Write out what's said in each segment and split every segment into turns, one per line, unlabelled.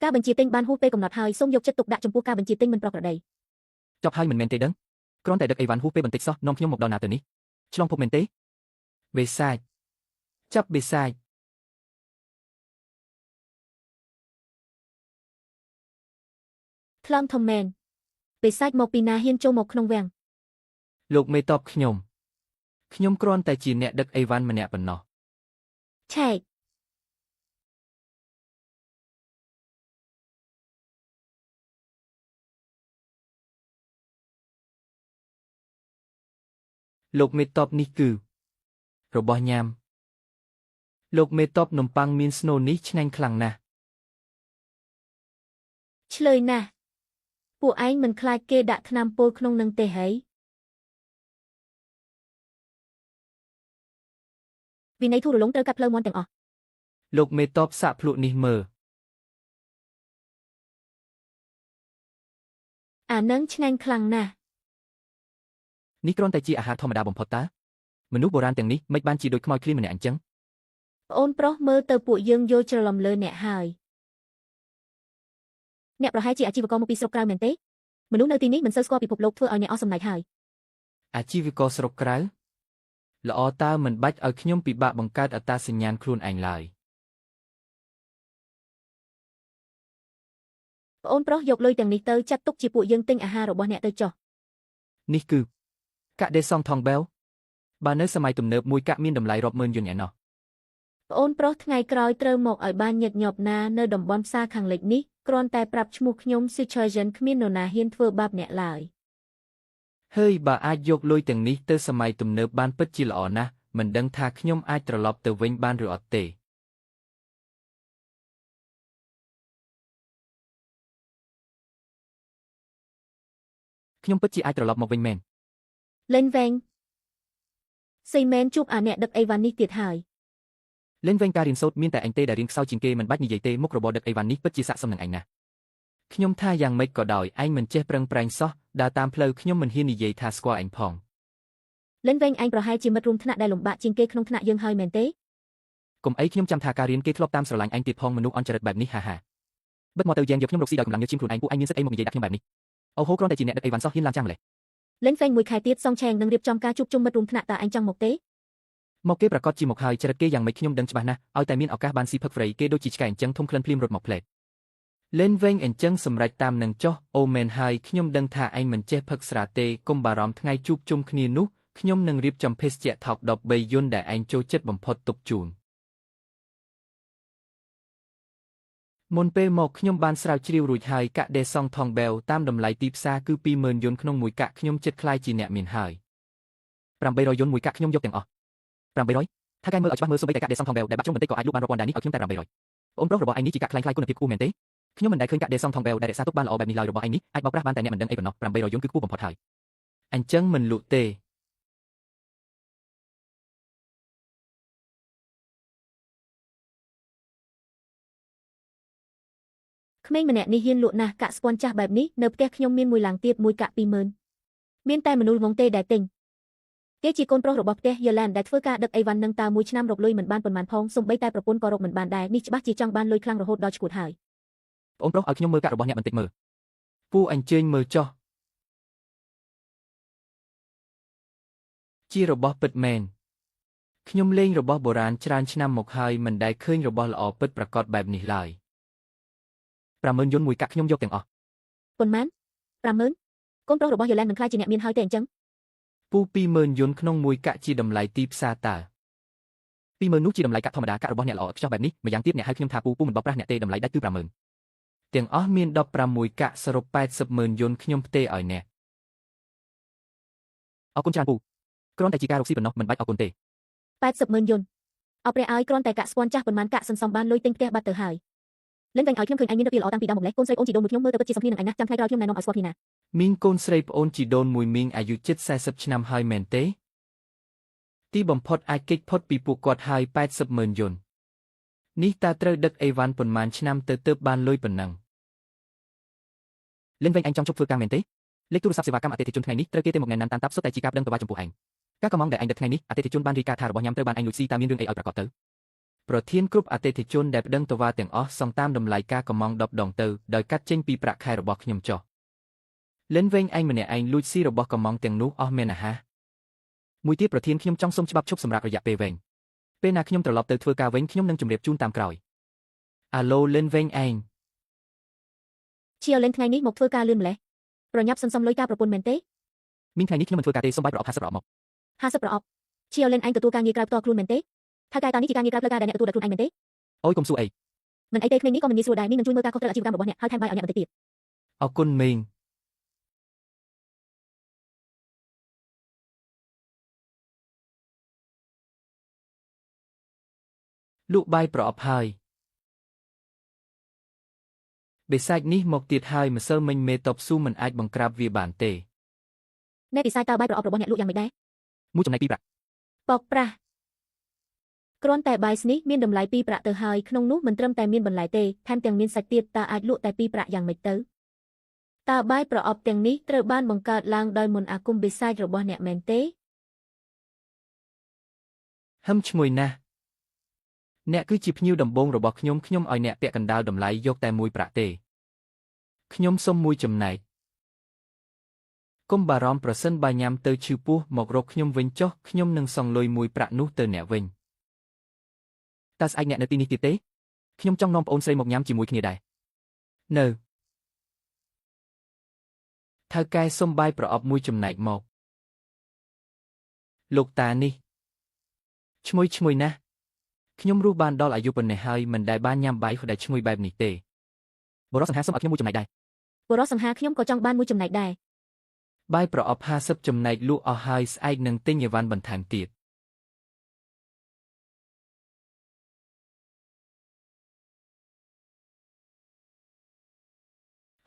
ការបញ្ជាទិញបានហួសពេលកំណត់ហើយសូមយកចិត្តទុកដាក់ចំពោះការបញ្ជាទិញមិនប្រក្រតី
ចប់ហើយមិនមែនទេដឹងគ្រាន់តែដឹកអីវ៉ាន់ហួសពេលបន្តិចសោះនាំខ្ញុំមកដល់ណាទៅនេះឆ្លងភពមែនទេវេសាចចាប់វេសាច
ថ្លឹងធំមែនបេសាចមកពីណាហ៊ានចូលមកក្នុងវាំង
លោកមេតបខ្ញុំគ្រាន់តែជាអ្នកដឹកអីវ៉ាន់ម្នាក់ប៉ុណ្ណោះ
ឆែក
លោកមេតបនេះគឺរបស់ញ៉ាំលោកមេតបនំប៉័ងមានស្នូលនេះឆ្ងាញ់ខ្លាំងណាស់
ឆ្លើយណាស់ពួកឯងមិនខ្លាចគេដាក់ថ្នាំពុលក្នុងនឹងទេហីវិន័យធូររលុងត្រូវកាត់ផ្លូវមាន់ទាំងអស់
លោកមេតបសាក់ភ្លក់នេះមើល
អានឹងឆ្ងាញ់ខ្លាំងណាស់
នេះគ្រាន់តែជាអាហារធម្មតាបំផុតតើមនុស្សបុរាណទាំងនេះមិនបានជាដូចខ្មោចឃ្លានម្នាក់អញ្ចឹង
ប្អូនប្រុសមើលទៅពួកយើងយល់ច្រឡំលើអ្នកហើយអ្នកប្រហែលជាអាជីវករមកពីស្រុកក្រៅមែនទេមនុស្សនៅទីនេះមិនសូវស្គាល់ពិភពលោកធ្វើឲ្យអ្នកអស់សំណើចហើយ
អាជីវករស្រុកក្រៅល្អតើមិនបាច់ឲ្យខ្ញុំពិបាកបង្កើតអត្តសញ្ញាណខ្លួនឯងឡើយ
ប្អូនប្រុសយកលុយទាំងនេះទៅចាត់ទុកជាពួកយើងទិញអាហាររបស់អ្នកទៅចុះ
នេះគឺកាក់ដេសងថងបែលបើនៅសម័យទំនើបមួយកាក់មានតម្លៃរាប់ម៉ឺនយួនឯណោះ
ប្អូនប្រុសថ្ងៃក្រោយត្រូវមកឲ្យបានញឹកញាប់ណានៅតំបន់ផ្សារខាងលិចនេះគ្រាន់តែប្រាប់ឈ្មោះខ្ញុំ Sichergen គ្មាននរណាហ៊ានធ្វើបាបអ្នកឡើយ
ហើយបើអាចយកលុយទាំងនេះទៅសម័យទំនើបបានពិតជាល្អណាស់មិនដឹងថាខ្ញុំអាចត្រឡប់ទៅវិញបានឬអត់ទេខ្ញុំពិតជាអាចត្រឡប់មកវិញមែន
លេងវែងសីមែនជួបអាអ្នកដឹកអីវ៉ាន់នេះទៀតហើយ
លេងវែងការរៀនសូត្រមានតែអញទេដែលរៀនខ្សោយជាងគេមិនបាច់និយាយទេមុខរបរដឹកអីវ៉ាន់នេះពិតជាស័ក្តិសមនឹងអញណាស់ខ្ញុំថាយ៉ាងម៉េចក៏ដោយឯងមិនចេះប្រឹងប្រែងសោះដើរតាមផ្លូវខ្ញុំមិនហ៊ាននិយាយថាស្គាល់ឯងផង
លេងវែងឯងប្រហែលជាមិត្តរួមថ្នាក់ដែលលំបាកជាងគេក្នុងថ្នាក់យើងហើយមែនទេ
កុំអីខ្ញុំចាំថាការរៀនគេធ្លាប់តាមស្រឡាញ់ឯងទៀតផងមនុស្សអន់ចរិតបែបនេះហាបិទមកទៅយ៉ាងយកខ្ញុំរកស៊ីដោយកម្លាំងញើសជិមខ្លួនឯងពួកឯងមានសិទ្ធិអីមកនិយាយដាក់ខ្ញុំបែបនេះអូហូគ្រាន់តែជាអ្នកដឹកអីវ៉ាន់សោះហ៊ានឡើងចាំម្លេះ
លេងវែងមួយខែទៀតសងឆេងនឹងរៀបចំការជួបជុំមិត្តរួមថ្នាក់តើឯងចង់មកទេ
មកគេប្រកាសជាមកហើយចរិតគេយ៉ាងម៉េចខ្ញុំដឹងច្បាស់ណាស់ឲ្យតែមានឱកាសបានស៊ីផឹកហ្វ្រៃគេដូចជាឆ្កែអញ្ចឹងធំក្លិនភ្លាមរត់មកផ្លេតលេនវែងអញ្ចឹងសម្រេចតាមនឹងចុះអូមែនហើយខ្ញុំដឹងថាឯងមិនចេះផឹកស្រាទេកុំបារម្ភថ្ងៃជួបជុំគ្នានោះខ្ញុំនឹងរៀបចំភេសជ្ជៈថោក13យន្តដែលឯងចូលចិត្តបំផុតទុកជូនមុនពេលមកខ្ញុំបានស្រាវជ្រាវរួចហើយកាក់ដេសងថងបែលតាមតម្លៃទីផ្សារគឺ 20,000 យន្តក្នុងមួយកាក់ខ្ញុំចិត្តខ្លាយជាអ្នកមានហើយ800យន្តមួយកាក់ខ្ញុំយកទាំងអស់800ថាកែមើលឲ្យច្បាស់មើលសូម្បីតែកាក់ដេសងថងបែលដែលបាក់ចុងបន្តិចក៏អាចលក់បានរាប់ពាន់ដែរនេះឲ្យខ្ញុំតែ800អូនប្រុសរបស់ឯងនេះជាកាក់ខ្លាំងខ្លាយគុណភាពខ្ពស់មែនទេខ្ញុំមិនដែលឃើញកាក់ដេសងថងបែលដែលរក្សាទុកបានល្អបែបនេះឡើយរបស់ឯងនេះអាចបោកប្រាស់បានតែអ្នកមិនដឹងអីប៉ុណ្ណោះ800យន្តគឺខ្ពស់បំផុតហើយអញ្ចឹងមិនលក់ទេ
ក្មេងម្នាក់នេះហ៊ានលក់ណាស់កាក់ស្ពាន់ចាស់បែបនេះនៅផ្ទះខ្ញុំមានមួយឡើងទៀតមួយកាក់ 20,000 មានតែមនុស្សល្ងងទេដែលទិញគេជាកូនប្រុសរបស់ផ្ទះយូឡែនដែលធ្វើការដឹកអីវ៉ាន់នឹងតើមួយឆ្នាំរកលុយមិនបានប៉ុន្មានផងសូម្បីតែប្រពន្ធក៏រកមិនបានដែរនេះច្បាស់ជាចង់បានលុយខ្លាំងរហូតដល់ឈួតហើយ
បងប្រុសឲ្យខ្ញុំមើលកាក់របស់អ្នកបន្តិចមើលពូអញ្ជើញមើលចុះជារបស់ពិតមែនខ្ញុំលេងរបស់បុរាណច្រើនឆ្នាំមកហើយមិនដែលឃើញរបស់ល្អពិតប្រាកដបែបនេះឡើយ50,000យន្តមួយកាក់ខ្ញុំយកទាំងអស់
ប៉ុន្មាន50,000កូនប្រុសរបស់យូឡែនមិនខ្លាចជាអ្នកមានហើយទេអញ្ចឹង
ពូ20,000យន្តក្នុងមួយកាក់ជាតម្លៃទីផ្សារតើ20,000នោះជាតម្លៃកាក់ធម្មតាកាក់របស់អ្នកល្អឥតខ្ចោះបែបនេះម្យ៉ាងទៀតអ្នកហៅខ្ញុំថាពូមិនបោកប្រាស់អ្នកទេតម្លៃដាច់គឺ50,000ទាំងអស់មាន16កាក់សរុប80,000យន្តខ្ញុំផ្ទេរឲ្យអ្នកអរគុណច្រើនពូគ្រាន់តែជាការរកស៊ីប៉ុណ្ណោះមិនបាច់អរគុណទេ
80,000យន្តអោព្រះឲ្យគ្រាន់តែកាក់ស្ពាន់ចាស់ប៉ុន្មានកាក់សន្សំបានលុយទិញផ្ទះបាត់ទៅហើយលេងវែងឲ្យខ្ញុំឃើញឯងមានរបៀបល្អតាំងពីដើមមកលេះកូនស្រីអូនជីដូនមួយខ្ញុំមើលទៅពិតជាសំគ្នានឹងឯងណាស់ចាំថ្ងៃក្រោយខ្ញុំណែនាំឲ្យស្គាល់គ្នាណា
មីងកូនស្រីប្អូនជីដូនមួយមីងអាយុជិត40ឆ្នាំហើយមែនទេទីបំផុតអាចគេចផុតពីពួកគាត់ហើយ80,000យន្តនេះតើត្រូវដឹកអីវ៉ាន់ប៉ុន្មានឆ្នាំទៅទើបបានលុយប៉ុណ្ណឹងលេងវែងឯងចង់ជប់ធ្វើការមែនទេលេខទូរស័ព្ទសេវាកម្មអតិថិជនថ្ងៃនេះត្រូវគេទៅមកណែនាំតាមតាប់សុទ្ធតែជាការដឹងប្រវត្តិចំពោះឯងការកំងដែលឯងដឹកថ្ងៃនេះអតិថិជនបានរាយការណ៍ថារបស់ញ៉ាំត្រូវបានឯងលួចស៊ីតើមានរឿងអីឲ្យប្រកបទៅ ប្រធានគ្រប់អតិថិជនដែលប្តឹងតវ៉ាទាំងអស់សងតាមតម្លៃការកម្មង់10ដងទៅដោយកាត់ចេញពីប្រាក់ខែរបស់ខ្ញុំចុះលិនវែងឯងម្នាក់ឯងលួចស៊ីរបស់កម្មង់ទាំងនោះអស់មែនអាហាមួយទៀតប្រធានខ្ញុំចង់សុំច្បាប់ឈប់សម្រាប់រយៈពេលវែងពេលណាខ្ញុំត្រឡប់ទៅធ្វើការវិញខ្ញុំនឹងជម្រាបជូនតាមក្រោយអាឡូលិនវែងឯង
ជាលេងថ្ងៃនេះមកធ្វើការលឿនម្លេះប្រញាប់សន្សំលុយការប្រពន្ធមែនទេ
មានថ្ងៃនេះខ្ញុំមិនធ្វើការទេសូមបាយប្រអប់50ប្រអប់មក
50ប្រអប់ជាលេងឯងទទួលការងារក្រៅផ្ទាល់ខ្លួនមែនទេថាការនេះជាការងារក្រៅផ្លូវការដែលអ្នកទទួលដោយខ្លួនឯងមែនទេ
អូយកុំសួរអី
មិនអីទេគ្នានេះក៏មិនងាយស្រួលដែរនេះនឹងជួយមើលការខុសត្រូវអាជីវកម្មរបស់អ្នកហើយថែមបាយឲ្យអ្នកបន្តិចទៀត
អរគុណមេងលក់បាយប្រអប់ហើយបេសាចនេះមកទៀតហើយម្សិលមិញមេតបស៊ូមិនអាចបង្ក្រាបវាបានទេ
អ្នកពិសាយតើបាយប្រអប់របស់អ្នកលក់យ៉ាងម៉េចដែរ
មួយចំណែកពីរប្រាក់
បោកប្រាស់គ្រាន់តែបាយស្នេះមានតម្លៃ2ប្រាក់ទៅហើយក្នុងនោះមិនត្រឹមតែមានបន្លែទេថែមទាំងមានសាច់ទៀតតើអាចលក់តែ2ប្រាក់យ៉ាងម៉េចទៅតើបាយប្រអប់ទាំងនេះត្រូវបានបង្កើតឡើងដោយមន្តអាគមបិសាចរបស់អ្នកមែនទេ
ហឹមឈ្ងុយណាស់អ្នកគឺជាភ្ញៀវដំបូងរបស់ខ្ញុំឲ្យអ្នកពាក់កណ្ដាលតម្លៃយកតែ1ប្រាក់ទេខ្ញុំសុំមួយចំណែកកុំបារម្ភប្រសិនបើញ៉ាំទៅឈឺពោះមករកខ្ញុំវិញចុះខ្ញុំនឹងសងលុយ1ប្រាក់នោះទៅអ្នកវិញតើស្អែកអ្នកនៅទីនេះទៀតទេខ្ញុំចង់នាំប្អូនស្រីមកញ៉ាំជាមួយគ្នាដែរនៅថៅកែសុំបាយប្រអប់មួយចំណែកមកលោកតានេះឈ្ងុយណាស់ខ្ញុំរស់បានដល់អាយុប៉ុណ្ណេះហើយមិនដែលបានញ៉ាំបាយដែលឈ្ងុយបែបនេះទេបរិសុទ្ធសង្ហាសុំឲ្យខ្ញុំមួយចំណែកដែរប
រិសុទ្ធសង្ហាខ្ញុំក៏ចង់បានមួយចំណែកដែរ
បាយប្រអប់50ចំណែកលក់អស់ហើយស្អែកនឹងទិញអីវ៉ាន់បន្ថែមទៀត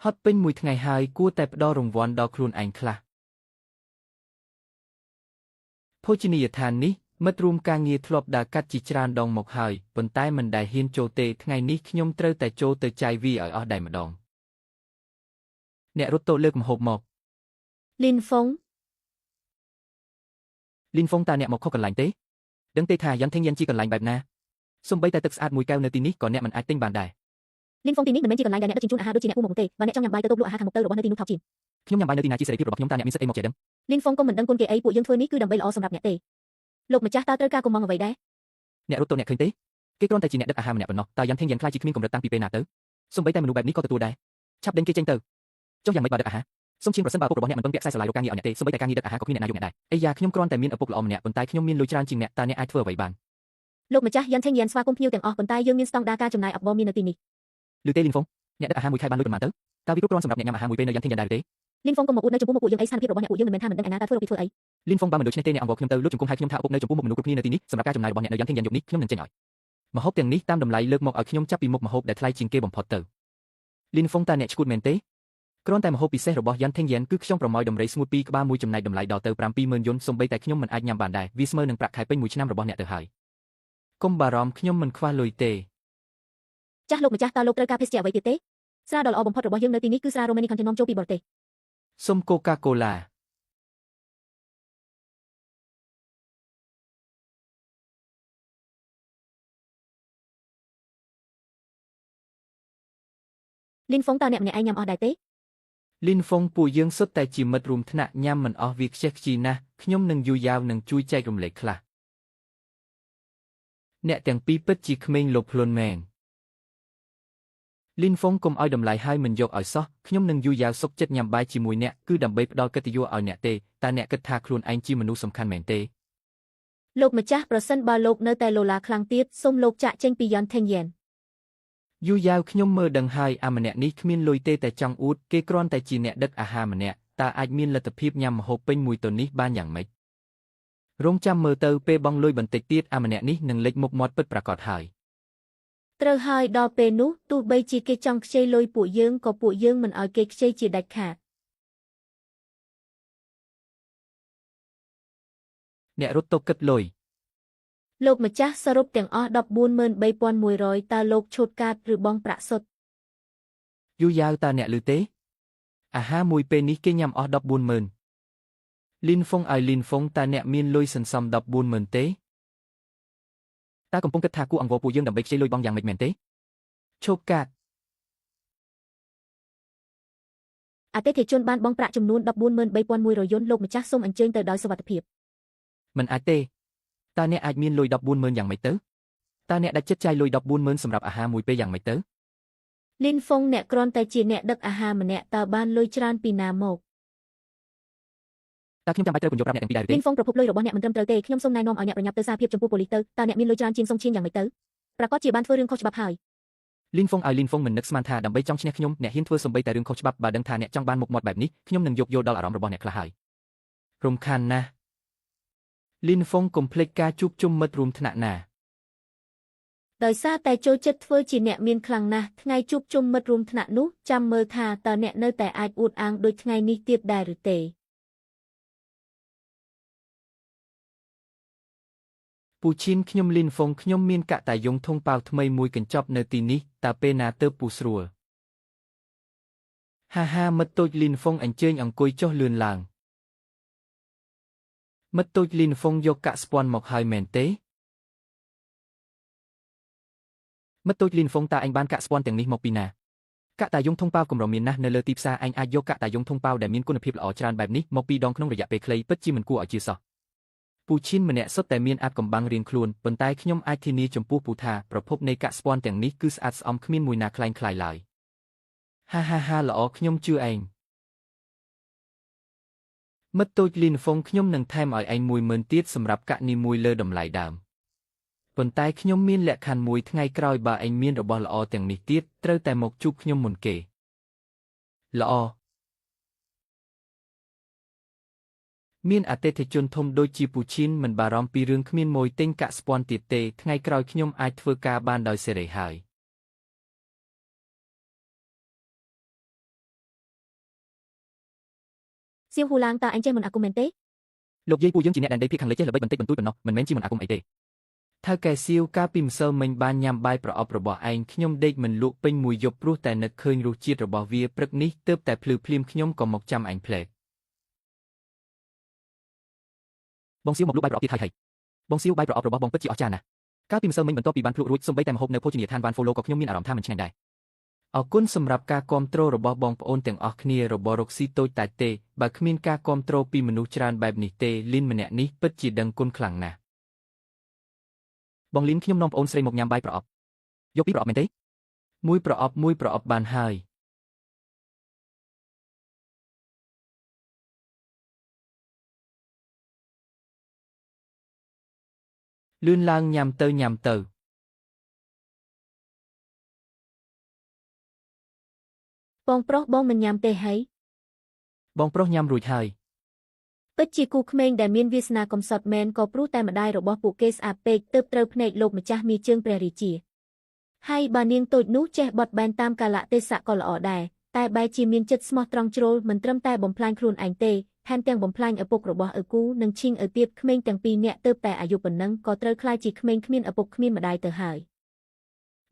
ហត់ពេញមួយថ្ងៃហើយគួរតែផ្ដល់រង្វាន់ដល់ខ្លួនឯងខ្លះភោជនីយដ្ឋាននេះមិត្តរួមការងារធ្លាប់ដើរកាត់ជាច្រើនដងមកហើយប៉ុន្តែមិនដែលហ៊ានចូលទេថ្ងៃនេះខ្ញុំត្រូវតែចូលទៅចាយវាឲ្យអស់ដែរម្ដងអ្នករត់តូលើកម្ហូបមក
លីនហ្វុង
លីនហ្វុងតើអ្នកមកខុសកន្លែងទេដឹងទេថាយ៉ាងធេងយ៉ាងជាកន្លែងបែបណាសូម្បីតែទឹកស្អាតមួយកែវនៅទីនេះក៏អ្នកមិនអាចទិញបានដែរ
លីនហ្វុងទីនេះមិនមែនជាកន្លែងដែលអ្នកដឹកជញ្ជូនអាហារដូចជាអ្នកពូមកទេបើអ្នកចង់ញ៉ាំបាយទៅតូបលក់អាហារខាងមុខទៅរបស់នៅទីនោះថោកជាង
ខ្ញុំញ៉ាំបាយនៅទីណាជាសេរីភាពរបស់ខ្ញុំតើអ្នកមានសិទ្ធិអីមកចេះដឹង
លីនហ្វុងក៏មិនដឹងគុណគេអីពួកយើងធ្វើនេះគឺដើម្បីល្អសម្រាប់អ្នកទេលោកម្ចាស់តើត្រូវការកុំងអ្វីដែរ
អ្នករត់តូអ្នកឃើញទេគេគ្រាន់តែជាអ្នកដឹកអាហារម្នាក់ប៉ុណ្ណោះតើយ៉ាងធេងយ៉ាងខ្លាចជាគ្មានកម្រិតតាំងពីពេលណាទៅសូម្បីតែមនុស្សបែបនេះក៏ទទួលដែរឆាប់ដេញគេចេញទៅចុះយ៉ាងម៉េចបើដឹកអាហារសូមជាងប្រសិនបើឪពុករបស់អ្នកមិនពឹងពាក់ខ្សែស្រឡាយរកការងារឲ្យអ្នកទេសូម្បីតែការងារដឹកអាហារក៏គ្មានអ្នកណាយកអ្នកដែរអីយ៉ាខ្ញុំគ្រាន់តែមានឪពុកម្នាក់ប៉ុន្តែខ្ញុំមានលុយច្រើនជាងអ្នកតើអ្នកអាចធ្វើអ្វីបាន
លោកម្ចាស់យ៉ាងថេងយ៉ាងស្វាគមន៍ភ្ញៀវទាំងអស់ប៉ុន្តែយើងមានស្តង់ដារការចំណាយអបអរមាននៅទីនេះ
ឬទេលីនហ្វុងអ្នកដឹកអាហារមួយខែបានលុយប៉ុន្មានទៅតើវាគ្រប់គ្រាន់សម្រាប់អ្នកញ៉ាំអាហារមួយពេលនៅយ៉ាងធេងយ៉ាងដែរទេ
លីនហ្វុងក៏មកអួតនៅចំពោះមុខពួកយើងអីស្ថានភាពរបស់អ្នកពួកយើងមិនមែនថាមិនដឹងឯណាតើធ្វើរបៀបធ្វើអី
លីនហ្វុងបើមិនដូច្នេះទេអ្នកអង្វរខ្ញុំទៅលើកជង្គង់ហើយខ្ញុំថាឪពុកនៅចំពោះមុខមនុស្សគ្រប់គ្នានៅទីនេះសម្រាប់ការចំណាយរបស់អ្នកនៅយ៉ាងធេងយ៉ាងយប់នេះខ្ញុំនឹងចេញឲ្យម្ហូបទាំងនេះតាមតម្លៃលើកមកឲ្យខ្ញុំចាប់ពីមុខម្ហូបដែលថ្លៃជាងគេបំផុតទៅលីនហ្វុងតើអ្នកឈួតមែនទេគ្រាន់តែម្ហូបពិសេសរបស់យ៉ាងធេងយ៉ាងគឺខ្យងប្រម៉ោយដំរីស្ងួត2ក្បាលមួយចំណែកតម្លៃដល់ទៅ70000យន់សូម្បីតែខ្ញុំមិនអាចញ៉ាំបានដែរវាស្មើនឹងប្រាក់ខែពេញមួយឆ្នាំរបស់អ្នកទៅហើយកុំបារម្ភខ្ញុំមិនខ្វះលុយទេ
ចាស់លោកម្ចាស់តើលោកត្រូវការភេសជ្ជៈអ្វីទៀតទេស្រាដ៏ល្អបំផុតរបស់យើងនៅទីនេះគឺស្រារ៉ូម៉ានីខនជំនុំចូលពីបរទេស
សុំកូកាកូឡា
លីនហ្វុងតើអ្នកម្នាក់ឯងញ៉ាំអស់ដែរទេ
លីនហ្វុងពួកយើងសុទ្ធតែជាមិត្តរួមថ្នាក់ញ៉ាំមិនអស់វាខ្ជិះខ្ជីណាស់ខ្ញុំនឹងយូរយ៉ាវនឹងជួយចែករំលែកខ្លះអ្នកទាំងពីរពិតជាក្មេងលោភលន់មែនលីនហ្វុងកុំឲ្យតម្លៃហើយមិនយកឲ្យសោះខ្ញុំនឹងយូរយ៉ាវសុកចិត្តញ៉ាំបាយជាមួយអ្នកគឺដើម្បីផ្ដល់កិត្តិយសឲ្យអ្នកទេតើអ្នកគិតថាខ្លួនឯងជាមនុស្សសំខាន់មែនទេ
លោកម្ចាស់ប្រសិនបើលោកនៅតែលោឡាខ្លាំងទៀតសូមលោកចាក់ចេញពីយ៉ាងថេងយ៉ាង
យូរយ៉ាវខ្ញុំមើលដឹងហើយអាម្នាក់នេះគ្មានលុយទេតែចង់អួតគេគ្រាន់តែជាអ្នកដឹកអាហារម្នាក់តើអាចមានលទ្ធភាពញ៉ាំម្ហូបពេញមួយតូននេះបានយ៉ាងម៉េចរងចាំមើលទៅពេលបងលុយបន្តិចទៀតអាម្នាក់នេះនឹងលេចមុខមាត់ពិតប្រាកដហើយ
ត្រូវហើយដល់ពេលនោះទោះបីជាគេចង់ខ្ចីលុយពួកយើងក៏ពួកយើងមិនឲ្យគេខ្ចីជាដាច់ខាត
អ្នករត់តុគិតលុយ
លោកម្ចាស់សរុបទាំងអស់ 143,100 តើលោកឈូតកាតឬបងប្រាក់សុទ្ធ
យូរយ៉ាវតើអ្នកឮទេអាហារមួយពេលនេះគេញ៉ាំអស់140,000លីនហ្វុងឲ្យលីនហ្វុងតើអ្នកមានលុយសន្សំ140,000ទេ តើកំពុងគិតថាគួរអង្វរពួកយើងដើម្បីខ្ចីលុយបងយ៉ាងម៉េចមែនទេឈប់កាត់
អតិថិជនបានបង់ប្រាក់ចំនួន 143,100 យន់លោកម្ចាស់សូមអញ្ជើញទៅដោយសុវត្ថិភាព
មិនអាចទេតើអ្នកអាចមានលុយ140,000យ៉ាងម៉េចទៅតើអ្នកដាច់ចិត្តចាយលុយ140,000សម្រាប់អាហារមួយពេលយ៉ាងម៉េចទៅ
លីនហ្វុងអ្នកគ្រាន់តែជាអ្នកដឹកអាហារម្នាក់តើបានលុយច្រើនពីណាមក
តើខ្ញុំចាំបាច់ត្រូវពន្យល់ប្រាប់អ្នកទាំងពីរដែរឬ
លី
ទេ
នហ្វុងប្រភពលុយរបស់អ្នកមិនត្រឹមត្រូវទេខ្ញុំសូមណែនាំឲ្យអ្នកប្រញាប់ទៅសារភាពចំពោះប៉ូលីសទៅតើអ្នកមានលុយច្រើនជាងសុងឈៀងយ៉ាងម៉េចទៅប្រកាសជាបានធ្វើរឿងខុសច្បាប់ហើយ
លីនហ្វុងឲ្យលីនហ្វុងមិននឹកស្មានថាដើម្បីចង់ឈ្នះខ្ញុំអ្នកហ៊ានធ្វើសម្បីតែរឿងខុសច្បាប់បើដឹងថាអ្នកចង់បានមុខមាត់បែបនេះខ្ញុំនឹងយកយល់ដល់អារម្មណ៍របស់អ្នកខ្លះហើយរំខានណាស់លីនហ្វុងកុំភ្លេចការជួបជុំមិត្តរួមថ្នាក់ណា
ដោយសារតែចូលចិត្តធ្វើជាអ្នកមានខ្លាំងណាស់ថ្ងៃជួបជុំមិត្តរួមថ្នាក់នោះចាំមើលថាតើអ្នកនៅតែអាចអួតអាងដូចថ្ងៃនេះទៀតដែរឬទេ
ពូឈីនខ្ញុំលីនហ្វុងខ្ញុំមានកតាយងធុងប៉ាវថ្មីមួយកញ្ចប់នៅទីនេះតើពេលណាទៅពូស្រួលហាហាមិត្តតូចលីនហ្វុងអញ្ជើញអង្គុយចុះលឿនឡើងមិត្តតូចលីនហ្វុងយកកាក់ស្ពាន់មកហើយមែនទេមិត្តតូចលីនហ្វុងតើអញបានកាក់ស្ពាន់ទាំងនេះមកពីណាកតាយងធុងប៉ាវកម្រមានណាស់នៅលើទីផ្សារអញអាចយកកតាយងធុងប៉ាវដែលមានគុណភាពល្អច្រើនបែបនេះមកពីដងក្នុងរយៈពេលខ្លីពិតជាមិនគួរឲ្យជឿសោះពូឈីនម្នាក់សុទ្ធតែមានអាថ៌កំបាំងរៀងខ្លួនប៉ុន្តែខ្ញុំអាចធានាចំពោះពូថាប្រភពនៃកាក់ស្ពាន់ទាំងនេះគឺស្អាតស្អំគ្មានមួយណាคล้ายឡើយហាហាហាល្អខ្ញុំជឿឯងមិត្តតូចលីនហ្វុងខ្ញុំនឹងថែមឲ្យឯង10000ទៀតសម្រាប់កាក់នីមួយលើតម្លៃដើមប៉ុន្តែខ្ញុំមានលក្ខខណ្ឌមួយថ្ងៃក្រោយបើឯងមានរបស់ល្អទាំងនេះទៀតត្រូវតែមកជួបខ្ញុំមុនគេល្អមានអតិថិជនធំដូចជាពូឈីនមិនបារម្ភពីរឿងគ្មានម៉ួយទិញកាក់ស្ពាន់ទៀតទេថ្ងៃក្រោយខ្ញុំអាចធ្វើការបានដោយសេរីហើយ
សៀវហ៊ូឡាងតើអញចេះមិនអាគមមែនទេ
លោកយាយពូយើងជាអ្នកដែនដីភាគខាងលិចចេះល្បិចបន្តិចបន្តួចប៉ុណ្ណោះមិនមែនជាមិនអាគមអីទេថៅកែសៀវកាលពីម្សិលមិញបានញ៉ាំបាយប្រអប់របស់ឯងខ្ញុំដេកមិនលក់ពេញមួយយប់ព្រោះតែនឹកឃើញរសជាតិរបស់វាព្រឹកនេះទើបតែភ្លឺភ្លាមខ្ញុំក៏មកចាំអញផ្លែកបងសៀវមកលក់បាយប្រអប់ទៀតហើយបងសៀវបាយប្រអប់របស់បងពិតជាអស្ចារ្យណាស់កាលពីម្សិលមិញបន្ទាប់ពីបានភ្លក់រួចសូម្បីតែម្ហូបនៅភោជនីយដ្ឋានវ៉ាន់ហ្វូឡូក៏ខ្ញុំមានអារម្មណ៍ថាមិនឆ្ងាញ់ដែរអរគុណសម្រាប់ការគាំទ្ររបស់បងប្អូនទាំងអស់គ្នារបស់រកស៊ីតូចតាចទេបើគ្មានការគាំទ្រពីមនុស្សច្រើនបែបនេះទេលីនម្នាក់នេះពិតជាដឹងគុណខ្លាំងណាស់បងលីនខ្ញុំនាំប្អូនស្រីមកញ៉ាំបាយប្រអប់យកពីរប្រអប់មែនទេមួយប្រអប់បានហើយលឿនឡើងញ៉ាំទៅ
បងប្រុសបងមិនញ៉ាំទេហើយ
បងប្រុសញ៉ាំរួចហើយ
ពិតជាគូក្មេងដែលមានវាសនាកំសត់មែនក៏ព្រោះតែម្ដាយរបស់ពួកគេស្អាតពេកទើបត្រូវភ្នែកលោកម្ចាស់មីជើងព្រះរាជាហើយបើនាងតូចនោះចេះបត់បែនតាមកាលៈទេសៈក៏ល្អដែរតែបែរជាមានចិត្តស្មោះត្រង់ជ្រុលមិនត្រឹមតែបំផ្លាញខ្លួនឯងទេថែមទាំងបំផ្លាញឪពុករបស់ឪគូនិងឈីងឪទៀតក្មេងទាំងពីរនាក់ទើបតែអាយុប៉ុណ្ណឹងក៏ត្រូវក្លាយជាក្មេងគ្មានឪពុកគ្មានម្ដាយទៅហើយ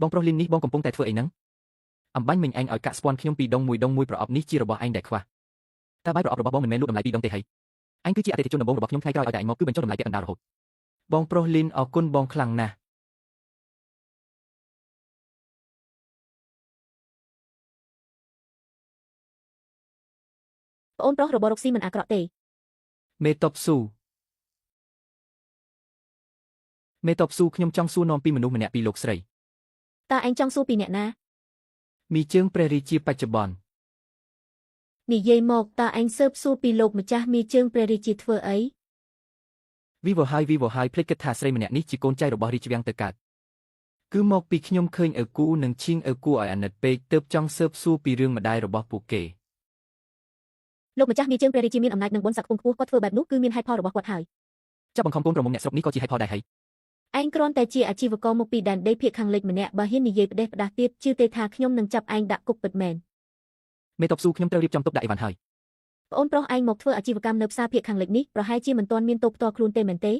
បងប្រុសលីននេះបងកំពុងតែធ្វើអីហ្នឹងអំបាញ់មិញឯងឲ្យកាក់ស្ពាន់ខ្ញុំពីដងមួយប្រអប់នេះជារបស់ឯងដែលខ្វះតើបាយប្រអប់របស់បងមិនមែនលក់តម្លៃ2ដងទេហើយអញគឺជាអតិថិជនដំបូងរបស់ខ្ញុំថ្ងៃក្រោយឲ្យតែឯងមកគឺបញ្ចុះតម្លៃពាក់កណ្ដាលរហូតបងប្រុសលីនអរគុណបងខ្លាំងណាស់
ប្អូនប្រុសរបស់រកស៊ីមិនអាក្រក់ទេ
មេតបស៊ូខ្ញុំចង់សួរនាំពីមនុស្សម្នាក់ពីលោកស្រី
តើឯងចង់សួរពីអ្នកណា
មីជើងព្រះរាជាបច្ចុប្បន្ន
និយាយមកតើឯងស៊ើបសួរពីលោកម្ចាស់មីជើងព្រះរាជាធ្វើអី
វីវហើយភ្លេចគិតថាស្រីម្នាក់នេះជាកូនចៅរបស់រាជវាំងទៅកើតគឺមកពីខ្ញុំឃើញឪគូនិងឈីងឪគូឲ្យអាណិតពេកទើបចង់ស៊ើបសួរពីរឿងម្ដាយរបស់ពួកគេ
លោកម្ចាស់មីជើងព្រះរាជាមានអំណាចនិងបុណ្យស័ក្តិខ្ពស់គាត់ធ្វើបែបនោះគឺមានហេតុផលរបស់គាត់ហើយ
ចាប់បង្ខំកូនប្រមុំអ្នកស្រុកនេះក៏ជាហេតុផលដែរហើយ
ឯងគ្រាន់តែជាអាជីវករមកពីដែនដីភាគខាងលិចម្នាក់បើហ៊ាននិយាយផ្ដេសផ្ដាស់ទៀតជឿទេថាខ្ញុំនឹងចាប់ឯងដាក់គុកពិតមែន
មេតបស៊ូខ្ញុំត្រូវរៀបចំទុកដាក់អីវ៉ាន់ហើយ
ប្អូនប្រុសឯងមកធ្វើអាជីវកម្មនៅផ្សារភាគខាងលិចនេះប្រហែលជាមិនទាន់មានតូបផ្ទាល់ខ្លួនទេមែនទេ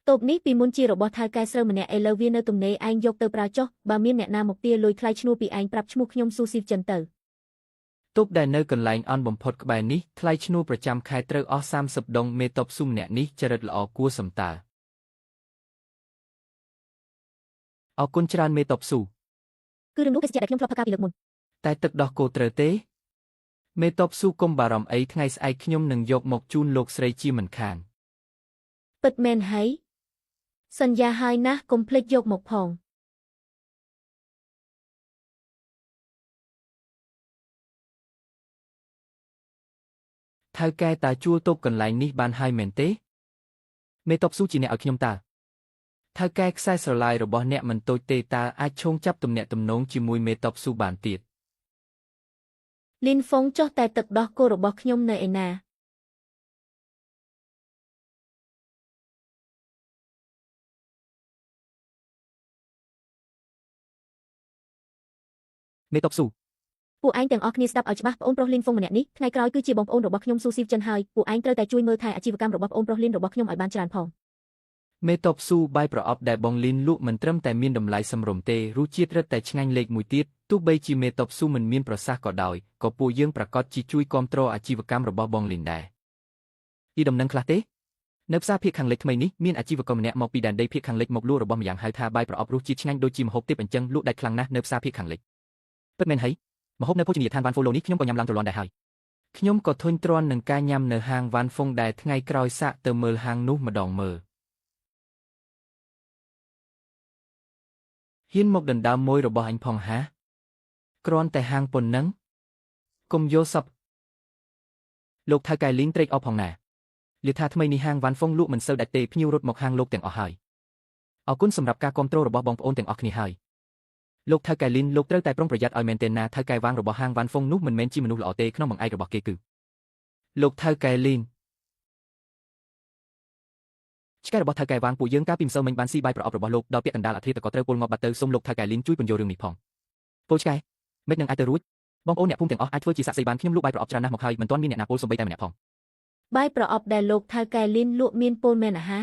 តូបនេះពីមុនជារបស់ថៅកែស្រូវម្នាក់ឥឡូវវានៅទំនេរឯងយកទៅប្រើចុះបើមានអ្នកណាមកទារលុយថ្លៃឈ្នួលពីឯងប្រាប់ឈ្មោះខ្ញុំស៊ូស៊ីវចិនទៅ
ទុបដែលនៅកន្លែងអន់បំផុតក្បែរនេះថ្លៃឈ្នួលប្រចាំខែត្រូវអស់30ដុងមេតបស៊ូម្នាក់នេះចរិតល្អគួរសំតើ អរគុណច្រើនមេតបស៊ូ
គឺរឿងនោះភេសជ្ជៈដែលខ្ញុំធ្លាប់ធ្វើការពីលើកមុន
តែទឹកដោះគោត្រូវទេមេតបស៊ូកុំបារម្ភអីថ្ងៃស្អែកខ្ញុំនឹងយកមកជូនលោកស្រីជាមិនខាន
ពិតមែនហើយសន្យាហើយណាស់កុំភ្លេចយកមកផង
ថៅកែតាជួលតូបកន្លែងនេះបានហើយមែនទេមេតបស៊ូជាអ្នកឲ្យខ្ញុំតើថៅកែខ្សែស្រឡាយរបស់អ្នកមិនតូចទេតើអាចឈោងចាប់ទំនាក់ទំនងជាមួយមេតបស៊ូបានទៀត
លីនហ្វុងចុះតែទឹកដោះគោរបស់ខ្ញុំនៅឯណា
មេតបស៊ូ
ពួកឯងទាំងអស់គ្នាស្ដាប់ឲ្យច្បាស់ប្អូនប្រុសលីនហ្វុងម្នាក់នេះថ្ងៃក្រោយគឺជាបងប្អូនរបស់ខ្ញុំស៊ូស៊ីវចិនហើយពួកឯងត្រូវតែជួយមើលថែអាជីវកម្មរបស់ប្អូនប្រុសលីនរបស់ខ្ញុំឲ្យបានច្រើនផង
មេតបស៊ូបាយប្រអប់ដែលបងលីនលក់មិនត្រឹមតែមានតម្លៃសមរម្យទេរសជាតិរឹតតែឆ្ងាញ់លេខមួយទៀតទោះបីជាមេតបស៊ូមិនមានប្រសាសន៍ក៏ដោយក៏ពួកយើងប្រកាសជាជួយគាំទ្រអាជីវកម្មរបស់បងលីនដែរពីដំណឹងខ្លះទេនៅផ្សារភាគខាងលិចថ្មីនេះមានអាជីវករម្នាក់មកពីដែនដីភាគខាងលិចមកលក់របស់ម្យ៉ាងហៅថាបាយប្រអប់រសជាតិឆ្ងាញ់ដូចជាម្ហូបទេពអញ្ចឹងលក់ដាច់ខ្លាំងណាស់នៅផ្សារភាគខាងលិចពិតមែនហើយម្ហូបនៅភោជនីយដ្ឋានវ៉ាន់ហ្វូឡូនេះខ្ញុំក៏ញ៉ាំឡើងទ្រលាន់ដែរហើយខ្ញុំក៏ធុញទ្រាន់នឹងការញ៉ាំនៅហាងវ៉ាន់ហ្វុងដែរថ្ងៃក្រោយសាកទៅមើលហាងនោះម្ដងមើលហ៊ានមកដណ្ដើមមួយរបស់អញផងហាគ្រាន់តែហាងប៉ុណ្ណឹងកុំយល់សប្តិលោកថៅកែលីងត្រេកអរផងណាលាថាថ្មីនេះហាងវ៉ាន់ហ្វុងលក់មិនសូវដាច់ទេភ្ញៀវរត់មកហាងលោកទាំងអស់ហើយអរគុណសម្រាប់ការគាំទ្ររបស់បងប្អូនទាំងអស់គ្នាហើយលោកថៅកែលីនលោកត្រូវតែប្រុងប្រយ័ត្នឲ្យមែនទែនណាថៅកែវាងរបស់ហាងវ៉ាន់ហ្វុងនោះមិនមែនជាមនុស្សល្អទេក្នុងបង្អែករបស់គេគឺលោកថៅកែលីនឆ្កែរបស់ថៅកែវាងពួកយើងកាលពីម្សិលមិញបានស៊ីបាយប្រអប់របស់លោកដល់ពាក់កណ្ដាលអធិបតេយ្យក៏ត្រូវពលងាប់បាត់ទៅសូមលោកថៅកែលីនជួយពន្យល់រឿងនេះផងពលឆ្កែមិននឹងអាចទៅរួចបងប្អូនអ្នកភូមិទាំងអស់អាចធ្វើជាសាក្សីបានខ្ញុំលក់បាយប្រអប់ច្រើនណាស់មកហើយមិនទាន់មានអ្នកណាពលសំបីតែម្នាក់ផង
បាយប្រអប់ដែលលោកថៅកែលីនលក់មានពលមែនអាហា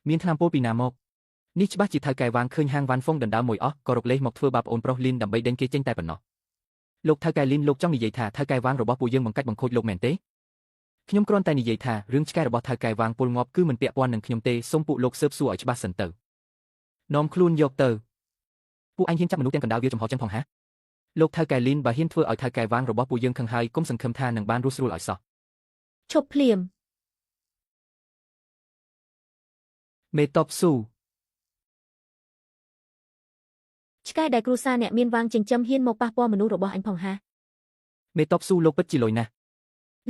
មានថ្នាំពលពីណាមកនេះច្បាស់ជាថៅកែវាងឃើញហាងវ៉ាន់ហ្វុងដណ្ដើមមួយអស់ក៏រកលេសមកធ្វើបាបប្អូនប្រុសលីនដើម្បីដេញគេចេញតែប៉ុណ្ណោះលោកថៅកែលីនលោកចង់និយាយថាថៅកែវាងរបស់ពួកយើងបង្កាច់បង្ខូចលោកមែនទេខ្ញុំគ្រាន់តែនិយាយថារឿងឆ្កែរបស់ថៅកែវាងពលងាប់គឺមិនពាក់ព័ន្ធនឹងខ្ញុំទេសូមពួកលោកស៊ើបសួរឲ្យច្បាស់សិនទៅនាំខ្លួនយកទៅពួកអញហ៊ានចាប់មនុស្សទាំងកណ្ដាលវាចំហចឹងផងហាលោកថៅកែលីនបើហ៊ានធ្វើឲ្យថៅកែវាងរបស់ពួកយើងខឹងហើយកុំសង្ឃឹមថានឹងបានរស់ស្រួលឲ្យសោះ
ឈប់ភ្លាម
មេតបស៊ូ
ឆ្កែដែលគ្រួសារអ្នកមានវាងចិញ្ចឹមហ៊ានមកប៉ះពាល់មនុស្សរបស់អញផងហា
មេតបស៊ូលោកពិតជាលុយណាស់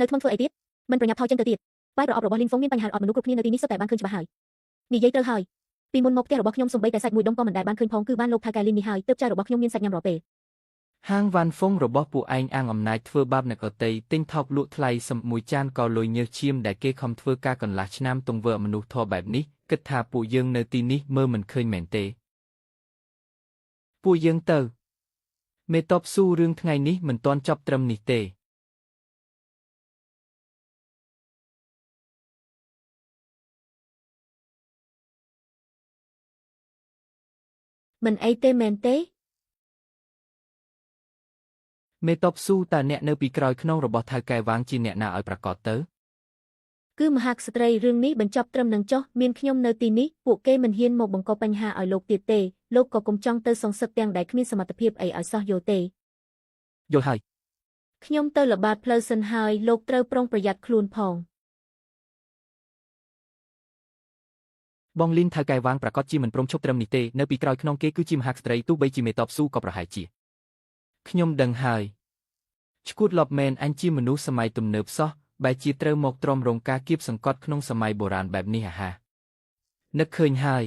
នៅធ្ងន់ធ្វើអីទៀតមិនប្រញាប់ថយចេញទៅទៀតបាយប្រអប់របស់លីនហ្វុងមានបញ្ហាអត់មនុស្សគ្រប់គ្នានៅទីនេះសុទ្ធតែបានឃើញច្បាស់ហើយនិយាយត្រូវហើយពីមុនមកផ្ទះរបស់ខ្ញុំសំបីតែសាច់មួយដុំក៏មិនដែលបានឃើញផងគឺបានលោកថៅកែលីននេះហើយទើបចៅរបស់ខ្ញុំមានសាច់ញ៉ាំរាល់ពេល
ហាងវ៉ាន់ហ្វុងរបស់ពួកឯងអាងអំណាចធ្វើបាបអ្នកដទៃទិញថោកលក់ថ្លៃសំមួយចានក៏លុយញើសឈាមដែលគេខំធ្វើការកន្លះឆ្នាំទង្វើមនុស្សធម៌បែបនេះគិតថាពួកយើងនៅទីនេះមើលមិនឃើញមែនទេពួកយើងទៅមេតបស៊ូរឿងថ្ងៃនេះមិនទាន់ចប់ត្រឹមនេះទេ
មិនអីទេមែនទេ
មេតបស៊ូតើអ្នកនៅពីក្រោយខ្នងរបស់ថៅកែវាងជាអ្នកណាឲ្យប្រកាសទៅ
គឺមហាក្សត្រីរឿងនេះបញ្ចប់ត្រឹមនឹងចុះមានខ្ញុំនៅទីនេះពួកគេមិនហ៊ានមកបង្កបញ្ហាឲ្យលោកទៀតទេលោកក៏កុំចង់ទៅសងសឹកទាំងដែលគ្មានសមត្ថភាពអីឲ្យសោះយល់ទេ
យល់ហើយ
ខ្ញុំទៅល្បាតផ្លូវសិនហើយលោកត្រូវប្រុងប្រយ័ត្នខ្លួនផង
បងលីនថៅកែវាងប្រកាសជាមិនព្រមឈប់ត្រឹមនេះទេនៅពីក្រោយខ្នងគេគឺជាមហាក្សត្រីទោះបីជាមេតបស៊ូក៏ប្រហែលជាខ្ញុំដឹងហើយឈួតលបមែនអញជាមនុស្សសម័យទំនើបសោះបែរជាត្រូវមកទ្រាំរងការគៀបសង្កត់ក្នុងសម័យបុរាណបែបនេះអាហានឹកឃើញហើយ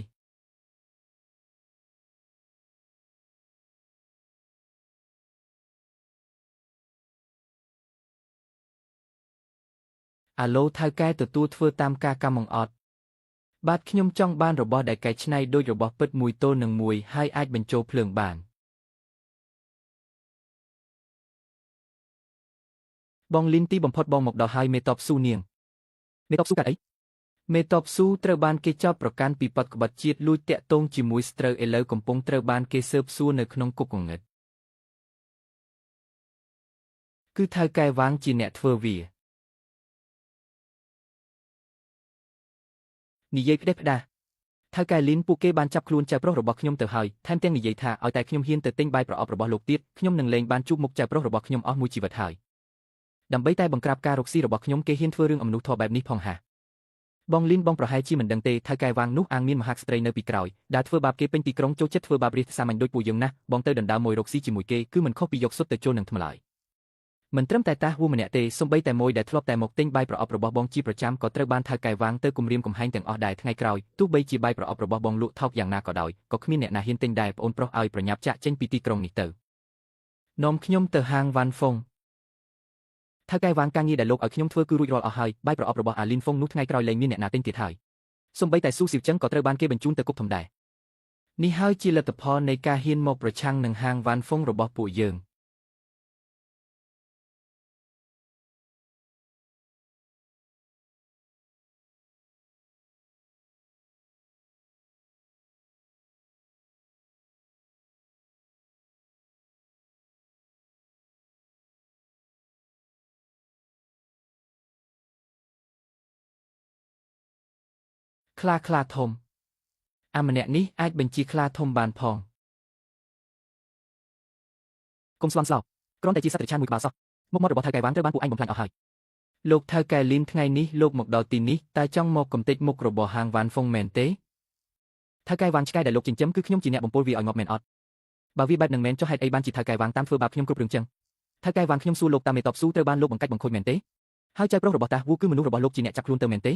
អាឡូថៅកែទទួលធ្វើតាមការកម្មបង្អត់បាទខ្ញុំចង់បានរបស់ដែលកែច្នៃដូចរបស់ពិតមួយទល់នឹងមួយហើយអាចបញ្ចូលភ្លើងបានបងលីនទីបំផុតបងមកដល់ហើយមេតបស៊ូនាងមេតបស៊ូកាត់អីមេតបស៊ូត្រូវបានគេចោទប្រកាន់ពីបទក្បត់ជាតិលួចតាក់ទងជាមួយស្ត្រូវឥឡូវកំពុងត្រូវបានគេស៊ើបសួរនៅក្នុងគុកគងឹតគឺថៅកែវាងជាអ្នកធ្វើវានិយាយផ្ដេសផ្ដាសថ ថៅកែលីនពួកគេបានចាប់ខ្លួនចៅប្រុសរបស់ខ្ញុំទៅហើយថែមទាំងនិយាយថាឲ្យតែខ្ញុំហ៊ានទៅទិញបាយប្រអប់របស់លោកទៀតខ្ញុំនឹងលែងបានជួបមុខចៅប្រុសរបស់ខ្ញុំអស់មួយជីវិតហើយដើម្បីតែបង្ក្រាបការរកស៊ីរបស់ខ្ញុំគេហ៊ានធ្វើរឿងអំនុះធម៌បែបនេះផងហាបងលីនបងប្រហែលជាមិនដឹងទេថៅកែវាងនោះអាងមានមហាក្សត្រីនៅពីក្រោយដែលធ្វើបាបគេពេញទីក្រុងចូលចិត្តធ្វើបាបរាជសាមញ្ញដូចពួកយើងណាស់បងទៅដណ្ដើមមួយរកស៊ីជាមួយគេគឺមិនខុសពីយកសុទ្ធទៅជន់នឹងថ្មឡើយមិនត្រឹមតែតាហួរម្នាក់ទេសូម្បីតែមួយដែលធ្លាប់តែមកទិញបាយប្រអប់របស់បងជាប្រចាំក៏ត្រូវបានថៅកែវាងទៅគំរាមកំហែងទាំងអស់ដែរថ្ងៃក្រោយទោះបីជាបាយប្រអប់របស់បងលក់ថោកយ៉ាងណាក៏ដោយក៏គ្មានអ្នកណាហ៊ានទិញដែរប្អូនប្រុសឲ្យប្រញាប់ចាក់ចេញពីទីក្រុងនេះទៅនាំខ្ញុំទៅហាងវ៉ាន់ហ្វុងថៅកែវាងការងារដែលលោកឲ្យខ្ញុំធ្វើគឺរួចរាល់អស់ហើយបាយប្រអប់របស់អាលីនហ្វុងនោះថ្ងៃក្រោយលែងមានអ្នកណាទិញទៀតហើយសូម្បីតែស៊ូស៊ីវចឹងក៏ត្រូវបានគេបញ្ជូនទៅគុកធំដែរនេះហើយជាលទ្ធផលនៃការហ៊ានមកប្រឆាំងនឹងហាងវ៉ាន់ហ្វុងរបស់ពួកយើងខ្លាធំអាម្នាក់នេះអាចបញ្ជាខ្លាធំបានផងកុំស្លន់ស្លោគ្រាន់តែជាសត្វត្រឆានមួយក្បាលសោះមុខមាត់របស់ថៅកែវាងត្រូវបានពួកឯងបំផ្លាញអស់ហើយលោកថៅកែលីនថ្ងៃនេះលោកមកដល់ទីនេះតែចង់មកកំទេចមុខរបស់ហាងវ៉ាន់ហ្វុងមែនទេថៅកែវាងឆ្កែដែលលោកចិញ្ចឹមគឺខ្ញុំជាអ្នកបំពុលវាឲ្យងាប់មែនអត់បើវាបែបនឹងមែនចុះហេតុអីបានជាថៅកែវាងតាមធ្វើបាបខ្ញុំគ្រប់រឿងចឹងថៅកែវាងខ្ញុំសួរលោកតាមេតបស៊ូត្រូវបានលោកបង្កាច់បង្ខូចមែនទេហើយចៅប្រុសរបស់តាវូគឺមនុស្សរបស់លោកជាអ្នកចាប់ខ្លួនទៅមែនទេ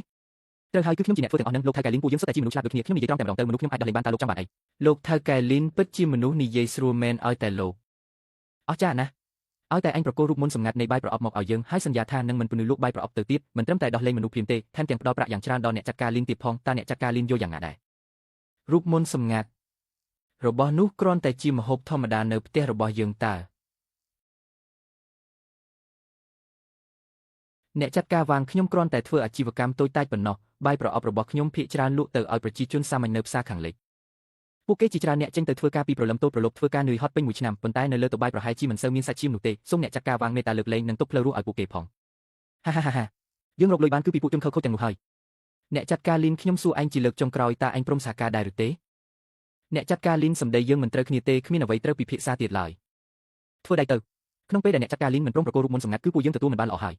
ត្រូវហើយគឺខ្ញុំជាអ្នកធ្វើទាំងអស់នឹងលោកថៅកែលីនពួកយើងសុទ្ធតែជាមនុស្សឆ្លាតដូចគ្នាខ្ញុំនិយាយត្រង់តែម្ដងទៅមនុស្សខ្ញុំអាចដោះលែងបានតើលោកចង់បានអីលោកថៅកែលីនពិតជាមនុស្សនិយាយស្រួលមែនឲ្យតែលោកអស្ចារ្យណាស់ឲ្យតែអញប្រកល់រូបមន្តសម្ងាត់នៃបាយប្រអប់មកឲ្យយើងហើយសន្យាថានឹងមិនពន្លឺលោកបាយប្រអប់ទៅទៀតមិនត្រឹមតែដោះលែងមនុស្សព្រាមទេថែមទាំងផ្ដល់ប្រាក់យ៉ាងច្រើនដល់អ្នកចាត់ការលីនទៀតផងតើអ្នកចាត់ការលីនយល់យ៉ាងណាដែររូបមន្តសម្ងាត់របស់នោះគ្រាន់តែជាម្ហូបធម្មតានៅផ្ទះរបស់យើងតើអ្នកចាត់ការវាងខ្ញុំគ្រាន់តែធ្វើអាជីវកម្មតូចតាចប៉ុណ្ណោះបាយប្រអប់របស់ខ្ញុំភាគច្រើនលក់ទៅឲ្យប្រជាជនសាមញ្ញនៅផ្សារខាងលិចពួកគេជាច្រើនអ្នកចេញទៅធ្វើការពីព្រលឹមទល់ប្រលប់ធ្វើការនឿយហត់ពេញមួយឆ្នាំប៉ុន្តែនៅលើតុបាយប្រហែលជាមិនសូវមានសាច់ឈាមនោះទេសូមអ្នកចាត់ការវាងមេត្តាលើកលែងនិងទុកផ្លូវរស់ឲ្យពួកគេផងហាយើងរកលុយបានគឺពីពួកជនខិលខូចទាំងនោះហើយអ្នកចាត់ការលីនខ្ញុំសួរឯងជាលើកចុងក្រោយតើឯងព្រមសហការដែរឬទេអ្នកចាត់ការលីនសម្ដីយើងមិនត្រូវគ្នាទេគ្មានអ្វីត្រូវពិភាក្សាទៀតឡើយធ្វើដៃទៅក្នុងពេលដែលអ្នកចាត់ការលីនមិនព្រមប្រកល់រូបមន្តសម្ងាត់គឺពួកយើងទទួលមិនបានល្អហើយ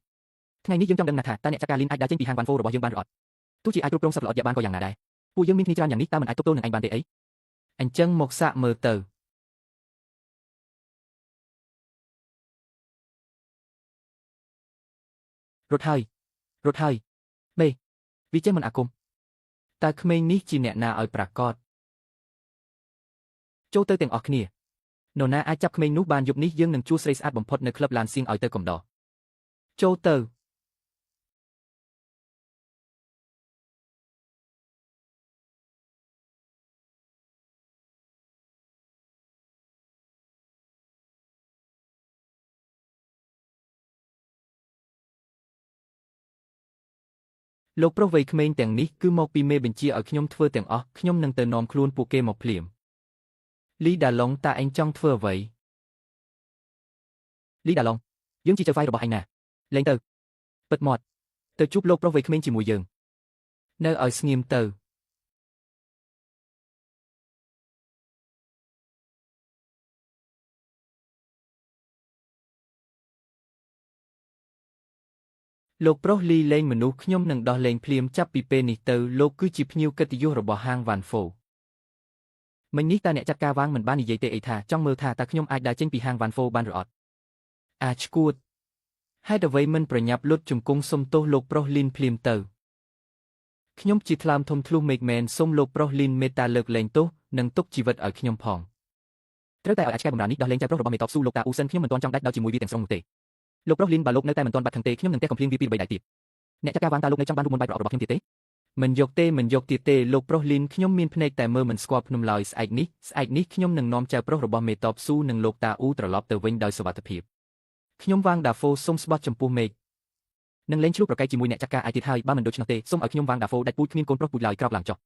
ថ្ងៃនេះយើងចង់ដឹងណាស់ថាតើអ្នកចាត់ការលីនអាចដើរចេញពីហាងវ៉ាន់ហ្វូរបស់យើងបានឬអត់ទោះជាអាចគ្រប់គ្រងសត្វល្អិតយ៉ាបានក៏យ៉ាងណាដែរពួកយើងមានគ្នាច្រើនយ៉ាងនេះតើមិនអាចទប់ទល់នឹងឯងបានទេអីអញ្ចឹងមកសាកមើលទៅរត់ហើយមេវាចេះមិនអាគមតើក្មេងនេះជាអ្នកណាឲ្យប្រកាសចូលទៅទាំងអស់គ្នានរណាអាចចាប់ក្មេងនោះបានយប់នេះយើងនឹងជួស្រីស្អាតបំផុតនៅក្លឹបឡានសៀងឲ្យទៅកំដរចូលទៅលោកប្រុសវ័យក្មេងទាំងនេះគឺមកពីមេបញ្ជាឲ្យខ្ញុំធ្វើទាំងអស់ខ្ញុំនឹងទៅនាំខ្លួនពួកគេមកភ្លាមលីដាឡុងតើឯងចង់ធ្វើអ្វីលីដាឡុងយើងជាចៅហ្វាយរបស់ឯងណាលេងទៅពិតមាត់ទៅជួបលោកប្រុសវ័យក្មេងជាមួយយើងនៅឲ្យស្ងៀមទៅលោកប្រុសលីលែងមនុស្សខ្ញុំនឹងដោះលែងភ្លាមចាប់ពីពេលនេះទៅលោកគឺជាភ្ញៀវកិត្តិយសរបស់ហាងវ៉ាន់ហ្វូមិញនេះតើអ្នកចាត់ការវាងមិនបាននិយាយទេអីថាចង់មើលថាតើខ្ញុំអាចដើរចេញពីហាងវ៉ាន់ហ្វូបានឬអត់ឈួតហេតុអ្វីមិនប្រញាប់លុតជង្គង់សុំទោសលោកប្រុសលីនភ្លាមទៅខ្ញុំជាថ្លើមធំធ្លុះមេឃមែនសូមលោកប្រុសលីនមេត្តាលើកលែងទោសនិងទុកជីវិតឲ្យខ្ញុំផងត្រូវតែឲ្យឆ្កែបំរាននេះដោះលែងចៅប្រុសរបស់មេតបស៊ូលោកតាអ៊ូសិនខ្ញុំមិនទាន់ចង់ដាច់ដោយជាមួយវាទាំងស្រុងនោះទេលោកប្រុសលីនបើលោកនៅតែមិនទាន់បាត់ខឹងទេខ្ញុំនឹងតែកំភ្លៀងវាពី3ដៃទៀតអ្នកចាត់ការវាងតើលោកនៅចង់បានរូបមន្តបាយប្រអប់របស់ខ្ញុំទៀតទេមិនយកទៀតទេលោកប្រុសលីនខ្ញុំមានភ្នែកតែមើលមិនស្គាល់ភ្នំឡើយស្អែកនេះខ្ញុំនឹងនាំចៅប្រុសរបស់មេតបស៊ូនិងលោកតាអ៊ូត្រឡប់ទៅវិញដោយសុវត្ថិភាពខ្ញុំវាងដាហ្វូសូមស្បោះចំពោះមេឃនឹងលេងឆ្លុះប្រកែកជាមួយអ្នកចាត់ការឯទៀតហើយបើមិនដូច្នោះទេសូមឲ្យខ្ញុំវាងដាហ្វូដាច់ពូជគ្មានកូនប្រុសពូជឡើយក្រោកឡើងចុះ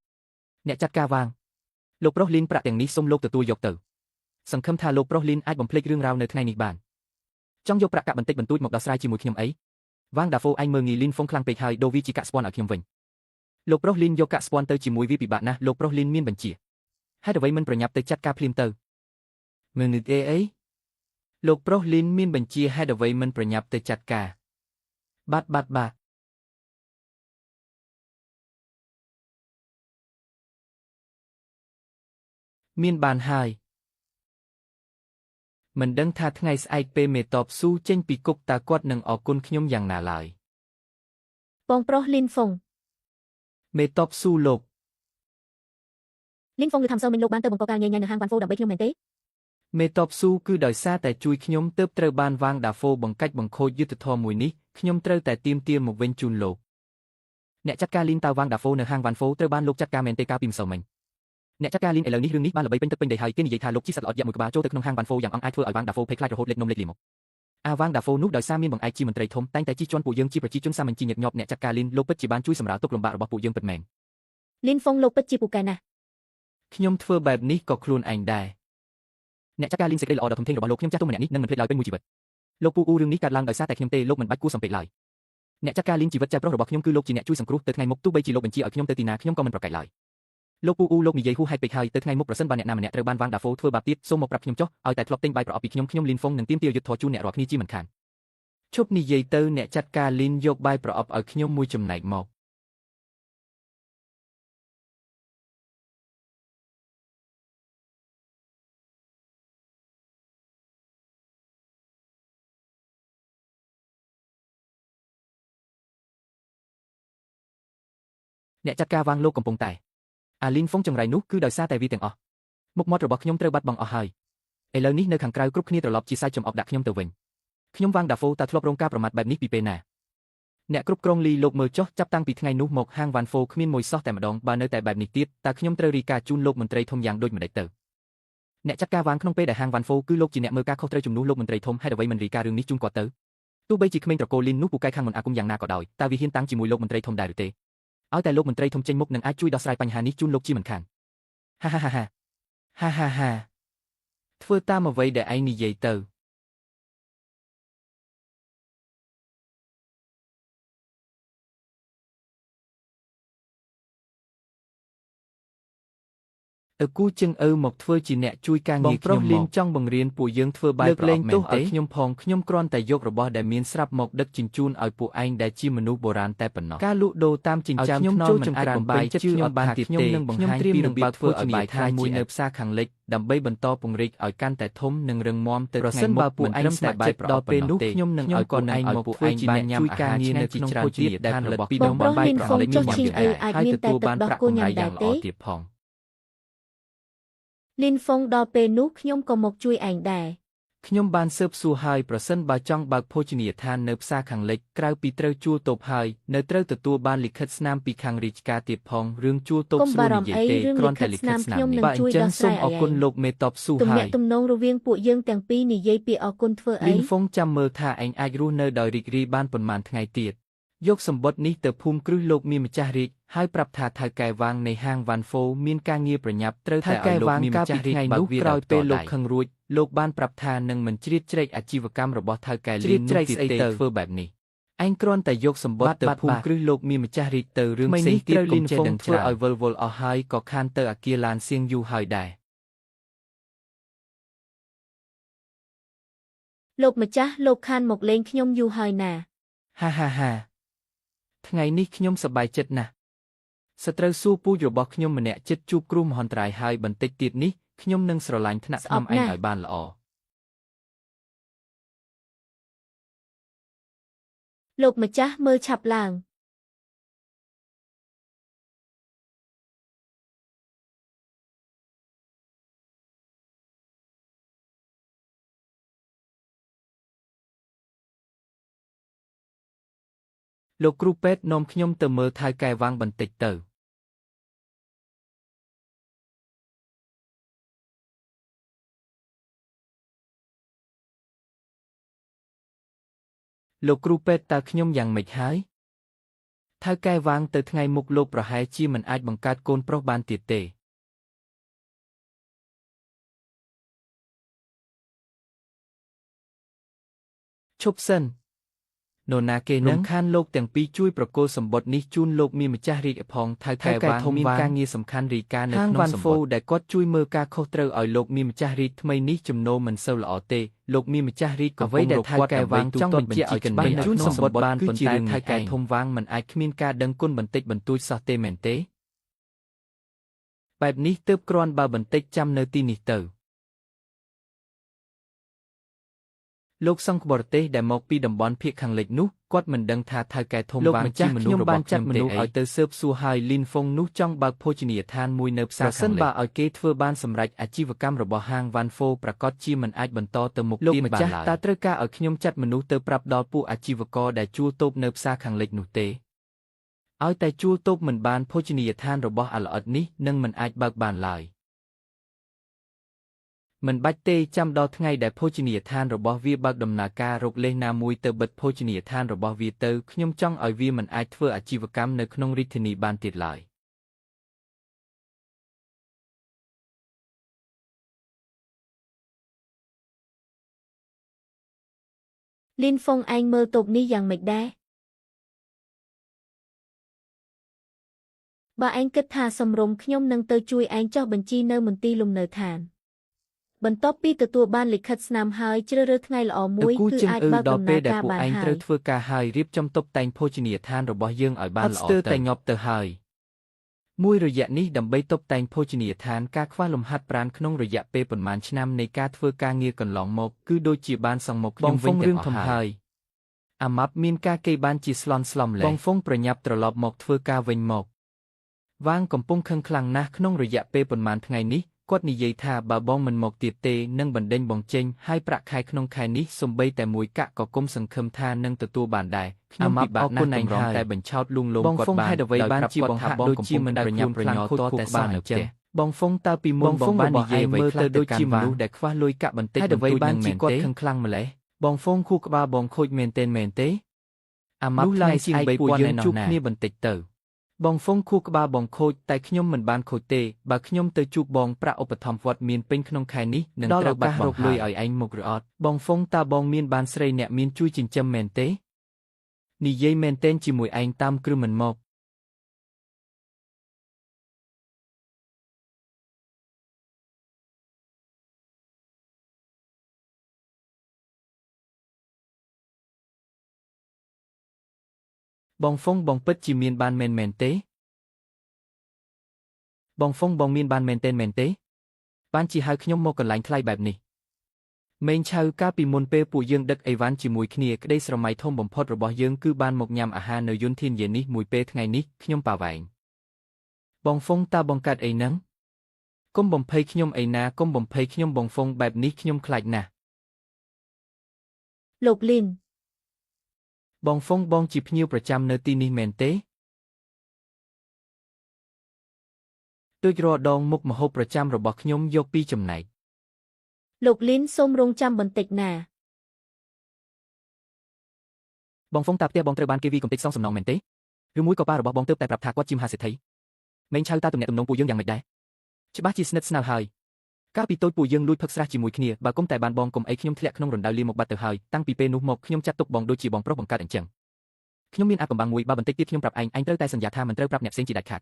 អ្នកចាត់ការវាងលោកប្រុសលីនប្រាក់ទាំងនេះសូមលោកទទួលយកទៅសង្ឃឹមថាលោកប្រុសលីនអាចបំភ្លេចរឿងរ៉ាវនៅថ្ងៃនេះបានចង់យកប្រាក់កាក់បន្តិចបន្តួចមកដោះស្រាយជាមួយខ្ញុំអីវាងដាហ្វូឯងមើងងាយលីនហ្វុងខ្លាំងពេកហើយដូវីជាកាក់ស្ពាន់ឲ្យខ្ញុំវិញ លោកប្រុសលីនយកកាក់ស្ពាន់ទៅជាមួយវាពិបាកណាស់លោកប្រុសលីនមានបញ្ជាហេតុអ្វីមិនប្រញាប់ទៅចាត់ការភ្លាមទៅមើងនឹកអីលោកប្រុសលីនមានបញ្ជាហេតុអ្វីមិនប្រញាប់ទៅចាត់ការបាទមានបានហើយមិនដឹងថាថ្ងៃស្អែកពេលមេតបស៊ូចេញពីគុកតើគាត់នឹងអរគុណខ្ញុំយ៉ាងណាឡើយ
បងប្រុសលីនហ្វុង
មេតបស៊ូលោក
លីនហ្វុងឬថាំសើមិញលោកបានទៅបង្កការញញនៅហាងវ៉ាន់ហ្វូដើម្បីខ្ញុំមែនទេ
មេតបស៊ូគឺដោយសារតែជួយខ្ញុំទើបត្រូវបានវាងដាហ្វូបង្កាច់បង្ខូចយុទ្ធធម៌មួយនេះខ្ញុំត្រូវតែទាមទារមកវិញជូនលោកអ្នកចាត់ការលីនតៅវាងដាហ្វូនៅហាងវ៉ាន់ហ្វូត្រូវបានលោកចាត់ការមែនទេកាលពីម្សិលមិញអ្នកចាត់ការលីនឥឡូវនេះរឿងនេះបានល្បីពេញទឹកពេញដីហើយគេនិយាយថាលោកជីសត្វល្អិតយ៉ាក់មួយក្បាលចូលទៅក្នុងហាងវ៉ាន់ហ្វូយ៉ាងអង្អាចធ្វើឲ្យវាងដាហ្វូភ័យខ្លាចរហូតលេចនំលេចលីមកអាវាងដាហ្វូនោះដោយសារមានបង្អែកជាមន្ត្រីធំតែងតែជិះជាន់ពួកយើងជាប្រជាជនសាមញ្ញជាញឹកញាប់អ្នកចាត់ការលីនលោកពិតជាបានជួយសម្រាលទុក្ខលំបាករបស់ពួកយើងពិតមែន
លីនហ្វុងលោកពិតជាពូកែណាស់
ខ្ញុំធ្វើបែបនេះក៏ខ្លួនឯងដែរអ្នកចាត់ការលីនសេចក្តីល្អដ៏ធំធេងរបស់លោកខ្ញុំចាស់ទុំម្នាក់នេះនឹងមិនភ្លេចឡើយពេញមួយជីវិតលោកពូអ៊ូរឿងនេះកើតឡើងដោយសារតែខ្ញុំទេលោកមិនបាច់គួរសំពេចឡើយអ្នកចាត់ការលីនជីវិតចៅប្រុសរបស់ខ្ញុំគឺលោកជាអ្នកជួយសង្គ្រោះទៅថ្ងៃមុខទោះបីជាលោកបញ្ជាឲ្យខ្ញុំទៅទីណាខ្ញុំក៏មិនប្រកែកឡើយលោកពូអ៊ូលោកនិយាយហួសហេតុពេកហើយទៅថ្ងៃមុខប្រសិនបើអ្នកណាម្នាក់ត្រូវបានវាងដាហ្វូធ្វើបាបទៀតសូមមកប្រាប់ខ្ញុំចុះឲ្យតែធ្លាប់ទិញបាយប្រអប់ពីខ្ញុំលីនហ្វុងនឹងទាមទារយុត្តិធម៌ជូនអ្នករាល់គ្នាជាមិនខានឈប់និយាយទៅអ្នកចាត់ការលីនយកបាយប្រអប់ឲ្យខ្ញុំមួយចំណែកមកអ្នកចាត់ការវាងលោកកំពុងតែអាលីនហ្វុងចង្រៃនោះគឺដោយសារតែវាទាំងអស់មុខមាត់របស់ខ្ញុំត្រូវបាត់បង់អស់ហើយឥឡូវនេះនៅខាងក្រៅគ្រប់គ្នាត្រឡប់ជាសាច់ចំអកដាក់ខ្ញុំទៅវិញខ្ញុំវាងដាហ្វូតើធ្លាប់រងការប្រមាថបែបនេះពីពេលណាអ្នកគ្រប់គ្រងលីលោកមើលចុះចាប់តាំងពីថ្ងៃនោះមកហាងវ៉ាន់ហ្វូគ្មានមួយសោះតែម្ដងបើនៅតែបែបនេះទៀតតើខ្ញុំត្រូវរីកាជូនលោកមន្ត្រីធំយ៉ាងដូចម្ដេចទៅអ្នកចាត់ការវាងក្នុងពេលដែលហាងវ៉ាន់ហ្វូគឺលោកជាអ្នកមើលការខុសត្រូវជំនួសលោកមន្ត្រីធំហេតុអ្វីមិនរីការឿងនេះជូនគាត់ទៅទោះបីជាក្មេងត្រកូលលីននោះពូកែខាងមិនអាគមយ៉ាងណាក៏ដោយតើវាហ៊ានតាំងជាមួយលោកមន្ត្រីធំដែរឬទេឲ្យតែលោកមន្ត្រីធំចេញមុខនឹងអាចជួយដោះស្រាយបញ្ហានេះជូនលោកជាមិនខានហាធ្វើតាមអ្វីដែលឯងនិយាយទៅគូជឹងមកធ្វើជាអ្នកជួយការងារខ្ញុំលីនចង់បង្រៀនពួកយើងធ្វើបាយប្រអប់មែនទេខ្ញុំផងខ្ញុំគ្រាន់តែយករបស់ដែលមានស្រាប់មកដឹកជញ្ជូនឲ្យពួកឯងដែលជាមនុស្សបុរាណតែប៉ុណ្ណោះការលក់ដូរតាមចិញ្ចើមថ្នល់មិនអាចបំបីចិត្តខ្ញុំបានទៀតទេខ្ញុំនឹងបង្ហាញពីរបៀបធ្វើឲ្យបាយខ្លាយមួយនៅផ្សារខាងលិចដើម្បីបន្តពង្រីកឲ្យកាន់តែធំនិងរឹងមាំទៅថ្ងៃមុខពួកឯងស្ម័គ្រចិត្តដល់ពេលនោះខ្ញុំនឹងឲ្យគាត់ឯងមកពួកឯងបានញ៉ាំអាហារឆ្ងាញ់ក្នុងភោជនីយដ្ឋានរបស់ពីដងបាយប្រអប់នេះហើយទទួលបានប្រាក់កម្រៃយ៉ាងល្អទៀតផង
លីនហ្វុងដល់ពេលនោះខ្ញុំក៏មកជួយឯងដែរ
ខ្ញុំបានស៊ើបសួរហើយប្រសិនបើចង់បើកភោជនីយដ្ឋាននៅផ្សារខាងលិចក្រៅពីត្រូវជួលតូបហើយនៅត្រូវទទួលបានលិខិតស្នាមពីខាងរាជការទៀតផងរឿងជួលតូបស្រួលនិយាយទេគ្រាន់តែលិខិតស្នាមបាទអញ្ចឹងសូមអរគុណលោកមេតបស៊ូហើយ
ទំនាក់ទំនងរវាងពួកយើងទាំងពីរនិយាយពីអរគុណធ្វើអី
លីនហ្វុងចាំមើលថាឯងអាចរស់នៅដោយរីករាយបានប៉ុន្មានថ្ងៃទៀតយកសម្បត្តិនេះទៅភូមិគ្រឹះលោកមានម្ចាស់រាជហើយប្រាប់ថាថៅកែវាងនៃហាងវ៉ាន់ហ្វូមានការងារប្រញាប់ត្រូវតែឲ្យលោកមានម្ចាស់រាជបើកវាក្រោយពេលលោកខឹងរួចលោកបានប្រាប់ថានឹងមិនជ្រៀតជ្រែកអាជីវកម្មរបស់ថៅកែលីននោះទៀតទេធ្វើបែបនេះឯងគ្រាន់តែយកសម្បត្តិទៅភូមិគ្រឹះលោកមានម្ចាស់រាជទៅរឿងផ្សេងទៀតកុំចេះដឹងធ្វើឲ្យវល់អស់ហើយក៏ខានទៅអាគារឡានសៀងយូរហើយដែរ
លោកម្ចាស់លោកខានមកលេងខ្ញុំយូរហើយណា
ហាថ្ងៃនេះខ្ញុំសប្បាយចិត្តណាស់សត្រូវសួរពូជរបស់ខ្ញុំម្នាក់ចិត្តជួបគ្រោះមហន្តរាយហើយបន្តិចទៀតនេះខ្ញុំនឹងស្រឡាញ់ថ្នាក់ខ្ញុំឯងឲ្យបានល្អ
លោកម្ចាស់មើលឆាប់ឡើង
លោកគ្រូពេទ្យនាំខ្ញុំទៅមើលថៅកែវាងបន្តិចទៅលោកគ្រូពេទ្យតើខ្ញុំយ៉ាងម៉េចហើយថៅកែវាងទៅថ្ងៃមុខលោកប្រហែលជាមិនអាចបង្កើតកូនប្រុសបានទៀតទេឈប់សិន នរណាគេនឹងខានលោកទាំងពីរជួយប្រគល់សម្បត្តិនេះជូនលោកមានម្ចាស់រាជផងថៅកែវ៉ាងមានការងារសំខាន់រីកានៅក្នុងសម្បត្តិដែលគាត់ជួយមើលការខុសត្រូវឲ្យលោកមានម្ចាស់រាជថ្មីនេះចំណូលមិនសូវល្អទេលោកមានម្ចាស់រាជក៏អ្វីដែលថៅកែវ៉ាងចង់បញ្ជាក់ឲ្យច្បាស់ជូនសម្បត្តិបានប៉ុន្តែថៅកែធំវ៉ាងមិនអាចគ្មានការដឹងគុណបន្តិចបន្តួចសោះទេមែនទេបែបនេះទើបគ្រាន់បើបន្តិចចាំនៅទីនេះទៅលោកសង្ឃបរទេសដែលមកពីតំបន់ភាគខាងលិចនោះគាត់មិនដឹងថាថៅកែធំបានជាមនុស្សរបស់ខ្ញុំទេឲ្យទៅស៊ើបសួរហើយលីនហ្វុងនោះចង់បើកភោជនីយដ្ឋានមួយនៅផ្សារខាងលិចបើឲ្យគេធ្វើបានសម្រេចអាជីវកម្មរបស់ហាងវ៉ាន់ហ្វូប្រកាសជាមិនអាចបន្តទៅមុខទៀតបានឡើយតើត្រូវការឲ្យខ្ញុំចាត់មនុស្សទៅប្រាប់ដល់ពួកអាជីវករដែលជួលតូបនៅផ្សារខាងលិចនោះទេឲ្យតែជួលតូបមិនបានភោជនីយដ្ឋានរបស់អាល្អិតនេះនឹងមិនអាចបើកបានឡើយមិនបាច់ទេចាំដល់ថ្ងៃដែលភោជនីយដ្ឋានរបស់វាបើកដំណើរការរកលេសណាមួយទៅបិទភោជនីយដ្ឋានរបស់វាទៅខ្ញុំចង់ឲ្យវាមិនអាចធ្វើអាជីវកម្មនៅក្នុងរាជធានីបានទៀតឡើយ
លីនហ្វុងឯងមើលតូបនេះយ៉ាងម៉េចដែរបើឯងគិតថាសំរុំខ្ញុំនឹងទៅជួយឯងចុះបញ្ជីនៅមន្ទីរលំនៅឋានបន្ទាប់ពីទទួលបានលិខិតស្នាមហើយជ្រើសរើសថ្ងៃល្អមួយគឺអាចបើកដំណើរការបានហើយ
ត្រូវធ្វើការហើយរៀបចំតុបតែងភោជនីយដ្ឋានរបស់យើងឲ្យបានល្អទៅតែញាប់ទៅហើយមួយរយៈនេះដើម្បីតុបតែងភោជនីយដ្ឋានការខ្វះលំហាត់ប្រាណក្នុងរយៈពេលប៉ុន្មានឆ្នាំនៃការធ្វើការងារកន្លងមកគឺដូចជាបានសង់មកខ្ញុំវិញទាំងអស់ហើយអាម៉ាប់មានការគេបានជាស្លន់ស្លំលែងបងហ្វុងប្រញាប់ត្រឡប់មកធ្វើការវិញមកវ៉ាងកំពុងខឹងខ្លាំងណាស់ក្នុងរយៈពេលប៉ុន្មានថ្ងៃនេះគាត់និយាយថាបើបងមិនមកទៀតទេនឹងបណ្ដេញបងចេញហើយប្រាក់ខែក្នុងខែនេះសំបីតែមួយកាក់ក៏គុំសង្ឃឹមថានឹងទទួលបានដែរខ្ញុំពិបាកណាស់តម្រង់តែបញ្ឆោតលួងលោមគាត់បានហេតុអ្វីបានជាបងហាក់ដូចជាមិនប្រញាប់ប្រញាល់តតែបាននៅចេះបងហ្វុងតើពីមុនបងបាននិយាយមើលទៅដូចជាមនុស្សដែលខ្វះលុយកាក់បន្តិចអ្វីបានជាគាត់ខឹងខ្លាំងម្ល៉េះបងហ្វុងខួរក្បាលបងខូចមែនទេអាម៉ាប់ថ្ងៃសៀង3ពួកយើងជួបគ្នាបន្តិចទៅបងហ្វុងខួរក្បាលបងខូចតែខ្ញុំមិនបានខូចទេបើខ្ញុំទៅជួបបងប្រាក់ឧបត្ថម្ភវត្តមានពេញក្នុងខែនេះនឹងត្រូវបាត់រកលុយឲ្យឯងមុខឬអត់បងហ្វុងតើបងមានបានស្រីអ្នកមានជួយចិញ្ចឹមមែនទេនិយាយមែនទែនជាមួយឯងតាមគ្រឹះមិនមកបងហ្វុងបងពិតជាមានបានមែនទេបងហ្វុងបងមានបានមែនទេបានជាហៅខ្ញុំមកកន្លែងថ្លៃបែបនេះមេងឆៅកាលពីមុនពេលពួកយើងដឹកអីវ៉ាន់ជាមួយគ្នាក្តីស្រមៃធំបំផុតរបស់យើងគឺបានមកញ៉ាំអាហារនៅយន្តធានយានេះមួយពេលថ្ងៃនេះខ្ញុំប៉ាវ៉ែងបងហ្វុងតើបងកើតអីហ្នឹងកុំបំភ័យខ្ញុំអីណាកុំបំភ័យខ្ញុំបងហ្វុងបែបនេះខ្ញុំខ្លាចណាស់
លោកលីន
បងហ្វុងបងជាភ្ញៀវប្រចាំនៅទីនេះមែនទេដូចរដងមុខម្ហូបប្រចាំរបស់ខ្ញុំយកពីចំណែក
លោកលីនសូមរងចាំបន្តិចណា
បងហ្វុងតើផ្ទះបងត្រូវបានគេវាយកំទេចសងសំណងមែនទេឬមួយក៏ប៉ារបស់បងទើបតែប្រាប់ថាគាត់ជាមហាសេដ្ឋីមេងឆៅតើទំនាក់ទំនងពួកយើងយ៉ាងម៉េចដែរច្បាស់ជាស្និទ្ធស្នាលហើយកាលពីតូចពួកយើងលួចផឹកស្រាស់ជាមួយគ្នាបើគុំតែបានបងគុំអីខ្ញុំធ្លាក់ក្នុងរណ្ដៅលាមកបាត់ទៅហើយតាំងពីពេលនោះមកខ្ញុំចាត់ទុកបងដូចជាបងប្រុសបង្កើតអញ្ចឹងខ្ញុំមានអាកំបាំងមួយបើបន្តិចទៀតខ្ញុំប្រាប់ឯងត្រូវតែសន្យាថាមិនត្រូវប្រាប់អ្នកផ្សេងជាដាច់ខាត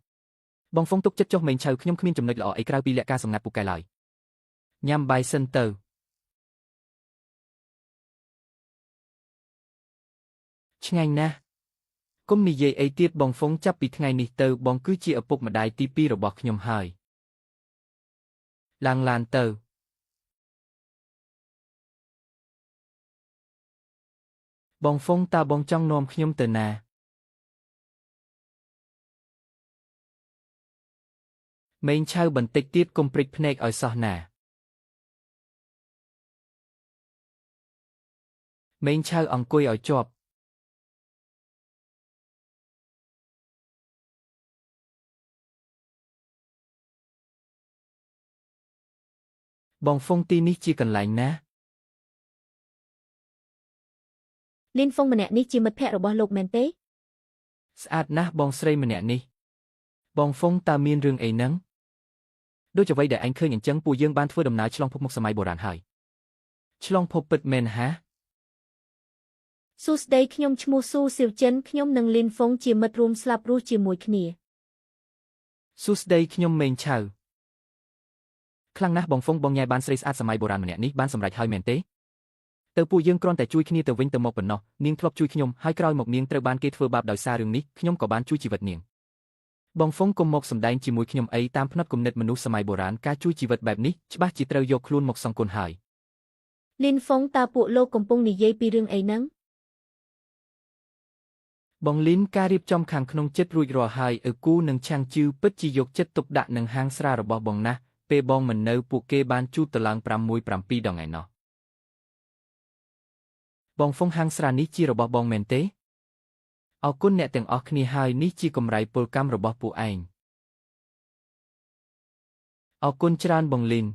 បងហ្វុងទុកចិត្តចុះមេងឆៅខ្ញុំគ្មានចំណុចល្អអីក្រៅពីលក្ខការសម្ងាត់ពូកែឡើយញ៉ាំបាយសិនទៅឆ្ងាញ់ណាស់គុំនិយាយអីទៀតបងហ្វុងចាប់ពីថ្ងៃនេះទៅបងគឺជាឪពុកម្ដាយទី2របស់ខ្ញុំហើយឡើងឡានទៅបងហ្វុងតើបងចង់នាំខ្ញុំទៅណាមេងឆៅបន្តិចទៀតកុំព្រិចភ្នែកឲ្យសោះណាមេងឆៅអង្គុយឲ្យជាប់បងហ្វុងទីនេះជាកន្លែងណា
លីនហ្វុងម្នាក់នេះជាមិត្តភក្តិរបស់លោកមែនទេ
ស្អាតណាស់បងស្រីម្នាក់នេះបងហ្វុងតើមានរឿងអីហ្នឹងដូចអ្វីដែលឯងឃើញអញ្ចឹងពួកយើងបានធ្វើដំណើរឆ្លងភពមុខសម័យបុរាណហើយឆ្លងភពពិតមែនហា
សួស្តីខ្ញុំឈ្មោះស៊ូស៊ីវចិនខ្ញុំនិងលីនហ្វុងជាមិត្តរួមស្លាប់រស់ជាមួយគ្នា
សួស្តីខ្ញុំមេងឆៅខ្លាំងណាស់បងហ្វុងបងញ៉ែបានស្រីស្អាតសម័យបុរាណម្នាក់នេះបានសម្រេចហើយមែនទេតើពួកយើងគ្រាន់តែជួយគ្នាទៅវិញទៅមកប៉ុណ្ណោះនាងធ្លាប់ជួយខ្ញុំហើយក្រោយមកនាងត្រូវបានគេធ្វើបាបដោយសាររឿងនេះខ្ញុំក៏បានជួយជីវិតនាងបងហ្វុងកុំមកសម្ដែងជាមួយខ្ញុំអីតាមផ្នត់គំនិតមនុស្សសម័យបុរាណការជួយជីវិតបែបនេះច្បាស់ជាត្រូវយកខ្លួនមកសង្កូនហើយ
លីនហ្វុងតើពួកលោកកំពុងនិយាយពីរឿងអីហ្នឹង
បងលីនការរៀបចំខាងក្នុងចិត្តរួចរាល់ហើយឪគូនិងឆាំងជឿពិតជាយកចិត្តទុកដាក់នឹងហាងស្រារបស់បងណាស់ពេលបងមិននៅពួកគេបានជួបទៅឡើង6-7ដងឯណោះបងហ្វុងហាងស្រានេះជារបស់បងមែនទេអរគុណអ្នកទាំងអស់គ្នាហើយនេះជាកម្រៃពលកម្មរបស់ពួកឯងអរគុណច្រើនបងលីន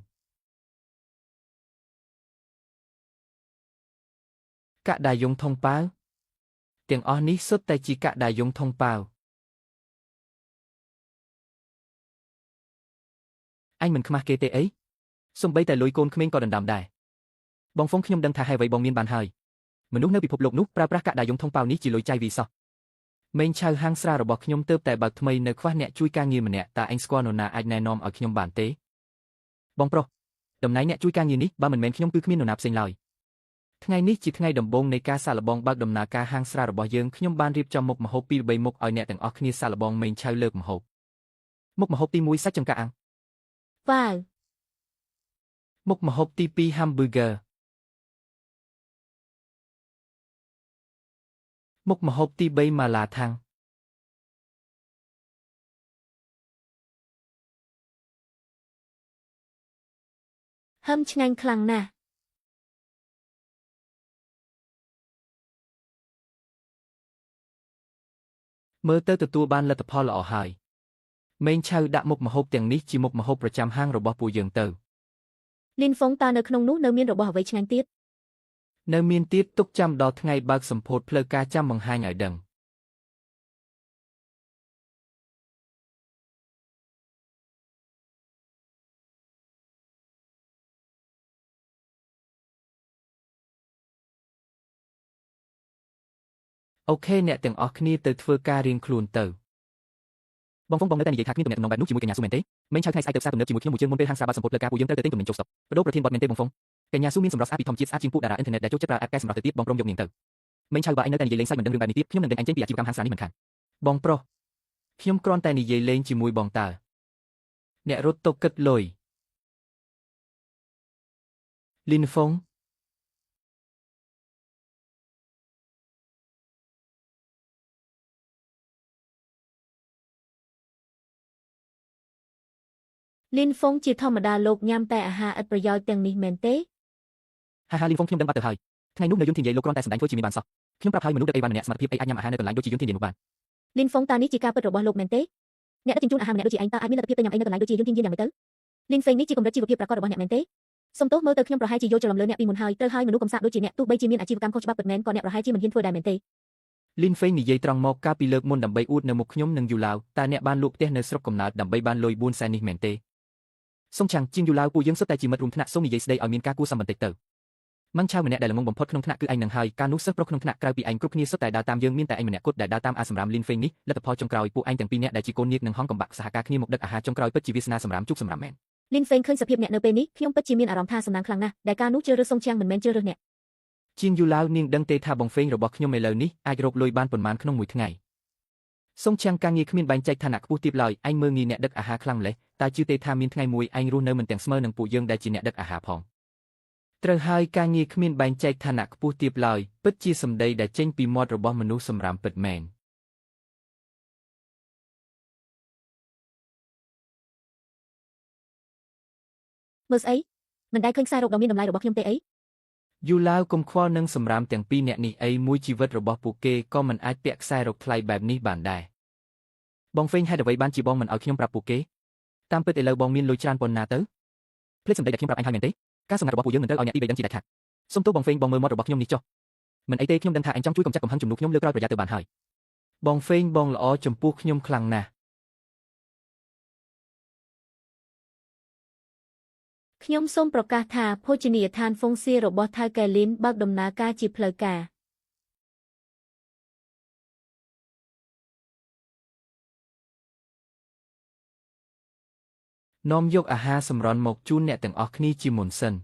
កដាយងថងប៉ាវទាំងអស់នេះសុទ្ធតែជាកដាយងថងប៉ាវអញមិនខ្មាស់គេទេអីសំបីតែលុយកូនក្មេងក៏ដណ្ដើមដែរបងហ្វុងខ្ញុំដឹងថាហេតុអ្វីបងមានបានហើយមនុស្សនៅពិភពលោកនោះប្រើប្រាស់កដាយងថងប៉ាវនេះជាលុយចាយវីសោះមេងឆៅហាងស្រារបស់ខ្ញុំទើបតែបើកថ្មីនៅខ្វះអ្នកជួយការងារម្នាក់តើអញស្គាល់នរណាអាចណែនាំឲ្យខ្ញុំបានទេបងប្រុសតំណែងអ្នកជួយការងារនេះបើមិនមែនខ្ញុំគឺគ្មាននរណាផ្សេងឡើយថ្ងៃនេះជាថ្ងៃដំបូងនៃការសាកល្បងបើកដំណើរការហាងស្រារបស់យើងខ្ញុំបានរៀបចំមុខម្ហូប2-3មុខឲ្យអ្នកទាំងអស់គ្នាសាកល្បងមេងឆៅលើកម្ហូបមុខម្ហូបទី1សាច់ចង្កាអាំង
វ៉ាវ
មុខម្ហូបទី2 hamburger មុខម្ហូបទី3ម៉ាឡាថាំង
ហឹមឆ្ងាញ់ខ្លាំងណាស់
មើលទៅទទួលបានលទ្ធផលល្អហើយមេងឆៅដាក់មុខម្ហូបទាំងនេះជាមុខម្ហូបប្រចាំហាងរបស់ពួកយើងទៅ
លីនហ្វុងតើនៅក្នុងនោះនៅមានរបស់អ្វីឆ្ងាញ់ទៀត
នៅមានទៀតទុកចាំដល់ថ្ងៃបើកសម្ពោធផ្លូវការចាំបង្ហាញឲ្យដឹងអូខេអ្នកទាំងអស់គ្នាទៅធ្វើការរៀងខ្លួនទៅបងហ្វុងបងនៅតែនិយាយថាគ្មានទំនាក់ទំនងបែបនោះជាមួយកញ្ញាស៊ូមែនទេមេងឆៅថ្ងៃស្អែកទៅផ្សារទំនើបជាមួយខ្ញុំមួយជើងមុនពេលហាងស្រាបើកសម្ពោធផ្លូវការពួកយើងត្រូវទៅទិញទំនិញចូលស្តុកបដូរប្រធានបទមែនទេបងហ្វុងកញ្ញាស៊ូមានសម្រស់ស្អាតពីធម្មជាតិស្អាតជាងពួកតារាអ៊ីនធឺណិតដែលចូលចិត្តប្រើអាប់កែសម្រាប់ទៅទៀតបងព្រមយកនាងទៅមេងឆៅបើឯងនៅតែនិយាយលេងសើចមិនដឹងរឿងបែបនេះទៀតខ្ញុំនឹងដេញអញចេញពីអាជីវកម្មហាងស្រានេះមិនខានបងប្រុសខ្ញុំគ្រាន់តែនិយាយលេងជាមួយបងតើអ្នករត់តុគិតលុយលីនហ្វុង
លីនហ្វុងជាធម្មតាលោកញ៉ាំតែអាហារឥតប្រយោជន៍ទាំងនេះមែនទេ
ហាលីនហ្វុងខ្ញុំដឹងបាត់ទៅហើយថ្ងៃនោះនៅយន្តធាននិយាយលោកគ្រាន់តែសម្ដែងធ្វើជាមានបានសោះខ្ញុំប្រាប់ឲ្យមនុស្សដឹកអីវ៉ាន់ម្នាក់សមត្ថភាពអីអាចញ៉ាំអាហារនៅកន្លែងដូចជាយន្តធាននិយាយនោះបាន
លីនហ្វុងតើនេះជាការពិតរបស់លោកមែនទេអ្នកដឹកជញ្ជូនអាហារម្នាក់ដូចជាឯងតើអាចមានលទ្ធភាពទៅញ៉ាំអីនៅកន្លែងដូចជាយន្តធានយ៉ាងម៉េចទៅលីនហ្វេងនេះជាកម្រិតជីវភាពប្រកបរបស់អ្នកមែនទេសុំទោសមើលទៅខ្ញុំប្រហែលជាយល់ច្រឡំលើអ្នកពីមុនហើយត្រូវហើយមនុស្សកំសាកដូចជាអ្នកទោះបីជាមានអាជីវកម្មខុសច្បាប់ពិតមែនក៏អ្នកប្រហែលជាមិនហ៊ានធ្វើដែរមែនទេ
លីនហ្វេងនិយាយត្រង់មកកាលពីលើកមុនដើម្បីអួតនៅមុខខ្ញុំនិងយូឡាវតើអ្នកបានលក់ផ្ទះនៅស្រុកកំណើតដើម្បីបានលុយ4សែននេះមែនទេសុំឆាំងជាងយូឡាវពួកយើងសុទ្ធតែជាមិត្តរួមថ្នាក់សូមនិយាយស្ដីឲ្យមានការគួរសមបន្តិចទៅម៉ាំងឆៅម្នាក់ដែលល្ងងបំផុតក្នុងថ្នាក់គឺឯងនឹងហើយការនោះសិស្សប្រុសក្នុងថ្នាក់ក្រៅពីឯងគ្រប់គ្នាសុទ្ធតែដើរតាមយើងមានតែឯងម្នាក់គត់ដែលដើរតាមអាសម្រាមលីនហ្វេងនេះលទ្ធផលចុងក្រោយពួកឯងទាំងពីរនាក់ដែលជាកូនញៀកនិងហងកំបាក់សហការគ្នាមកដឹកអាហារចុងក្រោយពិតជាវាសនាសម្រាមជុកសម្រាមមែន
លីនហ្វេងឃើញសភាពអ្នកនៅពេលនេះខ្ញុំពិតជាមានអារម្មណ៍ថាសំណាងខ្លាំងណាស់ដែលការនោះជ្រើសរើសសុងឆាំងមិនមែនជ្រើសរើសអ្នក
ជាងយូឡាវនាងដឹងទេថាបងហ្វេងរបស់ខ្ញុំឥឡូវនេះអាចរកលុយបានប៉ុន្មានក្នុងមួយថ្ងៃសុងឆាំងការងារគ្មានបែងចែកឋានៈខ្ពស់ទាបឡើយឯងមើលងាយអ្នកដឹកអាហារខ្លាំងម្ល៉េះតើជឿទេថាមានថ្ងៃមួយឯងរស់នៅមិនទាំងស្មើនឹងពួកយើងដែលជាអ្នកដឹកអាហារផងត្រូវហើយការងារគ្មានបែងចែកឋានៈខ្ពស់ទាបឡើយពិតជាសម្ដីដែលចេញពីមាត់របស់មនុស្សសម្រាមពិតមែន
មើលស្អីមិនដែលឃើញខ្សែរ៉ូបដ៏មានតម្លៃរបស់ខ្ញុំទេអី
យូឡាវកុំខ្វល់នឹងសម្រាមទាំងពីរអ្នកនេះអីមួយជីវិតរបស់ពួកគេក៏មិនអាចពាក់ខ្សែរ៉ូថ្លៃបែបនេះបានដែរបងហ្វេងហេតុអ្វីបានជាបងមិនឲ្យខ្ញុំប្រាប់ពួកគេតាមពិតឥឡូវបងមានលុយច្រើនប៉ុណ្ណាទៅភ្លេចសម្ដីដែលខ្ញុំប្រាប់អញហើយមែនទេការសម្ងាត់របស់ពួកយើងមិនត្រូវឲ្យអ្នកទី3ដឹងជាដាច់ខាតសុំទោសបងហ្វេងបងមើលមាត់របស់ខ្ញុំនេះចុះមិនអីទេខ្ញុំដឹងថាអញចង់ជួយកំចាត់កំហឹងជំនួសខ្ញុំលើក្រោយប្រយ័ត្នទៅបានហើយបងហ្វេងបងល្អចំពោះខ្ញុំខ្លាំងណាស់
ខ្ញុំសូមប្រកាសថាភោជនីយដ្ឋានហ្វុងសៀរបស់ថៅកែលីនបើកដំណើរការជាផ្លូវការ
នាំយកអាហារសម្រន់មកជូនអ្នកទាំងអស់គ្នាជាមុនសិន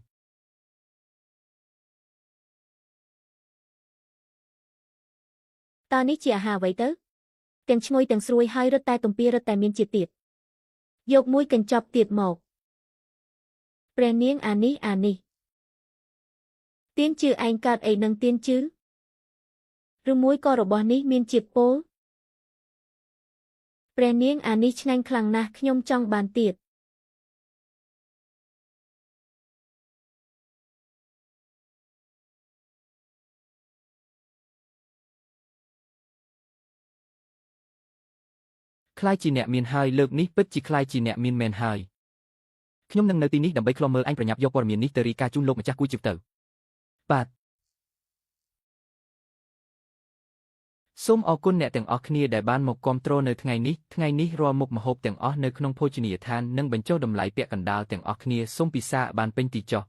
តើនេះជាអាហារអ្វីទៅទាំងឈ្ងុយទាំងស្រួយហើយរឹតតែទំពារឹតតែមានជាតិទៀតយកមួយកញ្ចប់ទៀតមកព្រះនាងអានេះទៀនជឿឯងកើតអីនឹងទៀនជឿឬមួយក៏របស់នេះមានជាតិពុលព្រះនាងអានេះឆ្ងាញ់ខ្លាំងណាស់ខ្ញុំចង់បានទៀត
ខ្លាយជាអ្នកមានហើយលើកនេះពិតជាខ្លាយជាអ្នកមានមែនហើយខ្ញុំនឹងនៅទីនេះដើម្បីឃ្លាំមើលអញប្រញាប់យកព័ត៌មាននេះទៅរាយការណ៍ជូនលោកម្ចាស់គួយជីវទៅបាទសូមអរគុណអ្នកទាំងអស់គ្នាដែលបានមកគាំទ្រនៅថ្ងៃនេះរាល់មុខម្ហូបទាំងអស់នៅក្នុងភោជនីយដ្ឋាននឹងបញ្ចុះតម្លៃពាក់កណ្ដាលទាំងអស់គ្នាសូមពិសាបានពេញទីចុះ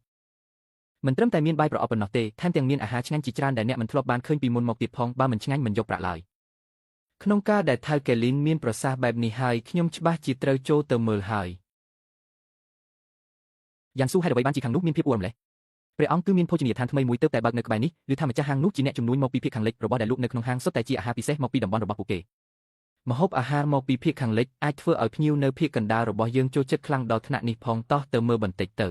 មិនត្រឹមតែមានបាយប្រអប់ប៉ុណ្ណោះទេថែមទាំងមានអាហារឆ្ងាញ់ជាច្រើនដែលអ្នកមិនធ្លាប់បានឃើញពីមុនមកទៀតផងបើមិនឆ្ងាញ់មិនយកប្រាក់ឡើយក្នុងការដែលថៅកេលីនមានប្រសាសន៍បែបនេះហើយខ្ញុំច្បាស់ជាត្រូវចូលទៅមើលហើយយ៉ាងស៊ូហេតុអ្វីបានជាខាងនោះមានភាពអួរម្លេះព្រះអង្គគឺមានភោជនីយដ្ឋានថ្មីមួយទើបតែបើកនៅក្បែរនេះឬថាម្ចាស់ហាងនោះជាអ្នកជំនួយមកពីភាគខាងលិចរបស់ដែលលក់នៅក្នុងហាងសុទ្ធតែជាអាហារពិសេសមកពីតំបន់របស់ពួកគេម្ហូបអាហារមកពីភាគខាងលិចអាចធ្វើឲ្យភ្ញៀវនៅភាគកណ្ដាលរបស់យើងចូលចិត្តខ្លាំងដល់ថ្នាក់នេះផងតោះទៅមើលបន្តិចទៅ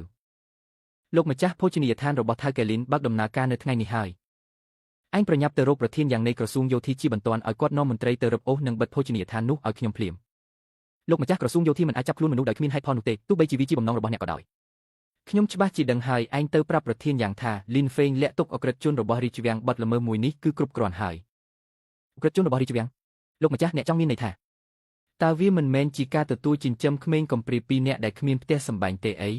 លោកម្ចាស់ភោជនីយដ្ឋានរបស់ថៅកេលីនបើកដំណើរការនៅថ្ងៃនេះហើយឯងប្រញាប់ទៅរកប្រធានយ៉ាងនៃក្រសួងយោធាជាបន្ទាន់ឲ្យគាត់នាំមន្ត្រីទៅរឹបអូសនិងបិទភោជនីយដ្ឋាននោះឲ្យខ្ញុំភ្លាមលោកម្ចាស់ក្រសួងយោធាមិនអាចចាប់ខ្លួនមនុស្សដោយគ្មានហេតុផលនោះទេទោះបីជាវាជាបំណងរបស់អ្នកក៏ដោយខ្ញុំច្បាស់ជាដឹងហើយឯងទៅប្រាប់ប្រធានយ៉ាងថាលីនហ្វេងលាក់ទុកអក្រិតជនរបស់រាជវាំងបត់ល្មើសមួយនេះគឺគ្រប់គ្រាន់ហើយអក្រិតជនរបស់រាជវាំងលោកម្ចាស់អ្នកចង់មានន័យថាតើវាមិនមែនជាការទទួលចិញ្ចឹមក្មេងកំព្រា2នាក់ដែលគ្មានផ្ទះសម្បែងទេអី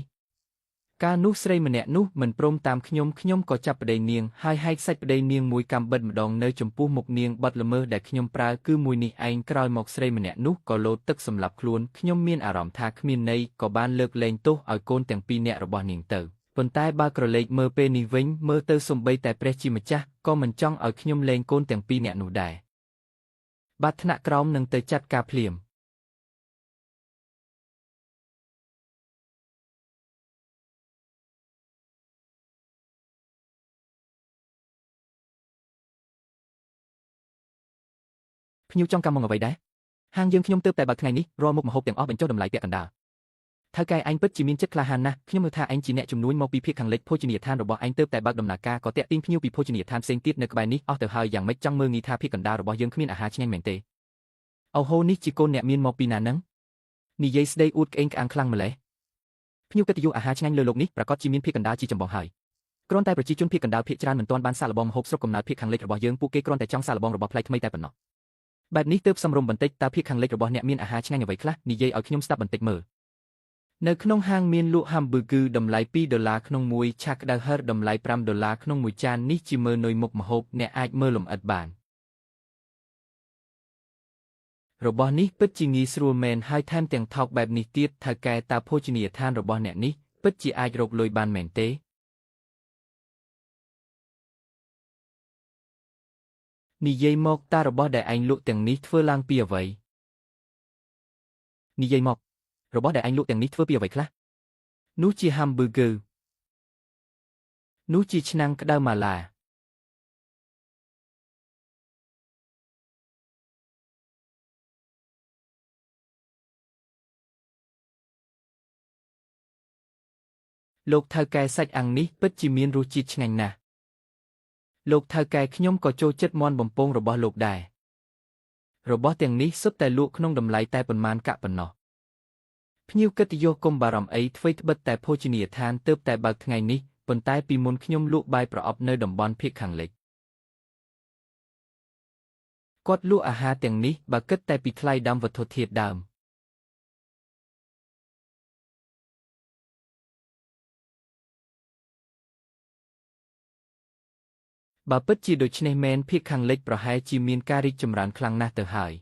កាលនោះស្រីម្នាក់នោះមិនព្រមតាមខ្ញុំក៏ចាប់ប្តីនាងហើយហែកសាច់ប្តីនាងមួយកាំបិតម្ដងនៅចំពោះមុខនាងបត់ល្មើសដែលខ្ញុំប្រើគឺមួយនេះឯងក្រោយមកស្រីម្នាក់នោះក៏លោតទឹកសម្លាប់ខ្លួនខ្ញុំមានអារម្មណ៍ថាគ្មានន័យក៏បានលើកលែងទោសឲ្យកូនទាំង2នាក់របស់នាងទៅប៉ុន្តែបើក្រឡេកមើលពេលនេះវិញមើលទៅសំបីតែព្រះជាម្ចាស់ក៏មិនចង់ឲ្យខ្ញុំលែងកូនទាំង2នាក់នោះដែរបាទថ្នាក់ក្រោមនឹងទៅចាត់ការភ្លាមភ្ញៀវចង់កម្មមកអ្វីដែរហាងយើងខ្ញុំទើបតែបើកថ្ងៃនេះរាល់មុខម្ហូបទាំងអស់បញ្ចុះតម្លៃពាក់កណ្ដាលថៅកែឯងពិតជាមានចិត្តក្លាហានណាស់ខ្ញុំមើលថាឯងជាអ្នកជំនួយមកពីភាគខាងលិចភោជនីយដ្ឋានរបស់ឯងទើបតែបើកដំណើរការក៏តាក់ទាញភ្ញៀវពីភោជនីយដ្ឋានផ្សេងទៀតនៅក្បែរនេះអស់ទៅហើយយ៉ាងម៉េចចង់មើលងាយថាភាគកណ្ដាលរបស់យើងគ្មានអាហារឆ្ងាញ់មែនទេអូហូនេះជាកូនអ្នកមានមកពីណាហ្នឹងនិយាយស្ដីអួតក្អេងក្អាងខ្លាំងម្ល៉េះភ្ញៀវកិត្តិយសអាហារឆ្ងាញ់លើលោកនេះប្រកាសជាមានភាគកណ្ដាលជាចម្បងហើយគ្រាន់តែប្រជាជនភាគកណ្ដាលភាគច្រើនមិនទាន់បានសាកល្បងម្ហូបស្រុកកំណើតភាគខាងលិចរបស់យើងពួកគេគ្រាន់តែចង់សាកល្បងរបស់ប្លែកថ្មីតែប៉ុណ្ណោះបែបនេះទើបសំរុំបន្តិចតើភាគខាងលិចរបស់អ្នកមានអាហារឆ្ងាញ់អ្វីខ្លះនិយាយឲ្យខ្ញុំស្ដាប់បន្តិចមើលនៅក្នុងហាងមានលក់ hamburger តម្លៃ$2ក្នុងមួយឆាក្តៅហឹរតម្លៃ$5ក្នុងមួយចាននេះជាមើលនុយមុខម្ហូបអ្នកអាចមើលលម្អិតបានរបស់នេះពិតជាងាយស្រួលមែនហើយថែមទាំងថោកបែបនេះទៀតថៅកែតើភោជនីយដ្ឋានរបស់អ្នកនេះពិតជាអាចរកលុយបានមែនទេនិយាយមកតើរបស់ដែលឯងលក់ទាំងនេះធ្វើឡើងពីអ្វីនិយាយមករបស់ដែលឯងលក់ទាំងនេះធ្វើពីអ្វីខ្លះនោះជា hamburger នោះជាឆ្នាំងក្តៅម៉ាឡាលោកថៅកែសាច់អាំងនេះពិតជាមានរសជាតិឆ្ងាញ់ណាស់លោកថៅកែខ្ញុំក៏ចូលចិត្តមាន់បំពងរបស់លោកដែររបស់ទាំងនេះសុទ្ធតែលក់ក្នុងតម្លៃតែប៉ុន្មានកាក់ប៉ុណ្ណោះភ្ញៀវកិត្តិយសកុំបារម្ភអីអ្វីត្បិតតែភោជនីយដ្ឋានទើបតែបើកថ្ងៃនេះប៉ុន្តែពីមុនខ្ញុំលក់បាយប្រអប់នៅតំបន់ភាគខាងលិចគាត់លក់អាហារទាំងនេះបើគិតតែពីថ្លៃដើមវត្ថុធាតុដើមបើពិតជាដូច្នេះមែនភាគខាងលិចប្រហែលជាមានការរីកចម្រើនខ្លាំងណាស់ទៅហើយ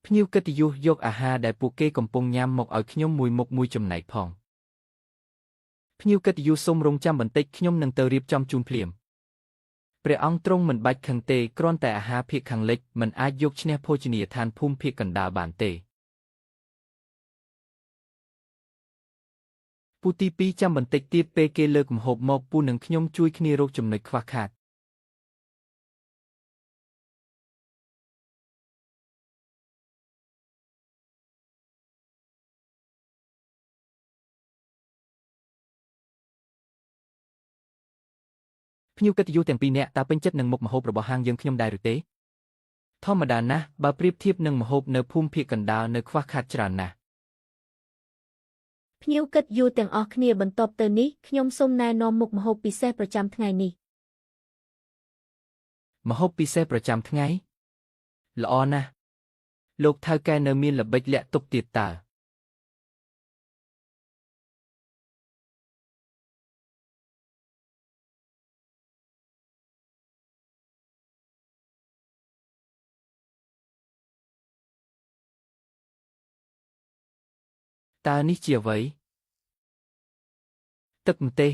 ភ្ញៀវកិត្តិយសយកអាហារដែលពួកគេកំពុងញ៉ាំមកឲ្យខ្ញុំមួយមុខមួយចំណែកផងភ្ញៀវកិត្តិយសសូមរងចាំបន្តិចខ្ញុំនឹងទៅរៀបចំជូនភ្លាម ព្រះអង្គទ្រង់មិនបាច់ខឹងទេគ្រាន់តែអាហារភាគខាងលិចមិនអាចយកឈ្នះភោជនីយដ្ឋានភូមិភាគកណ្ដាលបានទេពូទី2ចាំបន្តិចទៀតពេលគេលើកម្ហូបមកពូនិងខ្ញុំជួយគ្នារកចំណុចខ្វះខាតភ្ញៀវកិត្តិយសទាំងពីរនាក់តើពេញចិត្តនឹងមុខម្ហូបរបស់ហាងយើងខ្ញុំដែរឬទេធម្មតាណាស់បើប្រៀបធៀបនឹងម្ហូបនៅភូមិភាគកណ្ដាលនៅខ្វះខាតច្រើនណាស់
ភ្ញៀវកិត្តិយសទាំងអស់គ្នាបន្ទាប់ទៅនេះខ្ញុំសូមណែនាំមុខម្ហូបពិសេសប្រចាំថ្ងៃនេះ
ម្ហូបពិសេសប្រចាំថ្ងៃល្អណាស់លោកថៅកែនៅមានល្បិចលាក់ទុកទៀតតើតើនេះជាអ្វីទឹកម្ទេស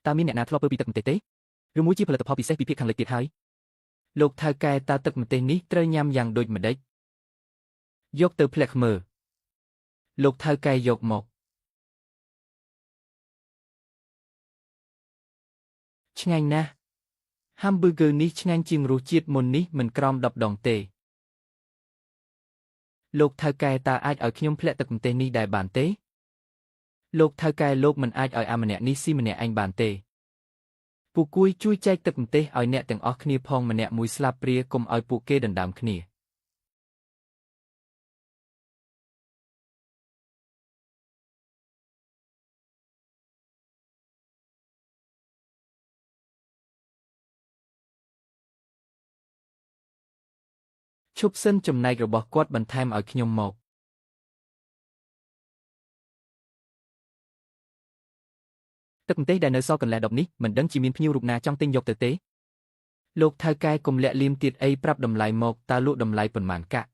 តើមានអ្នកណាធ្លាប់ធ្វើពីទឹកម្ទេសទេឬមួយជាផលិតផលពិសេសពីភាគខាងលិចទៀតហើយលោកថៅកែតើទឹកម្ទេសនេះត្រូវញ៉ាំយ៉ាងដូចម្ដេចយកទៅភ្លាក់មើលលោកថៅកែយកមកឆ្ងាញ់ណាស់ Hamburger នេះឆ្ងាញ់ជាងរសជាតិមុននេះមិនក្រោម10ដងទេលោកថៅកែតើអាចឲ្យខ្ញុំភ្លាក់ទឹកម្ទេសនេះដែរបានទេលោកថៅកែលោកមិនអាចឲ្យអាម្នាក់នេះស៊ីម្នាក់ឯងបានទេពូគួយជួយចែកទឹកម្ទេសឲ្យអ្នកទាំងអស់គ្នាផងម្នាក់មួយស្លាបព្រាកុំឲ្យពួកគេដណ្ដើមគ្នាឈប់សិនចំណែករបស់គាត់បន្ថែមឲ្យខ្ញុំមកទឹកម្ទេសដែលនៅសល់កន្លះដប់នេះមិនដឹងជាមានភ្ញៀវរូបណាចង់ទិញយកទៅទេលោកថៅកែកុំលាក់លៀមទៀតអីប្រាប់តម្លៃមកតើលក់តម្លៃប៉ុន្មានកាក់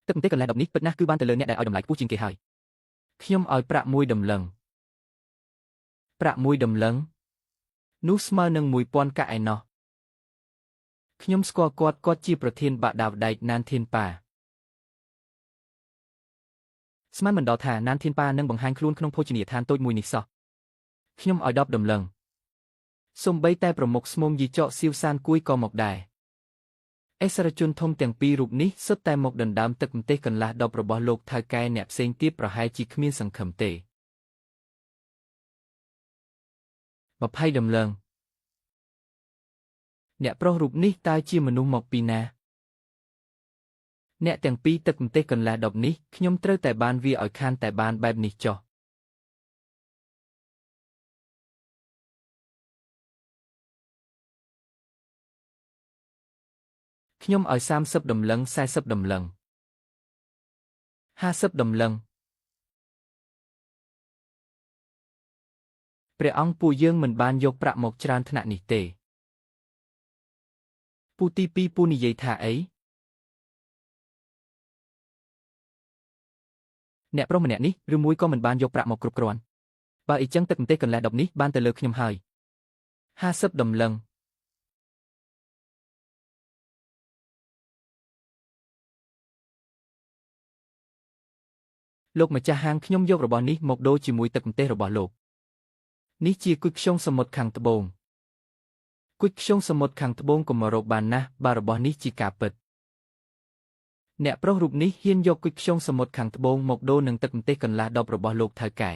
ទឹកម្ទេសកន្លះដប់នេះពិតណាស់គឺបានទៅលើអ្នកដែលឲ្យតម្លៃខ្ពស់ជាងគេហើយខ្ញុំឲ្យប្រាក់1ដំឡឹងប្រាក់1ដំឡឹងនោះស្មើនឹង1000កាក់ឯណោះខ្ញុំស្គាល់គាត់ជាប្រធានបាក់ដាវដែកណានធានប៉ាស្មានមិនដល់ថាណានធានប៉ានឹងបង្ហាញខ្លួនក្នុងភោជនីយដ្ឋានតូចមួយនេះសោះខ្ញុំឲ្យ10ដំឡឹងសូម្បីតែប្រមុខស្មុំយីចកសៀវសានគួយក៏មកដែរអេសរជនធំទាំងពីររូបនេះសុទ្ធតែមកដណ្ដើមទឹកម្ទេសកន្លះដប់របស់លោកថៅកែអ្នកផ្សេងទៀតប្រហែលជាគ្មានសង្ឃឹមទេ20ដំឡឹងអ្នកប្រុសរូបនេះតើជាមនុស្សមកពីណាអ្នកទាំងពីរទឹកម្ទេសកន្លះដប់នេះខ្ញុំត្រូវតែបានវាឲ្យខានតែបានបែបនេះចុះខ្ញុំឲ្យ30ដំឡឹង40ដំឡឹង50ដំឡឹងព្រះអង្គពួកយើងមិនបានយកប្រាក់មកច្រើនថ្នាក់នេះទេពូទី2ពូនិយាយថាអីអ្នកប្រុសម្នាក់នេះឬមួយក៏មិនបានយកប្រាក់មកគ្រប់គ្រាន់បើអីចឹងទឹកម្ទេសកន្លះដប់នេះបានទៅលើខ្ញុំហើយ50ដំឡឹងលោកម្ចាស់ហាងខ្ញុំយករបស់នេះមកដូរជាមួយទឹកម្ទេសរបស់លោកនេះជាគុយខ្យងសមុទ្រខាងត្បូងគុយខ្យងសមុទ្រខាងត្បូងក៏មករកបានណាស់បើរបស់នេះជាការពិតអ្នកប្រុសរូបនេះហ៊ានយកគុយខ្យងសមុទ្រខាងត្បូងមកដូរនឹងទឹកម្ទេសកន្លះដប់របស់លោកថៅកែ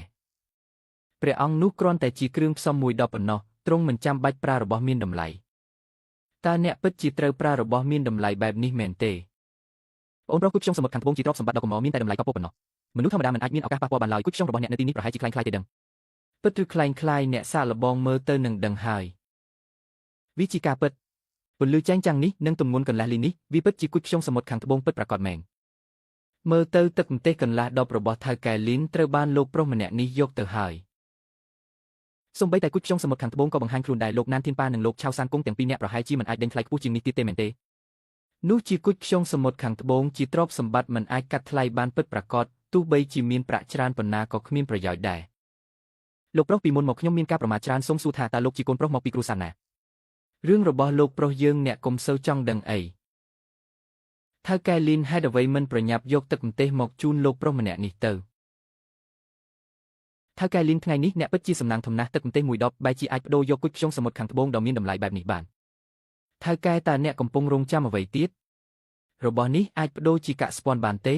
ព្រះអង្គនោះគ្រាន់តែជាគ្រឿងផ្សំមួយដប់ប៉ុណ្ណោះទ្រង់មិនចាំបាច់ប្រើរបស់មានតម្លៃតើអ្នកពិតជាត្រូវប្រើរបស់មានតម្លៃបែបនេះមែនទេបងប្រុសគុយខ្យងសមុទ្រខាងត្បូងជាទ្រព្យសម្បត្តិដ៏កម្រមានតែតម្លៃក៏ប៉ុណ្ណោះមនុស្សធម្មតាមិនអាចមានឱកាសប៉ះពាល់បានឡើយគុយខ្យងរបស់អ្នកនៅទីនេះប្រហែលជាคล้ายៗទេដឹងពិតឬคล้ายៗអ្នកសាកល្បងមើលទៅនឹងដឹងហើយវាជាការពិតពន្លឺចែងចាំងនេះនិងទម្ងន់កន្លះលីនេះវាពិតជាគុយខ្យងសមុទ្រខាងត្បូងពិតប្រាកដមែនមើលទៅទឹកម្ទេសកន្លះដប់របស់ថៅកែលីនត្រូវបានលោកប្រុសម្នាក់នេះយកទៅហើយសូម្បីតែគុយខ្យងសមុទ្រខាងត្បូងក៏បង្ហាញខ្លួនដែរលោកណានធានប៉ានិងលោកឆៅសានគង់ទាំងពីរនាក់ប្រហែលជាមិនអាចដេញថ្លៃខ្ពស់ជាងនេះទៀតទេមែនទេនោះជាគុយខ្យងសមុទ្រខាងត្បូងជាទ្រព្យសម្បត្តិមិនអាចកាត់ថ្លៃបានពិតប្រាកដទោះបីជាមានប្រាក់ច្រើនប៉ុណ្ណាក៏គ្មានប្រយោជន៍ដែរ លោកប្រុសពីមុនមកខ្ញុំមានការប្រមាថច្រើនសូមសួរថាតើលោកជាកូនប្រុសមកពីគ្រួសារណារឿងរបស់លោកប្រុសយើងអ្នកកុំសូវចង់ដឹងអីថៅកែលីនហេតុអ្វីមិនប្រញាប់យកទឹកម្ទេសមកជូនលោកប្រុសម្នាក់នេះទៅថៅកែលីនថ្ងៃនេះអ្នកពិតជាសំណាងធំណាស់ទឹកម្ទេសមួយដបបែរជាអាចបដូរយកគុជខ្យងសមុទ្រខាងត្បូងដ៏មានតម្លៃបែបនេះបានថៅកែតើអ្នកកំពុងរងចាំអ្វីទៀតរបស់នេះអាចបដូរជាកាក់ស្ពាន់បានទេ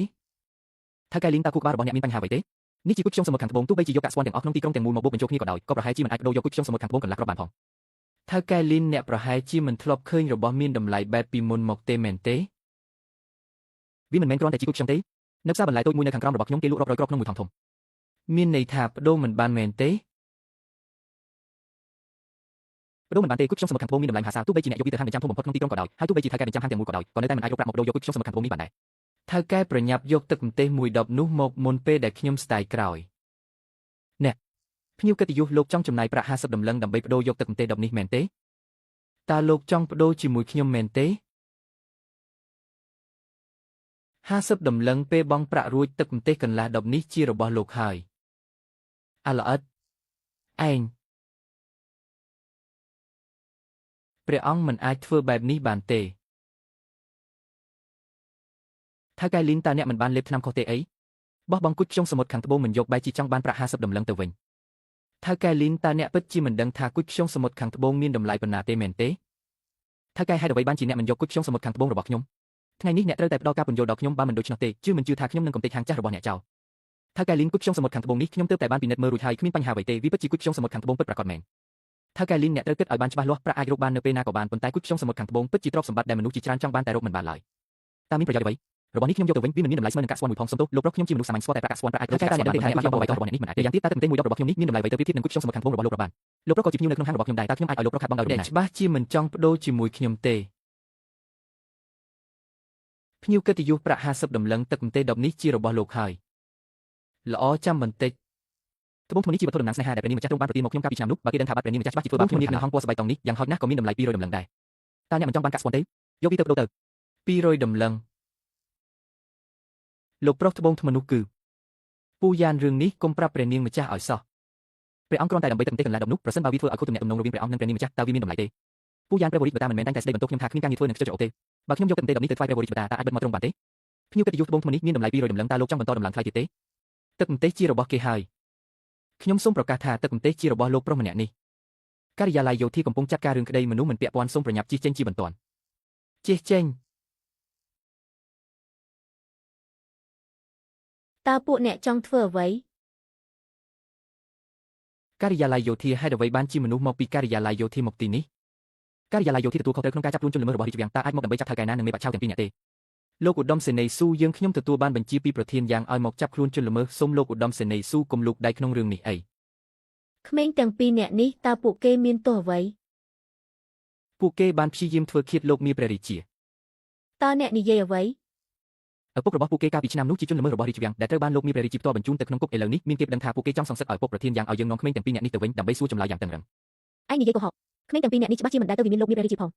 ថៅកែលីនតើគូក្បាលរបស់អ្នកមានបញ្ហាអ្វីទេនេះជាគុជខ្យងសមុទ្រខាងត្បូងទោះបីជាយកកាក់ស្ពាន់ទាំងអស់ក្នុងទីក្រុងទាំងមូលមកបូកបញ្ចូលគ្នាក៏ដោយក៏ប្រហែលជាមិនអាចបដូរយកគុជខ្យងសមុទ្រខាងត្បូងកន្លះគ្រាប់បានផងថៅកែលីនអ្នកប្រហែលជាមិនធ្លាប់ឃើញរបស់មានតម្លៃបែបពីមុនមកទេមែនទេវាមិនមែនគ្រាន់តែជាគុជខ្យងទេនៅផ្សារបន្លែតូចមួយនៅខាងក្រោមរបស់ខ្ញុំគេលក់រាប់រយគ្រាប់ក្នុងមួយថង់ធំមានន័យថាបដូរមិនបានមែនទេបដូរមិនបានទេគុជខ្យងសមុទ្រខាងត្បូងមានតម្លៃមហាសាលទោះបីជាអ្នកយកវាទៅហាងបញ្ចាំធំបំផុតក្នុងទីក្រុងក៏ដោយហើយទោះបីជាថៅកែបញ្ចាំហាងទាំងមូលក៏ដោយក៏នៅតែមិនអាចរកប្រាក់មកបដូរយកគុជខ្យងសមុទ្រខាងត្បូងនេះបានដែរថៅកែប្រញាប់យកទឹកម្ទេសមួយដបនោះមកមុនពេលដែលខ្ញុំស្ដាយក្រោយអ្នកភ្ញៀវកិត្តិយសលោកចង់ចំណាយប្រាក់50 ដំឡឹងដើម្បីបដូរយកទឹកម្ទេសដបនេះមែនទេតើលោកចង់បដូរជាមួយខ្ញុំមែនទេ50 ដំឡឹងពេលបង់ប្រាក់រួចទឹកម្ទេសកន្លះដបនេះជារបស់លោកហើយអាល្អិតឯងព្រះអង្គមិនអាចធ្វើបែបនេះបានទេថៅកែលីនតើអ្នកមិនបានលេបថ្នាំខុសទេអីបោះបង់គុជខ្យងសមុទ្រខាងត្បូងមិនយកបែរជាចង់បានប្រាក់50 ដំឡឹងទៅវិញថៅកែលីនតើអ្នកពិតជាមិនដឹងថាគុជខ្យងសមុទ្រខាងត្បូងមានតម្លៃប៉ុណ្ណាទេមែនទេថៅកែហេតុអ្វីបានជាអ្នកមិនយកគុជខ្យងសមុទ្រខាងត្បូងរបស់ខ្ញុំថ្ងៃនេះអ្នកត្រូវតែផ្ដល់ការពន្យល់ដល់ខ្ញុំបើមិនដូច្នោះទេជឿមិនជឿថាខ្ញុំនឹងកំទេចហាងចាស់របស់អ្នកចោលថៅកែលីនគុជខ្យងសមុទ្រខាងត្បូងនេះខ្ញុំទើបតែបានពិនិត្យមើលរួចហើយគ្មានបញ្ហាអ្វីទេវាពិតជាគុជខ្យងសមុទ្រខាងត្បូងពិតប្រាកដមែនថៅកែលីនអ្នកត្រូវគិតឲ្យបានច្បាស់លាស់ប្រាក់អាចរកបាននៅពេលណាក៏បានប៉ុន្តែគុជខ្យងសមុទ្រខាងត្បូងពិតជាទ្រព្យសម្បត្តិដែលមនុស្សជាច្រើនចង់បានតែរកមិនបានឡើយតើមានប្រយោជន៍អ្វីរបស់នេះខ្ញុំយកទៅវិញវាមិនមានតម្លៃស្មើនឹងកាក់ស្ពាន់មួយផងសំទោសលោកប្រុសខ្ញុំជាមនុស្សសាមញ្ញស្គាល់តែប្រាក់កាក់ស្ពាន់ប្រាក់អាចរកកាក់ស្ពាន់បានទេតែអ្នកបានយកបបៃតងរបស់អ្នកនេះមិនអាចទេយ៉ាងទៀតតើទឹកម្ទេសមួយដបរបស់ខ្ញុំនេះមានតម្លៃអ្វីទៅប្រៀបធៀបនឹងគុជខ្យងសមុទ្រខាងត្បូងរបស់លោកប្រុសបានលោកប្រុសក៏ជាភ្ញៀវនៅក្នុងហាងរបស់ខ្ញុំដែរតើខ្ញុំអាចឲ្យលោកប្រុសខាត់បង់ដោយរបៀបណាច្បាស់ជាមិនចង់បដូរជាមួយខ្ញុំទេភ្ញៀវកិត្តិយសប្រាក់50 ដំឡឹងទឹកម្ទេសដបនេះជារបស់លោកហើយល្អចាំបន្តិចត្បូងថ្មនេះជាវត្ថុតំណាងស្នេហាដែលព្រះនាងម្ចាស់ទ្រង់បានប្រទានមកខ្ញុំកាលពីឆ្នាំនោះបើគេដឹងថាបាត់ព្រះនាងម្ចាស់ច្បាស់ជាធ្វើបាបខ្ញុំនាងនៅហងពណ៌ស្បែកតងនេះយ៉ាងហោចណាស់ក៏មានតម្លៃ200 ដំឡឹងដែរតើអ្នកមិនចង់បានកាក់ស្ពាន់ទេយកវាទៅបដូរទៅ200 ដំឡឹងលោកប្រុសត្បូងថ្មនោះគឺពូយ៉ានរឿងនេះកុំប្រាប់ព្រះនាងម្ចាស់ឲ្យសោះព្រះអង្គគ្រាន់តែដើម្បីទឹកម្ទេសកន្លះដបនោះប្រសិនបើវាធ្វើឲ្យខុសទំនាក់ទំនងរវាងព្រះអង្គនិងព្រះនាងម្ចាស់តើវាមានតម្លៃទេពូយ៉ានព្រះបរិទ្ធបតាមិនមែនតែងតែស្ដីបន្ទោសខ្ញុំថាគ្មានការងារធ្វើនឹងខ្ជិលច្រអូសទេបើខ្ញុំយកទឹកម្ទេសដបនេះទៅថ្វាយព្រះបរិទ្ធបតាតើអាចបិទមកត្រង់បានទេភ្ញៀវកិត្តិយសត្បូងថ្មនេះមានតម្លៃ200 ដំឡឹងតើលោកចង់បន្តដំឡើងថ្លៃទៀតទេទឹកម្ទេសជារបស់គេហើយខ្ញុំសូមប្រកាសថាទឹកម្ទេសជារបស់លោកប្រុសម្នាក់នេះការិយាល័យយោធាកំពុងចាត់ការរឿងក្តីមនុស្សមិនពាក់ព័ន្ធសូមប្រញាប់ជិះចេញជាបន្ទាន់ជិះចេញ
តើពួកអ្នកចង់ធ្វើអ្វី
ការិយាល័យយោធាហេតុអ្វីបានជាមនុស្សមកពីការិយាល័យយោធាមកទីនេះការិយាល័យយោធាទទួលខុសត្រូវក្នុងការចាប់ខ្លួនជនល្មើសរបស់រាជវាំងតើអាចមកដើម្បីចាប់ថៅកែណានិងមេបច្ឆៅទាំងពីរនាក់ទេលោកឧត្តមសេនីយ៍ស៊ូយើងខ្ញុំទទួលបានបញ្ជាពីប្រធានយ៉ាងឲ្យមកចាប់ខ្លួនជនល្មើសសូមលោកឧត្តមសេនីយ៍ស៊ូកុំលូកដៃក្នុងរឿងនេះអី
ក្មេងទាំងពីរនាក់នេះតើពួកគេមានទោសអ្វី
ពួកគេបានព្យាយាមធ្វើឃាតលោកមាព្រះរាជា
តើអ្នកនិយាយអ្វី
ឪពុករបស់ពួកគេកាលពីឆ្នាំនោះជាជនល្មើសរបស់រាជវាំងដែលត្រូវបានលោកមាព្រះរាជាផ្ទាល់បញ្ជូនទៅក្នុងគុកឥឡូវនេះមានគេប្តឹងថាពួកគេចង់សងសឹកឲ្យពុកប្រធានយ៉ាងឲ្យយើងនាំក្មេងទាំងពីរនាក់នេះទៅវិញដើម្បីសួរចម្លើយយ៉ាងតឹងរ៉ឹង
ឯងនិយាយកុហកក្មេងទាំងពីរនាក់នេះច្បាស់ជាមិនដែលទៅវិមានលោកមាព្រះរាជាផង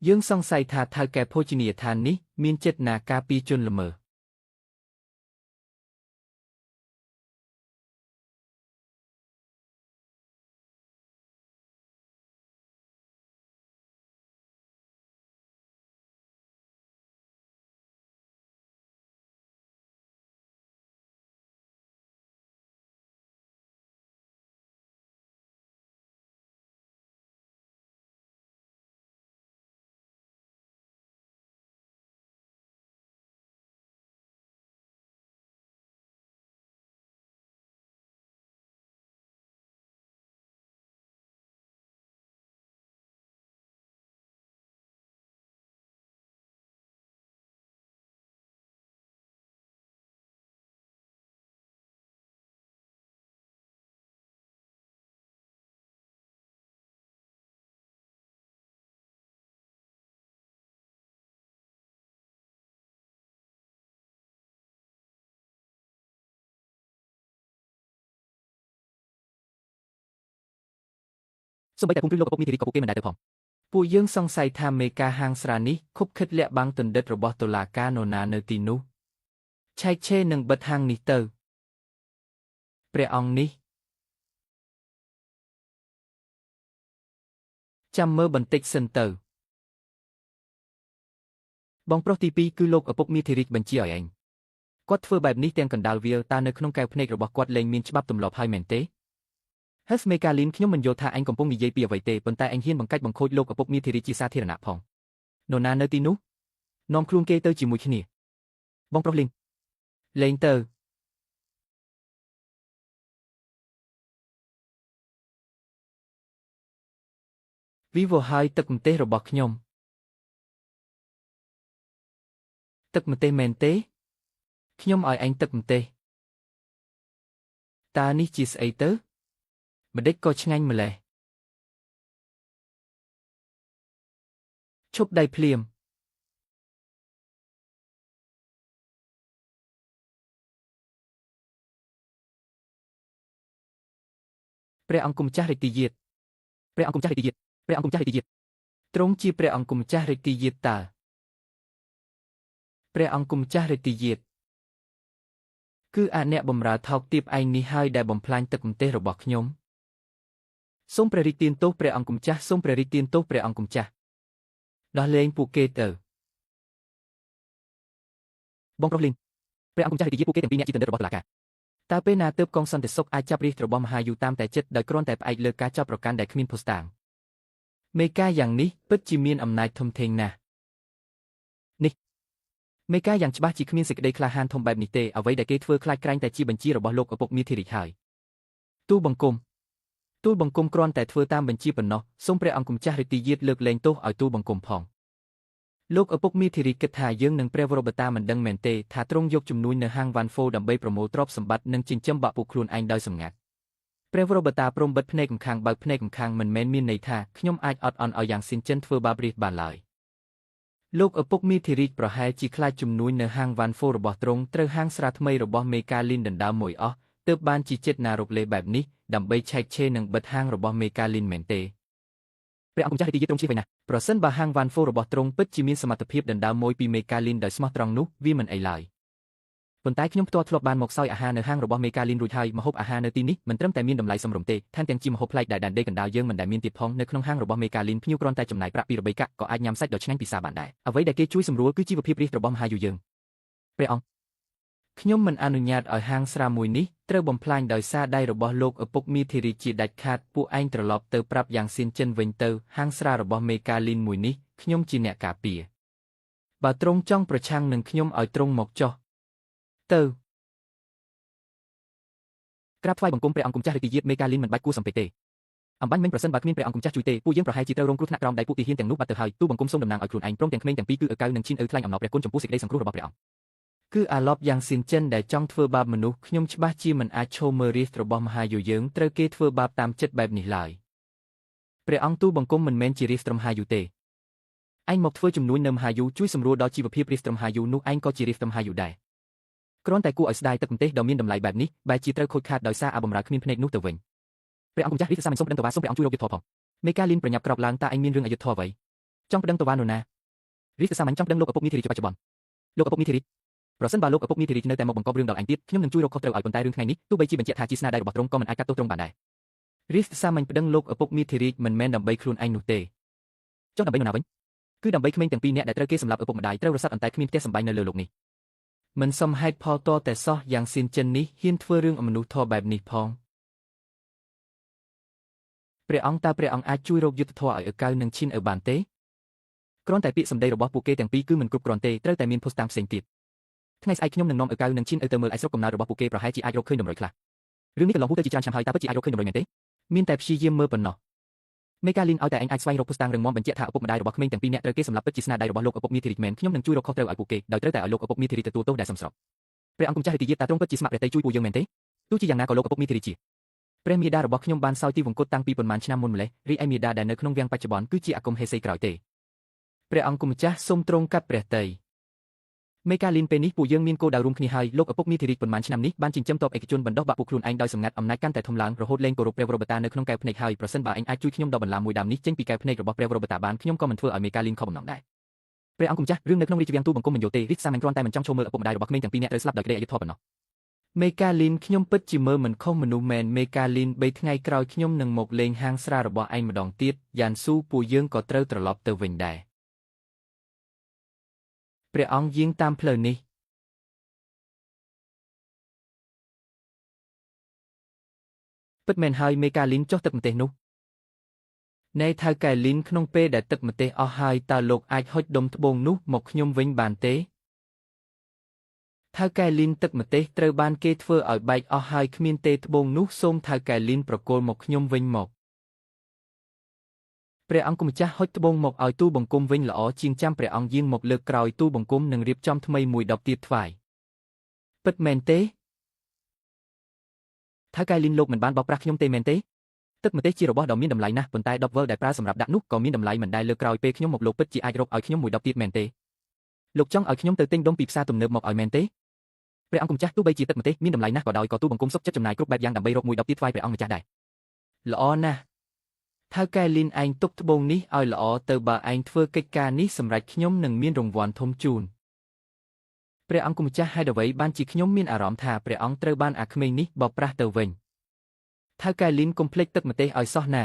យើងសង្ស័យថាថៅកែភោជនីយដ្ឋាននេះមានចេតនាការពារជនល្មើសសូម្បីតែភូមិព្រឹសលោកឪពុកមានធីរីក៏ពួកគេមិនដែលទៅផងពួកយើងសង្ស័យថាមេការហាងស្រានេះខុបខិតលាក់បាំងទណ្ឌិតរបស់តុលាការនរណានៅទីនោះឆែកឆេរនឹងបិទហាងនេះទៅព្រះអង្គនេះ ចាំមើលបន្តិចសិនទៅបងប្រុសទី2គឺលោកឪពុកមីធីរីកបញ្ជាឲ្យឯងគាត់ធ្វើបែបនេះទាំងកណ្ដាលវាលតើនៅក្នុងកែវភ្នែករបស់គាត់លែងមានច្បាប់ទម្លាប់ហើយមែនទេហេសមេកាលីនខ្ញុំមិនយល់ថាឯងកំពុងនិយាយពីអ្វីទេប៉ុន្តែឯងហ៊ានបង្កាច់បង្ខូចលោកឪពុកមីធីរីកជាសាធារណៈផងនរណានៅទីនោះនាំខ្លួនគេទៅជាមួយគ្នាបងប្រុសលេងទៅវីវហើយទឹកម្ទេសរបស់ខ្ញុំទឹកម្ទេសមែនទេខ្ញុំឲ្យឯងទឹកម្ទេសតើនេះជាស្អីទៅម្ដេចក៏ឆ្ងាញ់ម្ល៉េះឈប់ដៃភ្លាមព្រះអង្គម្ចាស់រាជទាយាទព្រះអង្គម្ចាស់រាជទាយាទព្រះអង្គម្ចាស់រាជទាយាទទ្រង់ជាព្រះអង្គម្ចាស់រាជទាយាទតើព្រះអង្គម្ចាស់រាជទាយាទគឺអ្នកបម្រើថោកទាបឯងនេះហើយដែលបំផ្លាញទឹកម្ទេសរបស់ខ្ញុំសូមព្រះរាជទានទោសព្រះអង្គម្ចាស់សូមព្រះរាជទានទោសព្រះអង្គម្ចាស់ដោះលែងពួកគេទៅបងប្រុសព្រះអង្គម្ចាស់រាជទាយាទពួកគេទាំងពីរអ្នកជាទណ្ឌិតរបស់តុលាការតើពេលណាទើបកងសន្តិសុខអាចចាប់រាជរបស់មហាយុតាមតែចិត្តដោយគ្រាន់តែផ្អែកលើការចាប់ប្រកាន់ដែលគ្មានភស្តុតាងមេការយ៉ាងនេះពិតជាមានអំណាចធំធេងណាស់នេះមេការយ៉ាងច្បាស់ជាគ្មានសេចក្តីក្លាហានធំបែបនេះទេអ្វីដែលគេធ្វើខ្លាចក្រែងតែជាបញ្ជារបស់លោកឪពុកមីធីរីកហើយទូលបង្គំគ្រាន់តែធ្វើតាមបញ្ជាប៉ុណ្ណោះសូមព្រះអង្គម្ចាស់រាជទាយាទលើកលែងទោសឲ្យទូលបង្គំផងលោកឪពុកមីធីរីកគិតថាយើងនឹងព្រះវរបតាមិនដឹងមែនទេថាទ្រង់យកជំនួយនៅហាងវ៉ាន់ហ្វូដើម្បីប្រមូលទ្រព្យសម្បត្តិនិងចិញ្ចឹមបាក់ពួកខ្លួនឯងដោយសម្ងាត់ព្រះវរបតាព្រមបិទភ្នែកម្ខាងបើកភ្នែកម្ខាងមិនមែនមានន័យថាខ្ញុំអាចអត់អន់ឲ្យយ៉ាងស៊ីនចិនធ្វើបាបរាជបានឡើយលោកឪពុកមីធីរីកប្រហែលជាខ្លាចជំនួយនៅហាងវ៉ាន់ហ្វូរបស់ទ្រង់ត្រូវហាងស្រាថ្មីរបស់មេកាលីនដណ្ដើមមួយអស់ទើបបានជាចិត្តណារកលេបែបនេះដើម្បីឆែកឆេរនិងបិទហាងរបស់មេកាលីនមែនទេព្រះអង្គម្ចាស់រាជទាយាទទ្រង់ជៀសវិញណាស់ប្រសិនបើហាងវ៉ាន់ហ្វូរបស់ទ្រង់ពិតជាមានសមត្ថភាពដណ្ដើមមួយពីមេកាលីនដោយស្មោះត្រង់នោះវាមិនអីឡើយប៉ុន្តែខ្ញុំផ្ទាល់ធ្លាប់បានមកសោយអាហារនៅហាងរបស់មេកាលីនរួចហើយម្ហូបអាហារនៅទីនេះមិនត្រឹមតែមានតម្លៃសមរម្យទេថែមទាំងជាម្ហូបប្លែកដែលដែនដីកណ្ដាលយើងមិនដែលមានទៀតផងនៅក្នុងហាងរបស់មេកាលីនភ្ញៀវគ្រាន់តែចំណាយប្រាក់ពីរបីកាក់ក៏អាចញ៉ាំសាច់ដ៏ឆ្ងាញ់ពិសាបានដែរអ្វីដែលគេជួយសម្រួលគឺជីវភាពរាជរបស់មហាយុយើងព្រះអង្គខ្ញុំមិនអនុញ្ញាតឲ្យហាងស្រាមួយនេះត្រូវបំផ្លាញដោយសារដៃរបស់លោកឪពុកមីធីរីជាដាច់ខាតពួកឯងត្រឡប់ទៅប្រាប់យ៉ាងស៊ីនចិនវិញទៅហាងស្រារបស់មេកាលីនមួយនេះខ្ញុំជាអ្នកការពារបើទ្រង់ចង់ប្រឆាំងនឹងខ្ញុំឲ្យទ្រង់មកចុះទៅក្រាបថ្វាយបង្គំព្រះអង្គម្ចាស់រាជទាយាទមេកាលីនមិនបាច់គួរសំពេចទេអំបញ្ញមិញប្រសិនបើគ្មានព្រះអង្គម្ចាស់ជួយទេពួកយើងប្រហែលជាត្រូវរងគ្រោះថ្នាក់ក្រោមដៃពួកទាហានទាំងនោះបាត់ទៅហើយទូលបង្គំសូមតំណាងឲ្យខ្លួនឯងព្រមទាំងក្មេងទាំងពីរគឺឪកៅនិងឈីនឪថ្លែងអំណរព្រះគុណចំពោះសេចក្តីសង្គ្រោះរបស់ព្រះអង្គគឺអាឡប់យ៉ាងស៊ីនចិនដែលចង់ធ្វើបាបមនុស្សខ្ញុំច្បាស់ជាមិនអាចឈរមើលរាជរបស់មហាយុយើងត្រូវគេធ្វើបាបតាមចិត្តបែបនេះឡើយព្រះអង្គទូលបង្គំមិនមែនជារាជត្រឹមហាយុទេឯងមកធ្វើជំនួយនៅមហាយុជួយសម្រួលដល់ជីវភាពរាជត្រឹមហាយុនោះឯងក៏ជារាជត្រឹមហាយុដែរគ្រាន់តែគួរឲ្យស្ដាយទឹកម្ទេសដ៏មានតម្លៃបែបនេះបែរជាត្រូវខូចខាតដោយសារអាបម្រើគ្មានភ្នែកនោះទៅវិញព្រះអង្គម្ចាស់រាជសាមញ្ញសូមប្តឹងតវ៉ាសូមព្រះអង្គជួយរកយុត្តិធម៌ផងមេកាលីនប្រញាប់ក្រោកឡើងតើឯងមានរឿងអយុត្តិធម៌អ្វីចង់ប្តឹងតវ៉ានរណារាជសាមញ្ញចង់ប្តឹងលោកឪពុកមីធីរីជាបច្ចុប្បន្នលោកឪពុកមីធីរីប្រសិនបើលោកឪពុកមីធីរីនៅតែមកបង្កប់រឿងដល់ឯងទៀតខ្ញុំនឹងជួយរកខុសត្រូវឲ្យប៉ុន្តែរឿងថ្ងៃនេះទោះបីជាបញ្ជាក់ថាជាស្នាដៃរបស់ទ្រង់ក៏មិនអាចកាត់ទោសទ្រង់បានដែររាជសាមញ្ញប្តឹងលោកឪពុកមីធីរីមិនមែនដើម្បីខ្លួនឯងនោះទេចុះដើម្បីនរណាវិញគឺដើម្បីក្មេងទាំងពីរនាក់ដែលត្រូវគេសម្លាប់ឪពុកម្ដាយត្រូវរសាត់អន្តែគ្មានផ្ទះសម្បែងនៅលើលោកនេះមិនសមហេតុផលតតែសោះយ៉ាងស៊ីនចិននេះហ៊ានធ្វើរឿងអមនុស្សធម៌បែបនេះផងព្រះអង្គតើព្រះអង្គអាចជួយរកយុត្តិធម៌ឲ្យឪកៅនិងឈិនឪបានទេគ្រាន់តែពាក្យសម្ដីរបស់ពួកគេទាំងពីរគឺមិនគ្រប់គ្រាន់ទេត្រូវតែមានភស្តុតាងផ្សេងទៀតថ្ងៃស្អែកខ្ញុំនឹងនាំឪកៅនិងឈិនឪទៅមើលឯស្រុកកំណើតរបស់ពួកគេប្រហែលជាអាចរកឃើញតម្រុយខ្លះរឿងនេះកន្លងហួសទៅជាច្រើនឆ្នាំហើយតើពិតជាអាចរកឃើញតម្រុយមែនទេមានតែព្យាយាមមើលប៉ុណ្ណោះមេកាលីនឲ្យតែឯងអាចស្វែងរកភស្តុតាងរឹងមាំបញ្ជាក់ថាឪពុកម្ដាយរបស់ក្មេងទាំងពីរនាក់ត្រូវគេសម្លាប់ពិតជាស្នាដៃរបស់លោកឪពុកមីធីរីមែនខ្ញុំនឹងជួយរកខុសត្រូវឲ្យពួកគេដោយត្រូវតែឲ្យលោកឪពុកមីធីរីទទួលទោសដែលសមស្របព្រះអង្គម្ចាស់រាជទាយាទតើទ្រង់ពិតជាស្ម័គ្រព្រះតីជួយពួកយើងមែនទេទោះជាយ៉ាងណាក៏លោកឪពុកមីធីរីជាព្រះមាតារបស់ខ្ញុំបានសោយទីវង្គតតាំងពីប៉ុន្មានឆ្នាំមុនម្លេះរីឯមាតាដែលនៅក្នុងវាំងបច្ចុប្បន្នគឺជាអាគមហេសីក្រោយទេព្រះអង្គម្ចាស់សូមទ្រង់កាត់ព្រះតីមេកាលីនពេលនេះពួកយើងមានគោលដៅរួមគ្នាហើយលោកឪពុកមីធីរីប៉ុន្មានឆ្នាំនេះបានចិញ្ចឹមទ័ពឯកជនបណ្ដោះបាក់ពួកខ្លួនឯងដោយសម្ងាត់អំណាចកាន់តែធំឡើងរហូតលែងគោរពព្រះវរបតានៅក្នុងកែវភ្នែកហើយប្រសិនបើឯងអាចជួយខ្ញុំដកបន្លាមួយដើមនេះចេញពីកែវភ្នែករបស់ព្រះវរបតាបានខ្ញុំក៏មិនធ្វើឲ្យមេកាលីនខកបំណងដែរព្រះអង្គម្ចាស់រឿងនៅក្នុងរាជវាំងទូលបង្គំមិនយល់ទេរាជសាមញ្ញគ្រាន់តែមិនចង់ចូលមើលឪពុកម្ដាយរបស់ក្មេងទាំងពីរនាក់ត្រូវស្លាប់ដោយក្តីអយុត្តិធម៌ប៉ុណ្ណោះ មេកាលីនខ្ញុំពិតជាមើលមិនខុសមនុស្សមែនមេកាលីន3ថ្ងៃក្រោយខ្ញុំនឹងមកលេងហាងស្រារបស់ឯងម្ដងទៀតយ៉ានស៊ូពួកយើងក៏ត្រូវត្រឡប់ទៅវិញដែរព្រះអង្គយាងតាមផ្លូវនេះពិតមែនហើយមេកាលីនចុះទឹកម្ទេសនោះណែថៅកែលីនក្នុងពេលដែលទឹកម្ទេសអស់ហើយតើលោកអាចហុចដុំត្បូងនោះមកខ្ញុំវិញបានទេថៅកែលីនទឹកម្ទេសត្រូវបានគេធ្វើឲ្យបែកអស់ហើយគ្មានទេត្បូងនោះសូមថៅកែលីនប្រគល់មកខ្ញុំវិញមកព្រះអង្គម្ចាស់ហុចត្បូងមកឲ្យទូបង្គំវិញល្អជាងចាំព្រះអង្គយាងមកលើកក្រោយទូបង្គំនឹងរៀបចំថ្មីមួយដបទៀតថ្វាយពិតមែនទេថៅកែលីនលោកមិនបានបោកប្រាស់ខ្ញុំទេមែនទេទឹកម្ទេសជារបស់ដ៏មានតម្លៃណាស់ប៉ុន្តែដបវលដែលប្រើសម្រាប់ដាក់នោះក៏មានតម្លៃមិនដែរលើកក្រោយពេលខ្ញុំមកលោកពិតជាអាចរកឲ្យខ្ញុំមួយដបទៀតមែនទេលោកចង់ឲ្យខ្ញុំទៅទិញដុំពីផ្សារទំនើបមកឲ្យមែនទេព្រះអង្គម្ចាស់ទោះបីជាទឹកម្ទេសមានតម្លៃណាស់ក៏ដោយក៏ទូបង្គំសុខចិត្តចំណាយគ្រប់បែបយ៉ាងដើម្បីរកមួយដបទៀតថ្វាយព្រះអង្គម្ចាស់ដែរល្អណាស់ថៅកែលីនឯងទុកត្បូងនេះឲ្យល្អទៅបើឯងធ្វើកិច្ចការនេះសម្រាប់ខ្ញុំនឹងមានរង្វាន់ធំជូនព្រះអង្គម្ចាស់ហេតុអ្វីបានជាខ្ញុំមានអារម្មណ៍ថាព្រះអង្គត្រូវបានអាក្មេងនេះបោកប្រាស់ទៅវិញថៅកែលីនកុំភ្លេចទឹកម្ទេសឲ្យសោះណា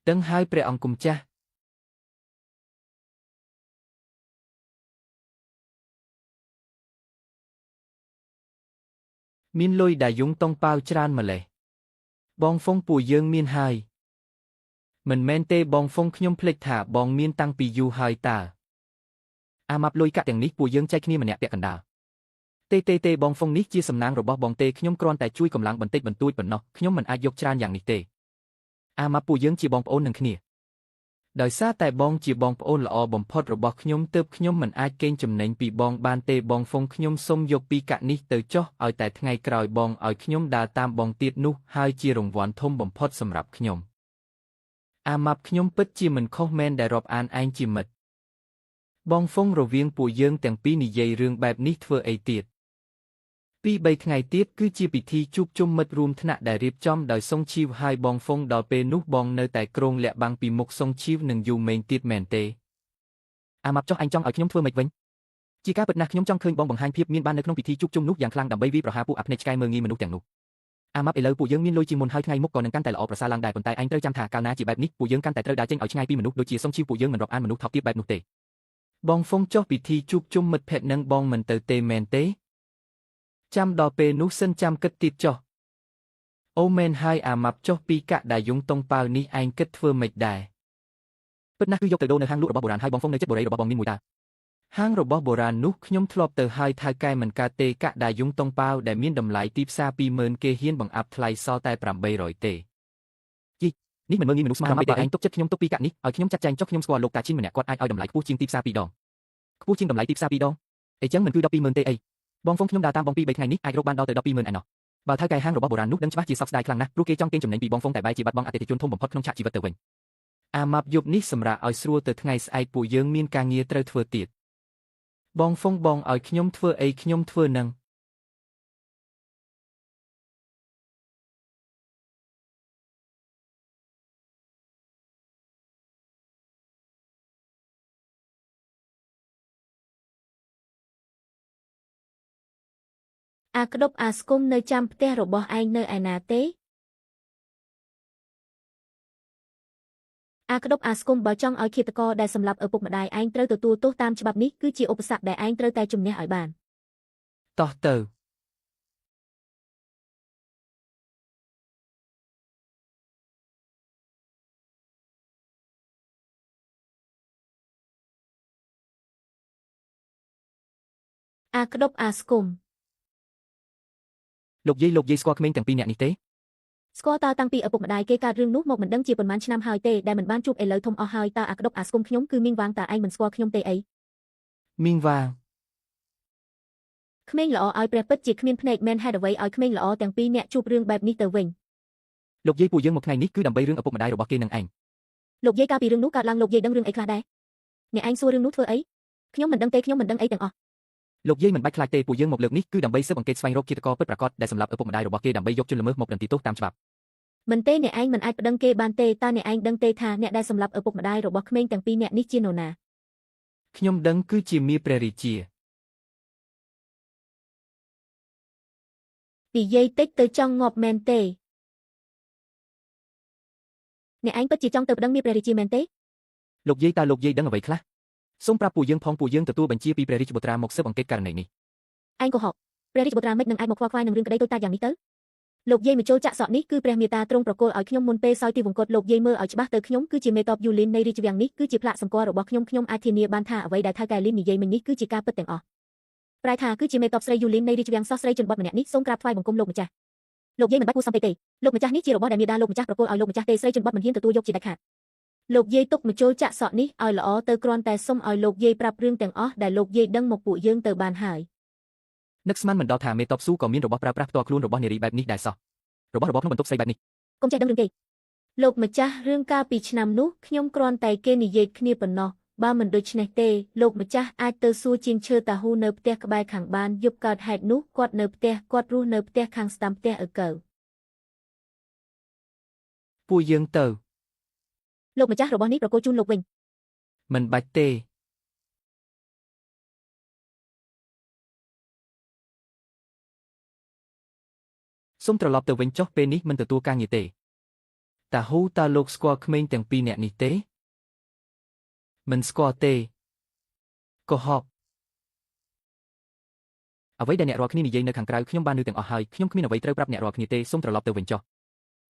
ដឹងហើយព្រះអង្គម្ចាស់មានលុយដែលយងតុងប៉ាវច្រើនម្លេះបងហ្វុងពួកយើងមានហើយមិនមែនទេបងហ្វុងខ្ញុំភ្លេចថាបងមានតាំងពីយូរហើយតើអាម៉ាប់លុយកាក់ទាំងនេះពួកយើងចែកគ្នាម្នាក់ពាក់កណ្ដាលទេបងហ្វុងនេះជាសំណាងរបស់បងទេខ្ញុំគ្រាន់តែជួយកម្លាំងបន្តិចបន្តួចប៉ុណ្ណោះខ្ញុំមិនអាចយកច្រើនយ៉ាងនេះទេអាម៉ាប់ពួកយើងជាបងប្អូននឹងគ្នាដោយសារតែបងជាបងប្អូនល្អបំផុតរបស់ខ្ញុំទើបខ្ញុំមិនអាចកេងចំណេញពីបងបានទេបងហ្វុងខ្ញុំសុំយកពីកាក់នេះទៅចុះឲ្យតែថ្ងៃក្រោយបងឲ្យខ្ញុំដើរតាមបងទៀតនោះហើយជារង្វាន់ធំបំផុតសម្រាប់ខ្ញុំអាម៉ាប់ខ្ញុំពិតជាមិនខុសមែនដែលរាប់អានឯងជាមិត្តបងហ្វុងរវាងពួកយើងទាំងពីរនិយាយរឿងបែបនេះធ្វើអីទៀត2-3ថ្ងៃទៀតគឺជាពិធីជួបជុំមិត្តរួមថ្នាក់ដែលរៀបចំដោយសុងឈីវហើយបងហ្វុងដល់ពេលនោះបងនៅតែក្រងលាក់បាំងពីមុខសុងឈីវនិងយូមេងទៀតមែនទេអាម៉ាប់ចុះអញចង់ឲ្យខ្ញុំធ្វើម៉េចវិញជាការពិតណាស់ខ្ញុំចង់ឃើញបងបង្ហាញភាពមានបាននៅក្នុងពិធីជួបជុំនោះយ៉ាងខ្លាំងដើម្បីវាយប្រហារពួកអាភ្នែកឆ្កែមើលងាយមនុស្សទាំងនោះអាម៉ាប់ឥឡូវពួកយើងមានលុយជាងមុនហើយថ្ងៃមុខក៏នឹងកាន់តែល្អប្រសើរឡើងដែរប៉ុន្តែឯងត្រូវចាំថាកាលណាជាបែបនេះពួកយើងកាន់តែត្រូវដើរចេញឲ្យឆ្ងាយពីមនុស្សដូចជាសុងឈីវពួកយើងមិនរាប់អានមនុស្សថោកទាបបែបនោះទេបងហ្វុងចុះពិធីជួបជុំមិត្តភក្តិនឹងបងមិនទៅទេមែនទេចាំដល់ពេលនោះសិនចាំគិតទៀតចុះអូមែនហើយអាម៉ាប់ចុះពីកាក់ដែលយងតុងប៉ាវនេះឯងគិតធ្វើម៉េចដែរពិតណាស់គឺយកទៅដូរនៅហាងលក់របស់បុរាណហើយបងហ្វុងនៅចិត្តបូរីរបស់បងមានមួយតាហាងរបស់បុរាណនោះខ្ញុំធ្លាប់ទៅហើយថៅកែមិនកើតទេកាក់ដែលយងតុងប៉ាវដែលមានតម្លៃទីផ្សារ 20,000 គេហ៊ានបង្អាប់ថ្លៃសល់តែ800ទេយីនេះមិនមើលងាយមនុស្សស្មារតីទេឯងទុកចិត្តខ្ញុំទុកពីកាក់នេះឲ្យខ្ញុំចាត់ចែងចុះខ្ញុំស្គាល់លោកតាជីនម្នាក់គាត់អាចឲ្យតម្លៃខ្ពស់ជាងទីផ្សារ2 ដងខ្ពស់ជាងតម្លៃទីផ្សារ2 ដងអីចឹងមិនគឺ 12,000 ទេអីបងហ្វុងខ្ញុំដើរតាមបង2-3ថ្ងៃនេះអាចរកបានដល់ទៅ 12,000 ឯណោះបើថៅកែហាងរបស់បុរាណនោះដឹងច្បាស់ជាសោកស្ដាយខ្លាំងណាស់ព្រោះគេចង់កេងចំណេញពីបងហ្វុងតែបែរជាបាត់បង់អតិថិជនធំបំផុតក្នុងឆាកជីវិតទៅវិញអាម៉ាប់យប់នេះសម្រាប់ឲ្យស្រួលទៅថ្ងៃស្អែកពួកយើងមានការងារត្រូវធ្វើទៀតបងហ្វុងបងឲ្យខ្ញុំធ្វើអីខ្ញុំធ្វើនឹង
អាក្តុបអាស្គុំនៅចាំផ្ទះរបស់ឯងនៅឯណាទេអាក្តុបអាស្គុំបើចង់ឲ្យឃាតករដែលសម្លាប់ឪពុកម្ដាយឯងត្រូវទទួលទោសតាមច្បាប់នេះគឺជាឧបសគ្គដែលឯងត្រូវតែជំនះឲ្យបាន
តោះទៅ
អាក្តុបអាស្គុំ
លោកយាយស្គាល់ក្មេងទាំងពីរនាក់នេះទេ
ស្គាល់តើតាំងពីឪពុកម្ដាយគេកើតរឿងនោះមកមិនដឹងជាប៉ុន្មានឆ្នាំហើយទេដែលមិនបានជួបឥឡូវធំអស់ហើយតើអាក្តុបអាស្គុំខ្ញុំគឺមីងវាងតើឯងមិនស្គាល់ខ្ញុំទេអី
មីងវាង
ក្មេងល្អឲ្យព្រះពិតជាគ្មានភ្នែកមែនហេតុអ្វីឲ្យក្មេងល្អទាំងពីរនាក់ជួបរឿងបែបនេះទៅវិញ
លោកយាយពួកយើងមកថ្ងៃនេះគឺដើម្បីរឿងឪពុកម្ដាយរបស់គេនឹងឯង
លោកយាយកាលពីរឿងនោះកើតឡើងលោកយាយដឹងរឿងអីខ្លះដែរអ្នកឯងសួររឿងនោះធ្វើអីខ្ញុំមិនដឹងទេខ្ញុំមិនដឹងអីទាំងអស់
លោកយាយមិនបាច់ខ្លាចទេពួកយើងមកលើកនេះគឺដើម្បីស៊ើបអង្កេតស្វែងរកឃាតករពិតប្រាកដដែលសម្លាប់ឪពុកម្ដាយរបស់គេដើម្បីយកជនល្មើសមកដណ្ដៀបទោសតាមច្បាប់
មិនទេអ្នកឯងមិនអាចប្តឹងគេបានទេតើអ្នកឯងដឹងទេថាអ្នកដែលសម្លាប់ឪពុកម្ដាយរបស់ក្មេងទាំងពីរនាក់នេះជានរណា
ខ្ញុំដឹងគឺជាមាព្រះរាជា
និយាយតិចទៅចង់ងាប់មែនទេអ្នកឯងពិតជាចង់ទៅប្តឹងមានព្រះរាជាមែនទេ
លោកយាយតើលោកយាយដឹងអ្វីខ្លះសូមប្រាប់ពួកយើងផងពួកយើងទទួលបញ្ជាពីព្រះរាជបុត្រាមកស៊ើបអង្កេតករណីនេះ
ឯងកុហកព្រះរាជបុត្រាមិននឹងអាចមកខ្វល់ខ្វាយនឹងរឿងក្តីតូចតាចយ៉ាងនេះទៅលោកយាយមកចូលចាក់សក់នេះគឺព្រះមេត្តាទ្រង់ប្រគល់ឲ្យខ្ញុំមុនពេលសោយទីវង្គតលោកយាយមើលឲ្យច្បាស់ទៅខ្ញុំគឺជាមេតបយូលីននៃរាជវាំងនេះគឺជាផ្លាកសម្គាល់របស់ខ្ញុំអាចធានាបានថាអ្វីដែលថៅកែលីននិយាយមិញនេះគឺជាការពិតទាំងអស់ប្រែថាគឺជាមេតបស្រីយូលីននៃរាជវាំងសោះស្រីជនបទម្នាក់នេះសូមក្រាបថ្វាយបង្គំលោកម្ចាស់លោកយាយមិនបាច់គួរសំពេកទេលោកម្ចាស់នេះជារបស់ដែលមេដាលោកម្ចាស់ប្រគល់ឲ្យលោកម្ចាស់ទេស្រីជនបទមិនហ៊ានទទួលយកជាដាច់ខាតលោកយាយទុកមកចូលចាក់សក់នេះឲ្យល្អទៅគ្រាន់តែសុំឲ្យលោកយាយប្រាប់រឿងទាំងអស់ដែលលោកយាយដឹងមកពួកយើងទៅបានហើយ
នឹកស្មានមិនដល់ថាមេតបស៊ូក៏មានរបស់ប្រើប្រាស់ផ្ទាល់ខ្លួនរបស់នារីបែបនេះដែរសោះរបស់ក្នុងបន្ទប់ស្អីបែបនេះ
កុំចេះដឹងរឿងគេលោកម្ចាស់រឿងកាលពីឆ្នាំនោះខ្ញុំគ្រាន់តែគេនិយាយគ្នាប៉ុណ្ណោះបើមិនដូច្នេះទេលោកម្ចាស់អាចទៅសួរជាងឈើតាហ៊ូនៅផ្ទះក្បែរខាងបានយប់កើតហេតុនោះគាត់នៅផ្ទះគាត់រស់នៅផ្ទះខាងស្ដាំផ្ទះឪកៅ
ពួកយើងទៅ
លោកម្ចាស់របស់នេះប្រគល់ជូនលោកវិញ
មិនបាច់ទេសូមត្រឡប់ទៅវិញចុះពេលនេះមិនទទួលការងារទេតាហ៊ូតើលោកស្គាល់ក្មេងទាំងពីរនាក់នេះទេមិនស្គាល់ទេកុហកអ្វីដែលអ្នករាល់គ្នានិយាយនៅខាងក្រៅខ្ញុំបានឮទាំងអស់ហើយខ្ញុំគ្មានអ្វីត្រូវប្រាប់អ្នករាល់គ្នាទេសូមត្រឡប់ទៅវិញចុះ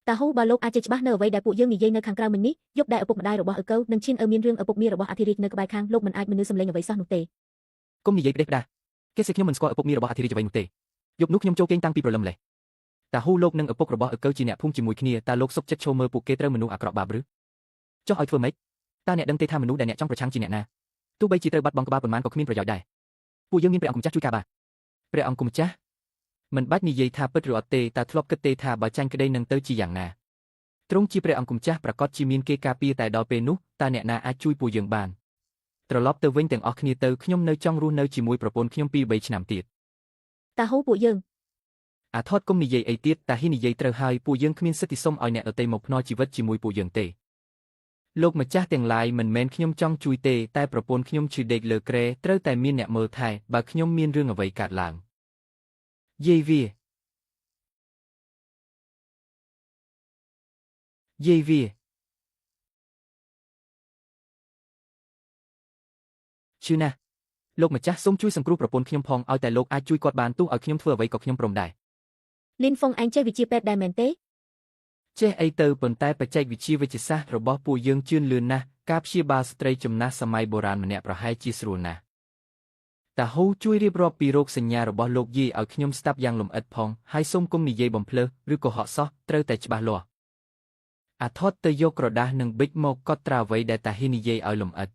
តាហ៊ូបើលោកអាចជឿច្បាស់នៅអ្វីដែលពួកយើងនិយាយនៅខាងក្រៅមិញនេះយប់ដែលឪពុកម្ដាយរបស់ឪកៅនិងឈិនមានរឿងឪពុកមារបស់អធិរាជនៅក្បែរខាងលោកមិនអាចមនុស្សសម្លេងអ្វីសោះនោះទេ
កុំនិយាយផ្ដេសផ្ដាសគេសិខ្ញុំមិនស្គាល់ឪពុកមារបស់អធិរាជអ្វីនោះទេយប់នោះខ្ញុំចូលគេងតាំងពីព្រលឹមម្លេះតាហ៊ូលោកនិងឪពុករបស់ឪកៅជាអ្នកភូមិជាមួយគ្នាតើលោកសុខចិត្តឈរមើលពួកគេត្រូវមនុស្សអាក្រក់បាបឬចុះឲ្យធ្វើម៉េចតើអ្នកដឹងទេថាមនុស្សដែលអ្នកចង់ប្រឆាំងជាអ្នកណាទោះបីជាត្រូវបាត់បង់ក្បាលប៉ុន្មានក៏គ្មានប្រយោជន៍ដែរពួកយើងមានព្រះអង្គម្ចាស់ជួយការបាទព្រះអង្គម្ចាស់មិនបាច់និយាយថាពិតឬអត់ទេតើធ្លាប់គិតទេថាបើចាញ់ក្តីនឹងទៅជាយ៉ាងណាទ្រង់ជាព្រះអង្គម្ចាស់ប្រកាសជាមានគេការពារតែដល់ពេលនោះតើអ្នកណាអាចជួយពួកយើងបានត្រឡប់ទៅវិញទាំងអស់គ្នាទៅខ្ញុំនៅចង់រស់នៅជាមួយប្រពន្ធខ្ញុំ2-3ឆ្នាំទៀត
តាហ៊ូពួកយើង
អាថតគុំនិយាយអីទៀតតាហ៊ីនិយាយត្រូវហើយពួកយើងគ្មានសិទ្ធិសុំឲ្យអ្នកដទៃមកភ្នាល់ជីវិតជាមួយពួកយើងទេលោកម្ចាស់ទាំងឡាយមិនមែនខ្ញុំចង់ជួយទេតែប្រពន្ធខ្ញុំឈឺដេកលើគ្រែត្រូវតែមានអ្នកមើលថែបើខ្ញុំមានរឿងអ្វីកើតឡើងយាយវាឈឺណាស់លោកម្ចាស់សូមជួយសង្គ្រោះប្រពន្ធខ្ញុំផងឲ្យតែលោកអាចជួយគាត់បានទោះឲ្យខ្ញុំធ្វើអ្វីក៏ខ្ញុំព្រមដែរ
លីនហ្វុងឯងចេះវិជាពេទ្យដែរមែនទេ
ចេះអីទៅប៉ុន្តែបច្ចេកវិទ្យាវេជ្ជសាស្ត្ររបស់ពួកយើងជឿនលឿនណាស់ការព្យាបាលស្ត្រីចំណាស់សម័យបុរាណម្នាក់ប្រហែលជាស្រួលណាស់តាហ៊ូជួយរៀបរាប់ពីរោគសញ្ញារបស់លោកយាយឲ្យខ្ញុំស្ដាប់យ៉ាងលម្អិតផងហើយសូមគុំនិយាយបំភ្លើសឬកុហកសោះត្រូវតែច្បាស់លាស់អាថតទៅយកក្រដាសនិងប៊ិចមកកត់ត្រាអ្វីដែលតាហ៊ីនិយាយឲ្យលម្អិត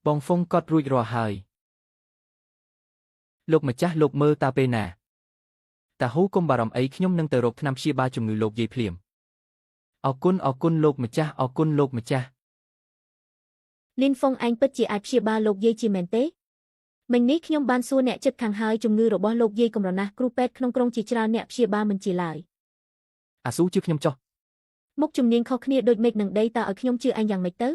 បងហ្វុងកត់រួចរាល់ហើយលោកម្ចាស់លោកមើលតើពេលណាតាហ៊ូកុំបារម្ភអីខ្ញុំនឹងទៅរកថ្នាំព្យាបាលជំងឺលោកយាយភ្លាមអរគុណលោកម្ចាស់អរគុណលោកម្ចាស់
លីនហ្វុងឯងពិតជាអាចព្យាបាលលោកយាយជាមែនទេមិញនេះខ្ញុំបានសួរអ្នកចិត្តខាងហើយជំងឺរបស់លោកយាយកម្រណាស់គ្រូពេទ្យក្នុងក្រុងជាច្រើនអ្នកព្យាបាលមិនជាឡើយ
អាស៊ូជឿខ្ញុំចុះ
មុខជំនាញខុសគ្នាដូចមេឃនឹងដីតើឲ្យខ្ញុំជឿឯងយ៉ាងម៉េចទៅ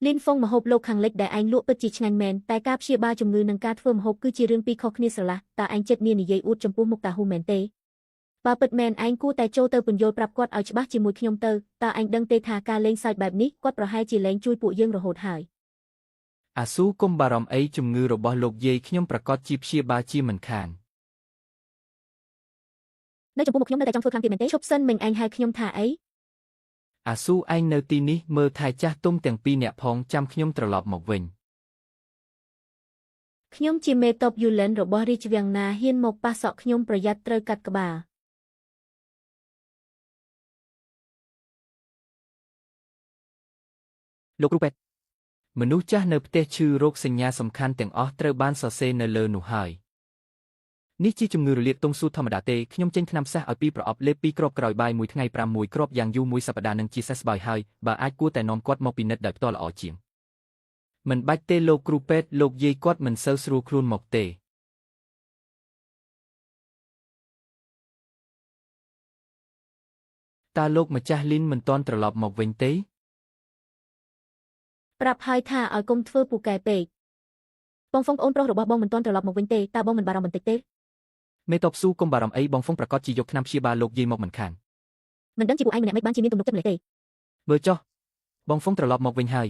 លីនហ្វុងម្ហូបលោកខាងលិចដែលឯងលក់ពិតជាឆ្ងាញ់មែនតែការព្យាបាលជំងឺនិងការធ្វើម្ហូបគឺជារឿងពីរខុសគ្នាស្រឡះតើឯងចិត្តមាននិយាយអួតចំពោះមុខតាហ៊ូមែនទេបើពិតមែនឯងគួរតែចូលទៅពន្យល់ប្រាប់គាត់ឲ្យច្បាស់ជាមួយខ្ញុំទៅតើឯងដឹងទេថាការលេងសើចបែបនេះគាត់ប្រហែលជាលែងជួយពួកយើងរហូតហើយ
អាស៊ូកុំបារម្ភអីជំងឺរបស់លោកយាយខ្ញុំប្រកាសជាព្យាបាលជាមិនខាន
នៅចំពោះមុខខ្ញុំនៅតែចង់ធ្វើខ្លាំងទៀតមែនទេឈប់សិនមិញឯងហៅខ្ញុំថាអី
អាស៊ូឯងនៅទីនេះមើលថែចាស់ទុំទាំងពីរនាក់ផងចាំខ្ញុំត្រឡប់មកវិញ
ខ្ញុំជាមេតបយូឡិនរបស់រាជវាំងណាហ៊ានមកប៉ះសក់ខ្ញុំប្រយ័ត្នត្រូវកាត់ក្បាល
លោកគ្រូពេទ្យមនុស្សចាស់នៅផ្ទះឈឺរោគសញ្ញាសំខាន់ទាំងអស់ត្រូវបានសរសេរនៅលើនោះហើយនេះជាជំងឺរលាកទងសួតធម្មតាទេខ្ញុំចេញថ្នាំសះឲ្យពីប្រអប់លេប2គ្រាប់ក្រោយបាយមួយថ្ងៃ5គ្រាប់យ៉ាងយូរមួយសប្តាហ៍នឹងជាសះស្បើយហើយបើអាចគួរតែនាំគាត់មកពិនិត្យដោយផ្ទាល់ល្អជាងមិនបាច់ទេលោកគ្រូពេទ្យលោកយាយគាត់មិនសូវស្រួលខ្លួនមកទេតើលោកម្ចាស់លីនមិនទាន់ត្រឡប់មកវិញទេ
ប្រាប់ហើយថាឲ្យកុំធ្វើពូកែពេកបងហ្វុងប្អូនប្រុសរបស់បងមិនទាន់ត្រឡប់មកវិញទេតើបងមិនបារម្ភបន្តិចទេ
មេតបស៊ូកុំបារម្ភអីបងហ្វុងប្រកាសជាយកថ្នាំព្យាបាលលោកយាយមកមិនខាន
មិនដឹងជាពួកឯងម្នាក់មិនបានជាមានទំនុកចិត្តម្លេះទេ
មើលចុះបងហ្វុងត្រឡប់មកវិញហើយ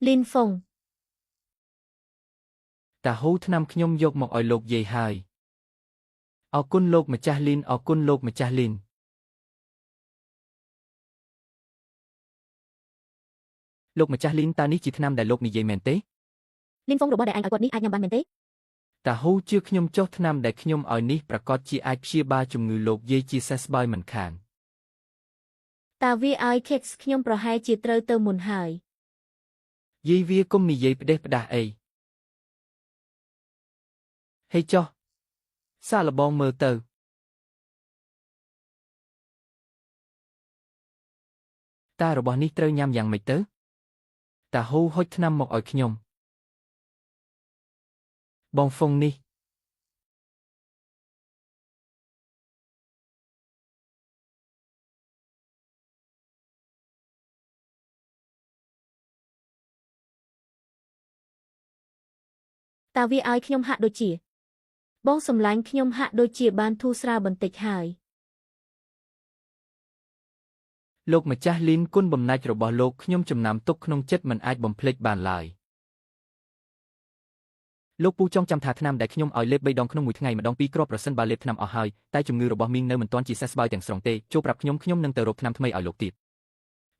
លីនហ្វុង
តាហូថ្នាំខ្ញុំយកមកឲ្យលោកយាយហើយអរគុណលោកម្ចាស់លីនអរគុណលោកម្ចាស់លីនលោកម្ចាស់លីនតើនេះជាថ្នាំដែលលោកនិយាយមែនទេ
លីនហ្វុងរបស់ដែលឯងឲ្យគាត់នេះអាចញ៉ាំបានមែនទេ
តាហូជឿខ្ញុំចុះថ្នាំដែលខ្ញុំឲ្យនេះប្រកាសជាអាចព្យាបាលជំងឺលោកយាយជាសះស្បើយមិនខាន
តើវាឲ្យ cakes ខ្ញុំប្រហែលជាត្រូវទៅមុនហើយ
យាយវាកុំនិយាយផ្ដេសផ្ដាស់អីហេចុះសាកល្បងមើលទៅតើរបស់នេះត្រូវញ៉ាំយ៉ាងម៉េចទៅតាហូហុចថ្នាំមកឲ្យខ្ញុំបងហ្វុងនេះ
តើវាឲ្យខ្ញុំហាក់ដូចជាបងសម្លាញ់ខ្ញុំហាក់ដូចជាបានធូរស្រាលបន្តិចហើយ
លោកម្ចាស់លីនគុណបំណាច់របស់លោកខ្ញុំចំណាំទុកក្នុងចិត្តមិនអាចបំភ្លេចបានឡើយលោកពូចង់ចាំថាថ្នាំដែលខ្ញុំឲ្យលេប3ដងក្នុងមួយថ្ងៃម្ដង2គ្រាប់ប្រសិនបើលេបថ្នាំអស់ហើយតែជំងឺរបស់មីងនៅមិនទាន់ជាសះស្បើយទាំងស្រុងទេចូលប្រាប់ខ្ញុំនឹងទៅរកថ្នាំថ្មីឲ្យលោកទៀត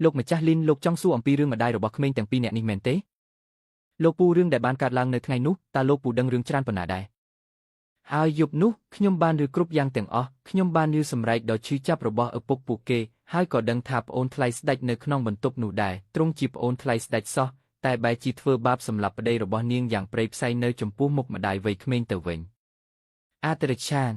លោកម្ចាស់លីនលោកចង់សួរអំពីរឿងម្ដាយរបស់ក្មេងទាំងពីរនាក់នេះមែនទេលោកពូរឿងដែលបានកើតឡើងនៅថ្ងៃនោះតើលោកពូដឹងរឿងច្រើនប៉ុណ្ណាដែរហើយយប់នោះខ្ញុំបានឮគ្រប់យ៉ាងទាំងអស់ខ្ញុំបានឮសម្រែកដ៏ឈឺចាប់របស់ឪពុកពួកគេហើយក៏ដឹងថាប្អូនថ្លៃស្ដេចនៅក្នុងបន្ទប់នោះដែរទ្រង់ជាប្អូនថ្លៃស្ដេចសោះតែបែរជាធ្វើបាបសម្លាប់ប្តីរបស់នាងយ៉ាងព្រៃផ្សៃនៅចំពោះមុខម្ដាយវ័យក្មេងទៅវិញអាតរិឆាន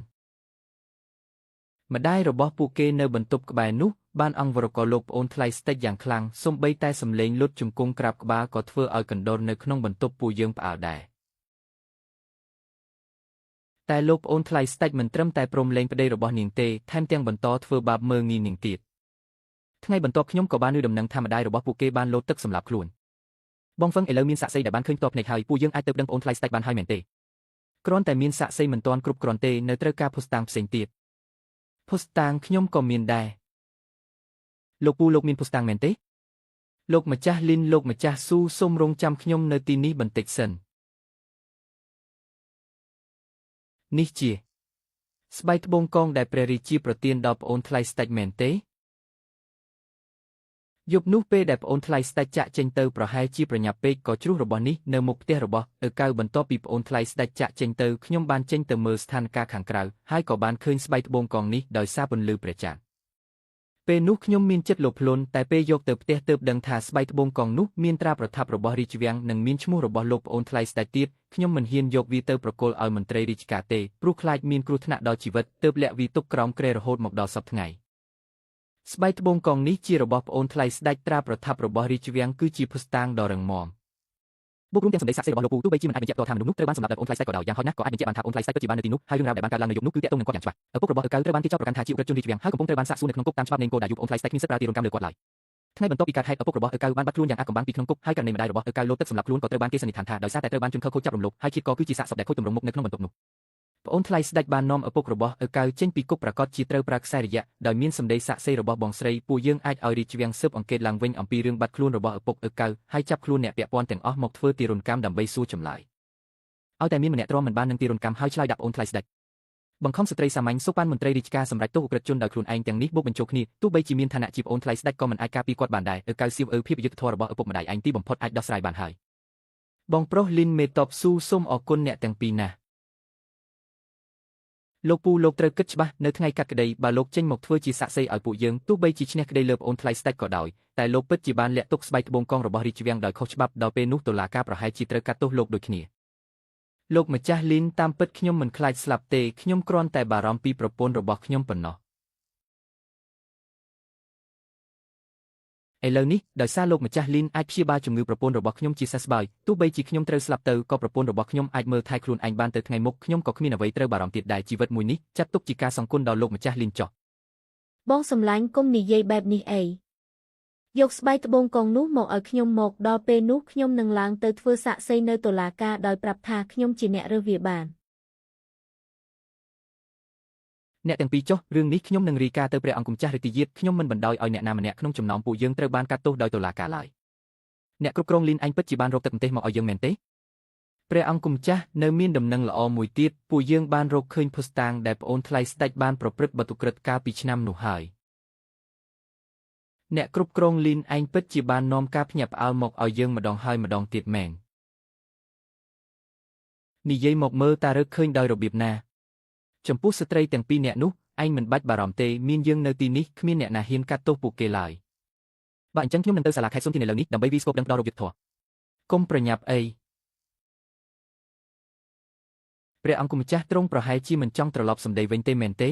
ម្ដាយរបស់ពួកគេនៅបន្ទប់ក្បែរនោះបានអង្វរករលោកប្អូនថ្លៃស្ដេចយ៉ាងខ្លាំងសូម្បីតែសម្លេងលុតជង្គង់ក្រាបក្បាលក៏ធ្វើឲ្យកណ្ដុរនៅក្នុងបន្ទប់ពួកយើងផ្អើលដែរតែលោកប្អូនថ្លៃស្ដេចមិនត្រឹមតែព្រមលែងប្តីរបស់នាងទេថែមទាំងបន្តធ្វើបាបមើលងាយនាងទៀតថ្ងៃបន្ទាប់ខ្ញុំក៏បានឮដំណឹងថាម្ដាយរបស់ពួកគេបានលោតទឹកសម្លាប់ខ្លួនបងហ្វឹងឥឡូវមានសាក្សីដែលបានឃើញផ្ទាល់ភ្នែកហើយពួកយើងអាចទៅដឹងប្អូនថ្លៃស្ដេចបានហើយមែនទេគ្រាន់តែមានសាក្សីមិនទាន់គ្រប់គ្រាន់ទេនៅត្រូវការភស្តុតាងផ្សេងទៀតភស្តុតាងខ្ញុំក៏មានដែរលោកពូលោកមានភស្តុតាងមែនទេលោកម្ចាស់លីនលោកម្ចាស់ស៊ូសូមរងចាំខ្ញុំនៅទីនេះបន្តិចសិននេះជាស្បែកត្បូងកងដែលព្រះរាជាប្រទានដល់ប្អូនថ្លៃស្ដេចមែនទេយប់នោះពេលដែលប្អូនថ្លៃស្ដេចចាក់ចេញទៅប្រហែលជាប្រញាប់ពេកក៏ជ្រុះរបស់នេះនៅមុខផ្ទះរបស់ឪកៅបន្ទាប់ពីប្អូនថ្លៃស្ដេចចាក់ចេញទៅខ្ញុំបានចេញទៅមើលស្ថានភាពខាងក្រៅហើយក៏បានឃើញស្បែកត្បូងកងនេះដោយសារពន្លឺព្រះច័ន្ទពេលនោះខ្ញុំមានចិត្តលោភលន់តែពេលយកទៅផ្ទះទើបដឹងថាស្បែកត្បូងកងនោះមានត្រាប្រថាប់របស់រាជវាំងនិងមានឈ្មោះរបស់លោកប្អូនថ្លៃស្ដេចទៀតខ្ញុំមិនហ៊ានយកវាទៅប្រគល់ឲ្យមន្ត្រីរាជការទេព្រោះខ្លាចមានគ្រោះថ្នាក់ដល់ជីវិតទើបលាក់វាទុកក្រោមគ្រែរហូតមកដល់សប្តាហ៍ថ្ងៃស្បែកត្បូងកងនេះជារបស់ប្អូនថ្លៃស្ដេចត្រាប្រថាប់របស់រាជវាំងគឺជាភស្តុតាងដ៏រឹងមាំបូករួមទាំងសម្ដីសាក្សីរបស់លោកពូទោះបីជាមិនអាចបញ្ជាក់តថាមនុស្សនោះត្រូវបានសម្លាប់ដោយប្អូនថ្លៃស្ដេចក៏ដោយយ៉ាងហោចណាស់ក៏អាចបញ្ជាក់បានថាប្អូនថ្លៃស្ដេចពិតជាបាននៅទីនោះហើយរឿងរ៉ាវដែលបានកើតឡើងនៅយប់នោះគឺទាក់ទងនឹងគាត់យ៉ាងច្បាស់ឪពុករបស់ឪកៅត្រូវបានគេចោទប្រកាន់ថាជាឧក្រិដ្ឋជនរាជវាំងហើយកំពុងត្រូវបានសាកសួរនៅក្នុងគុកតាមច្បាប់នៃគោលដៅយូប្អូនថ្លៃស្ដេចគ្មានសិទ្ធិប្រើទារុណកម្មលើគាត់ឡើយថ្ងៃបន្ទាប់ពីកើតហេតុឪពុករបស់ឪកៅបានបាត់ខ្លួនយ៉ាងអាកំបាំងពីក្នុងគុកហើយករណីម្ដាយរបស់ឪកៅលោតទឹកសម្លាប់ខ្លួនក៏ត្រូវបានគេសន្និដ្ឋានថាដោយសារតែត្រូវបានជនខិលខូចចាប់រំលោភហើយជាតិក៏គឺជាសាកសពដែលខូចទម្រង់មុខនៅក្នុងបន្ទប់នោះប្អូនថ្លៃស្ដេចបាននាំឪពុករបស់ឪកៅចេញពីគុកប្រកាសជាត្រូវប្រើខ្សែរយៈដោយមានសម្ដីសាក្សីរបស់បងស្រីពួកយើងអាចឲ្យរាជវាំងស៊ើបអង្កេតឡើងវិញអំពីរឿងបាត់ខ្លួនរបស់ឪពុកឪកៅហើយចាប់ខ្លួនអ្នកពាក់ព័ន្ធទាំងអស់មកធ្វើទារុណកម្មដើម្បីសួរចម្លើយឲ្យតែមានម្នាក់ទ្រាំមិនបាននឹងទារុណកម្មហើយឆ្លើយដាក់ប្អូនថ្លៃស្ដេចបង្ខំស្ត្រីសាមញ្ញសុប៉ាន់មន្ត្រីរាជការសម្រាប់ទោសឧក្រិដ្ឋជនដោយខ្លួនឯងទាំងនេះបូកបញ្ចូលគ្នាទោះបីជាមានឋានៈជាប្អូនថ្លៃស្ដេចក៏មិនអាចការពារគាត់បានដែរឪកៅសៀវភាពយុត្តិធម៌របស់ឪពុកម្ដាយឯងទីបំផុតអាចដោះស្រាយបានហើយបងប្រុសលីនមេតបស៊ូសូមអរគុណអ្នកទាំងពីរណាស់លោកពូលោកត្រូវគិតច្បាស់នៅថ្ងៃកាត់ក្តីបើលោកចេញមកធ្វើជាសាក្សីឲ្យពួកយើងទោះបីជាឈ្នះក្តីលើប្អូនថ្លៃស្ដេចក៏ដោយតែលោកពិតជាបានលាក់ទុកស្បែកត្បូងកងរបស់រាជវាំងដោយខុសច្បាប់ដល់ពេលនោះតុលាការប្រហែលជាត្រូវកាត់ទោសលោកដូចគ្នាលោកម្ចាស់លីនតាមពិតខ្ញុំមិនខ្លាចស្លាប់ទេខ្ញុំគ្រាន់តែបារម្ភពីប្រពន្ធរបស់ខ្ញុំប៉ុណ្ណោះឥឡូវនេះដោយសារលោកម្ចាស់លីនអាចព្យាបាលជំងឺប្រពន្ធរបស់ខ្ញុំជាសះស្បើយទោះបីជាខ្ញុំត្រូវស្លាប់ទៅក៏ប្រពន្ធរបស់ខ្ញុំអាចមើលថែខ្លួនឯងបានទៅថ្ងៃមុខខ្ញុំក៏គ្មានអ្វីត្រូវបារម្ភទៀតដែរជីវិតមួយនេះចាត់ទុកជាការសង្ឃឹមដល់លោកម្ចាស់លីនចុះ
បងសម្លាញ់កុំនិយាយបែបនេះអីយកស្បែកត្បូងកងនោះមកឲ្យខ្ញុំមកដល់ពេលនោះខ្ញុំនឹងឡើងទៅធ្វើសាក្សីនៅតុលាការដោយប្រាប់ថាខ្ញុំជាអ្នករើសវាបាន
អ្នកទាំងពីរចុះរឿងនេះខ្ញុំនឹងរាយការណ៍ទៅព្រះអង្គម្ចាស់រាជយាតខ្ញុំមិនបណ្ដោយឲ្យអ្នកណាម្នាក់ក្នុងចំណោមពួកយើងត្រូវបានកាត់ទោសដោយតុលាការឡើយអ្នកគ្រប់គ្រងលីនអញពិតជាបានរកទឹកម្ទេសមកឲ្យយើងមែនទេព្រះអង្គម្ចាស់នៅមានដំណឹងល្អមួយទៀតពួកយើងបានរកឃើញភស្តុតាងដែលប្អូនថ្លៃស្ដេចបានប្រព្រឹត្តបទឧក្រិដ្ឋកាលពីឆ្នាំនោះហើយអ្នកគ្រប់គ្រងលីនឯងពិតជាបាននាំការភ្ញាក់ផ្អើលមកឲ្យយើងម្ដងហើយម្ដងទៀតមែននិយាយមកមើលតារកឃើញដោយរបៀបណាចំពោះស្ត្រីទាំងពីរនាក់នោះឯងមិនបាច់បារម្ភទេមានយើងនៅទីនេះគ្មានអ្នកណាហ៊ានកាត់ទោសពួកគេឡើយបើអញ្ចឹងខ្ញុំនឹងទៅសាលាខេត្តសុនធានឥឡូវនេះដើម្បីវិស្គប់ដឹងដល់របៀបធម៌កុំប្រញាប់អីព្រះអង្គម្ចាស់ទ្រង់ប្រហែលជាមិនចង់ត្រឡប់សម្ដីវិញទេមែនទេ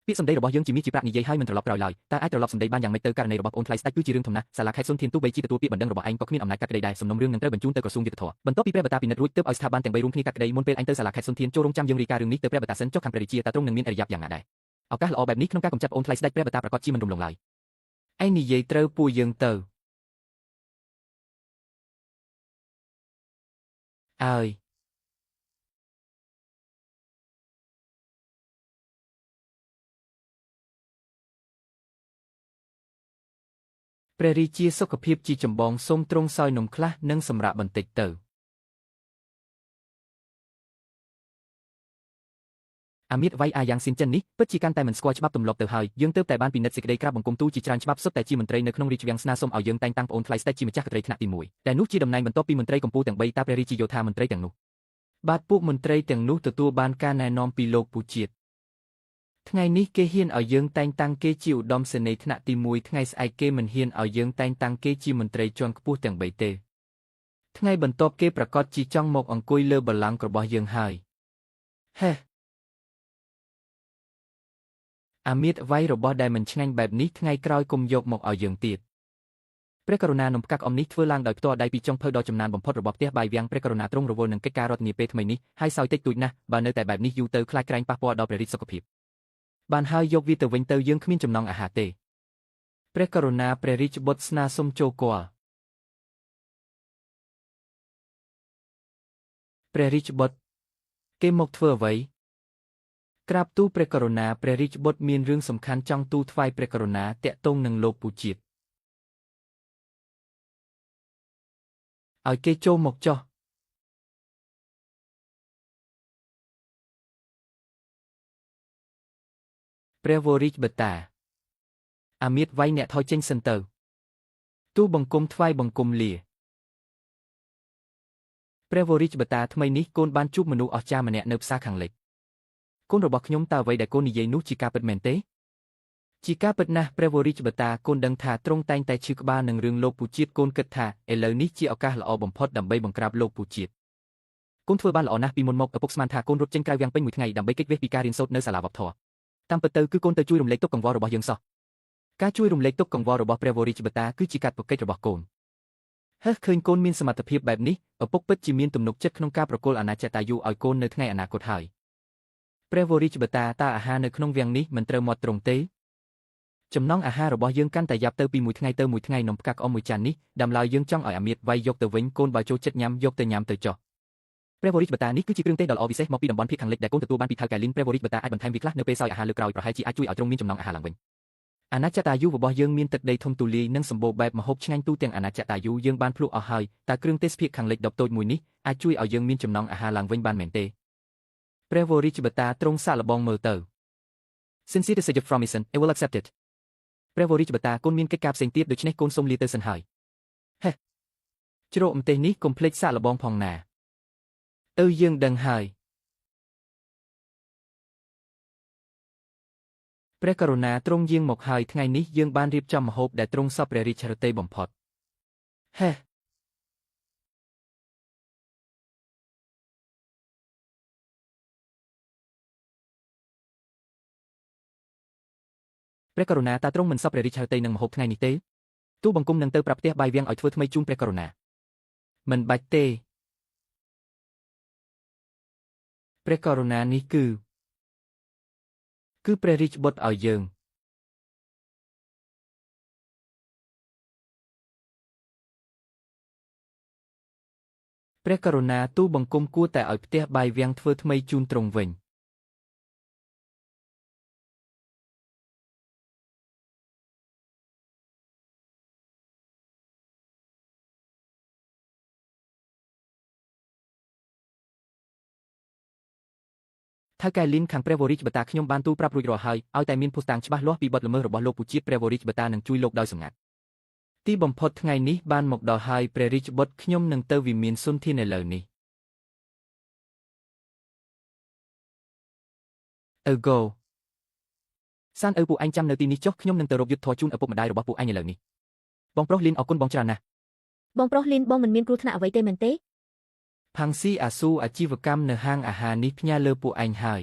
ពាក្យសម្ដីរបស់យើងជាមាសជាប្រាក់និយាយហើយមិនត្រឡប់ក្រោយឡើយតើអាចត្រឡប់សម្ដីបានយ៉ាងម៉េចទៅករណីរបស់ប្អូនថ្លៃស្ដេចគឺជារឿងធំណាស់សាលាខេត្តសុនធានទោះបីជាទទួលពាក្យបណ្ដឹងរបស់ឯងក៏គ្មានអំណាចកាត់ក្តីដែរសំណុំរឿងនឹងត្រូវបញ្ជូនទៅក្រសួងយុត្តិធម៌បន្ទាប់ពីព្រះបតាពិនិត្យរួចទើបឲ្យស្ថាប័នទាំង3រួមគ្នាកាត់ក្តីមុនពេលឯងទៅសាលាខេត្តសុនធានចូលរងចាំយើងរាយការណ៍រឿងនេះទៅព្រះបតាសិនចុះខាងព្រះរាជាតើទ្រង់នឹងមានអរិយាប័ត្រយ៉ាងណាដែរឱកាសល្អបែបនេះក្នុងការកម្ចាត់ប្អូនថ្លៃស្ដេចព្រះបតាប្រកាសជាមិនរំលងឡើយឯងនិយាយត្រូវពួកយើងទៅអើយព្រះរាជាសុខភាពជាចម្បងសូមទ្រង់សោយនំខ្លះនិងសម្រាប់បន្តិចទៅអាមៀតវៃអាយ៉ាងស៊ីនចិននេះពិតជាកាន់តែមិនស្គាល់ច្បាប់ទម្លាប់ទៅហើយយើងទើបតែបានពិនិត្យសេចក្តីក្រាបបង្គំទូលជាច្រើនច្បាប់សុទ្ធតែជាមន្ត្រីនៅក្នុងរាជវាំងស្នើសុំឲ្យយើងតែងតាំងប្អូនថ្លៃស្ដេចជាម្ចាស់ក្តីថ្នាក់ទី1តែនោះជាតំណែងបន្ទាប់ពីមន្ត្រីកម្ពុជាទាំង3តាព្រះរាជាយោធាមន្ត្រីទាំងនោះបាទពួកមន្ត្រីទាំងនោះទទួលបានការណែនាំពីលោកពូជាតិថ្ងៃនេះគេហ៊ានឲ្យយើងតែងតាំងគេជាឧត្តមសេនីយ៍ថ្នាក់ទី1ថ្ងៃស្អែកគេមិនហ៊ានឲ្យយើងតែងតាំងគេជាមន្ត្រីជាន់ខ្ពស់ទាំង3ទេថ្ងៃបន្ទាប់គេប្រកាសជាចង់មកអង្គុយលើបល្ល័ង្ករបស់យើងហើយហេអាមៀតវៃរបស់ដែលមិនឆ្ងាញ់បែបនេះថ្ងៃក្រោយគុំយកមកឲ្យយើងទៀតព្រះករុណានំផ្កាក់អមនេះធ្វើឡើងដោយផ្ទាល់ដៃពីចុងភៅដ៏ចំណានបំផុតរបស់ផ្ទះបាយវាំងព្រះករុណាទ្រង់រវល់នឹងកិច្ចការរដ្ឋនាពេលថ្មីនេះហើយសោយតិចតួចណាស់បើនៅតែបែបនេះយូរទៅខ្លាចក្រែងប៉ះពាល់ដល់ព្រះរាជសុខភាពបានហើយយកវាទៅវិញទៅយើងគ្មានចំណង់អាហារទេព្រះករុណាព្រះរាជបុត្រស្នើសុំចូលគាល់ព្រះរាជបុត្រគេមកធ្វើអ្វីក្រាបទូលព្រះករុណាព្រះរាជបុត្រមានរឿងសំខាន់ចង់ទូលថ្វាយព្រះករុណាតាក់ទងនឹងលោកពូជាតិឲ្យគេចូលមកចុះព្រះវរិជបតាអាមៀតវៃអ្នកថយចេញសិនទៅទូលបង្គំថ្វាយបង្គំលាព្រះវរិជបតាថ្មីនេះកូនបានជួបមនុស្សអស្ចារ្យម្នាក់នៅផ្សារខាងលិចកូនរបស់ខ្ញុំតើអ្វីដែលកូននិយាយនោះជាការពិតមែនទេជាការពិតណាស់ព្រះវរិជបតាកូនដឹងថាទ្រង់តែងតែឈឺក្បាលនឹងរឿងលោកពូជាតិកូនគិតថាឥឡូវនេះជាឱកាសល្អបំផុតដើម្បីបង្ក្រាបលោកពូជាតិកូនធ្វើបានល្អណាស់ពីមុនមកឪពុកស្មានថាកូនរត់ចេញក្រៅវាំងពេញមួយថ្ងៃដើម្បីគេចវេះពីការរៀនសូត្រនៅសាលាវប្បធម៌តាមពិតទៅគឺកូនទៅជួយរំលែកទុក្ខកង្វល់របស់យើងសោះការជួយរំលែកទុក្ខកង្វល់របស់ព្រះវរិជបតាគឺជាកាតព្វកិច្ចរបស់កូនហើឃើញកូនមានសមត្ថភាពបែបនេះឪពុកពិតជាមានទំនុកចិត្តក្នុងការប្រគល់អាណាចក្រតាយុឲ្យកូននៅថ្ងៃអនាគតហើយព្រះវរិជបតាតើអាហារនៅក្នុងវាំងនេះមិនត្រូវមាត់ត្រង់ទេចំណង់អាហាររបស់យើងកាន់តែយ៉ាប់ទៅពីមួយថ្ងៃទៅមួយថ្ងៃនំផ្កាក្អមមួយចាននេះដាំឡើយយើងចង់ឲ្យអាមៀតវៃយកទៅវិញកូនបើចូលចិត្តញ៉ាំយកទៅញ៉ាំទៅចុះព្រះវរិជបតានេះគឺជាគ្រឿងទេសដ៏ល្អពិសេសមកពីតំបន់ភាគខាងលិចដែលកូនទទួលបានពីថៅកែលីនព្រះវរិជបតាអាចបន្ថែមវាខ្លះនៅពេលសោយអាហារលើក្រោយប្រហែលជាអាចជួយឲ្យទ្រង់មានចំណង់អាហារឡើងវិញអាណាចក្រតាយុរបស់យើងមានទឹកដីធំទូលាយនិងសម្បូរបែបម្ហូបឆ្ងាញ់ទូទាំងអាណាចក្រតាយុយើងបានភ្លក់អស់ហើយតើគ្រឿងទេសភាគខាងលិចដ៏តូចមួយនេះអាចជួយឲ្យយើងមានចំណង់អាហារឡើងវិញបានមែនទេព្រះវរិជបតាទ្រង់សាកល្បងមើលទៅ Since it is a gift from Isen, I will accept it ព្រះវរិជបតាកូនមានកិច្ចការផ្សេងទៀតដូច្នេះកូនសូមលាទៅសិនហើយហេជ្រក់ម្ទេសនេះកុំភ្លេចសាកល្បងផងណាទៅយើងដឹងហើយព្រះករុណាទ្រង់យាងមកហើយថ្ងៃនេះយើងបានរៀបចំម្ហូបដែលទ្រង់សពព្រះរាជហឫទ័យបំផុតហេព្រះករុណាតើទ្រង់មិនសពព្រះរាជហឫទ័យនឹងម្ហូបថ្ងៃនេះទេទូលបង្គំនឹងទៅប្រាប់ផ្ទះបាយវាំងឲ្យធ្វើថ្មីជូនព្រះករុណាមិនបាច់ទេព្រះករុណានេះគឺព្រះរាជបុត្រឲ្យយើងព្រះករុណាទូលបង្គំគួរតែឲ្យផ្ទះបាយវាំងធ្វើថ្មីជូនទ្រង់វិញ ថាកែលីនខាងព្រះវរិជបតាខ្ញុំបានទូលប្រាប់រួចរាល់ហើយឲ្យតែមានភស្តុតាងច្បាស់លាស់ពីបទល្មើសរបស់លោកពូជាតិព្រះវរិជបតានឹងជួយលោកដោយសម្ងាត់ទីបំផុតថ្ងៃនេះបានមកដល់ហើយព្រះរាជបុត្រខ្ញុំនឹងទៅវិមានសុនធានឥឡូវនេះgo សានឪពួកឯងចាំនៅទីនេះចុះខ្ញុំនឹងទៅរកយុទ្ធធរជូនឪពុកម្ដាយរបស់ពួកឯងឥឡូវនេះបងប្រុសលីនអរគុណបងច្រើនណាស់
បងប្រុសលីនបងមិនមានគ្រោះថ្នាក់អ្វីទេមែនទេ
ផាំងស៊ីអាស៊ូអាជីវកម្មនៅហាងអាហារនេះផ្ញើលើពួកឯងហើយ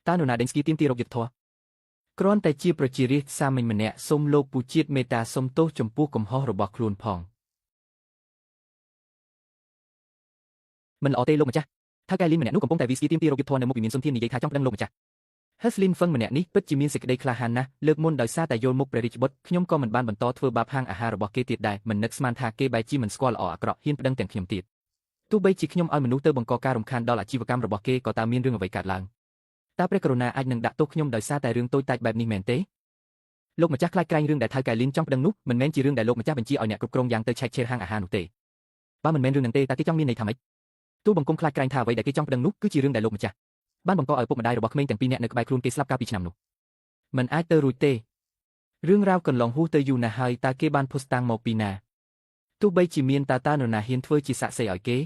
តើនរណាដេញស្គីទៀមទីរកយុទ្ធធរគ្រាន់តែជាប្រជារាស្ត្រសាមញ្ញម្នាក់សូមលោកពូជាតិមេត្តាសុំទោសចំពោះកំហុសរបស់ខ្លួនផងមិនល្អទេលោកម្ចាស់ថាកែលីនម្នាក់នោះកំពុងតែវីស្គីទៀមទីរកយុទ្ធធរនៅមុខវិមានសុនធាននិយាយថាចង់ប្តឹងលោកម្ចាស់ Heslin ហ្វឹងម្នាក់នេះពិតជាមានសេចក្តីក្លាហានណាស់លើកមុនដោយសារតែយល់មុខព្រះរាជបុត្រខ្ញុំក៏មិនបានបន្តធ្វើបាបហាងអាហាររបស់គេទៀតដែរមិននឹកស្មានថាគេបែរជាមិនស្គាល់ល្អអាក្រក់ហ៊ានប្តឹងទាំងខ្ញុំទៀតទោះបីជាខ្ញុំឲ្យមនុស្សទៅបង្កការរំខានដល់អាជីវកម្មរបស់គេក៏តើមានរឿងអ្វីកើតឡើងតើព្រះករុណាអាចនឹងដាក់ទោសខ្ញុំដោយសារតែរឿងតូចតាចបែបនេះមែនទេលោកម្ចាស់ខ្លាចក្រែងរឿងដែលថៅកែលីនចង់ប្តឹងនោះមិនមែនជារឿងដែលលោកម្ចាស់បញ្ជាឲ្យអ្នកគ្រប់គ្រងយ៉ាងទៅឆែកឆេរហាងអាហារនោះទេបើមិនមែនរឿងនឹងទេតើគេចង់មានន័យថាម៉េចទូបង្គំខ្លាចក្រែងថាអ្វីដែលគេចង់ប្តឹងនោះគឺជារឿងដែលលោកម្ចាស់បានបង្កឲ្យពុកម្ដាយរបស់ក្មេងទាំងពីរនាក់នៅក្បែរខ្លួនគេស្លាប់កាលពីឆ្នាំនោះមិនអាចទៅរួចទេរឿងរ៉ាវកន្លងហួសទៅយូរណាស់ហើយតើគេបានភស្តុតាងមកពីណាទោះបីជាមានតើនរណាហ៊ានធ្វើជាសាក្សីឲ្យគេ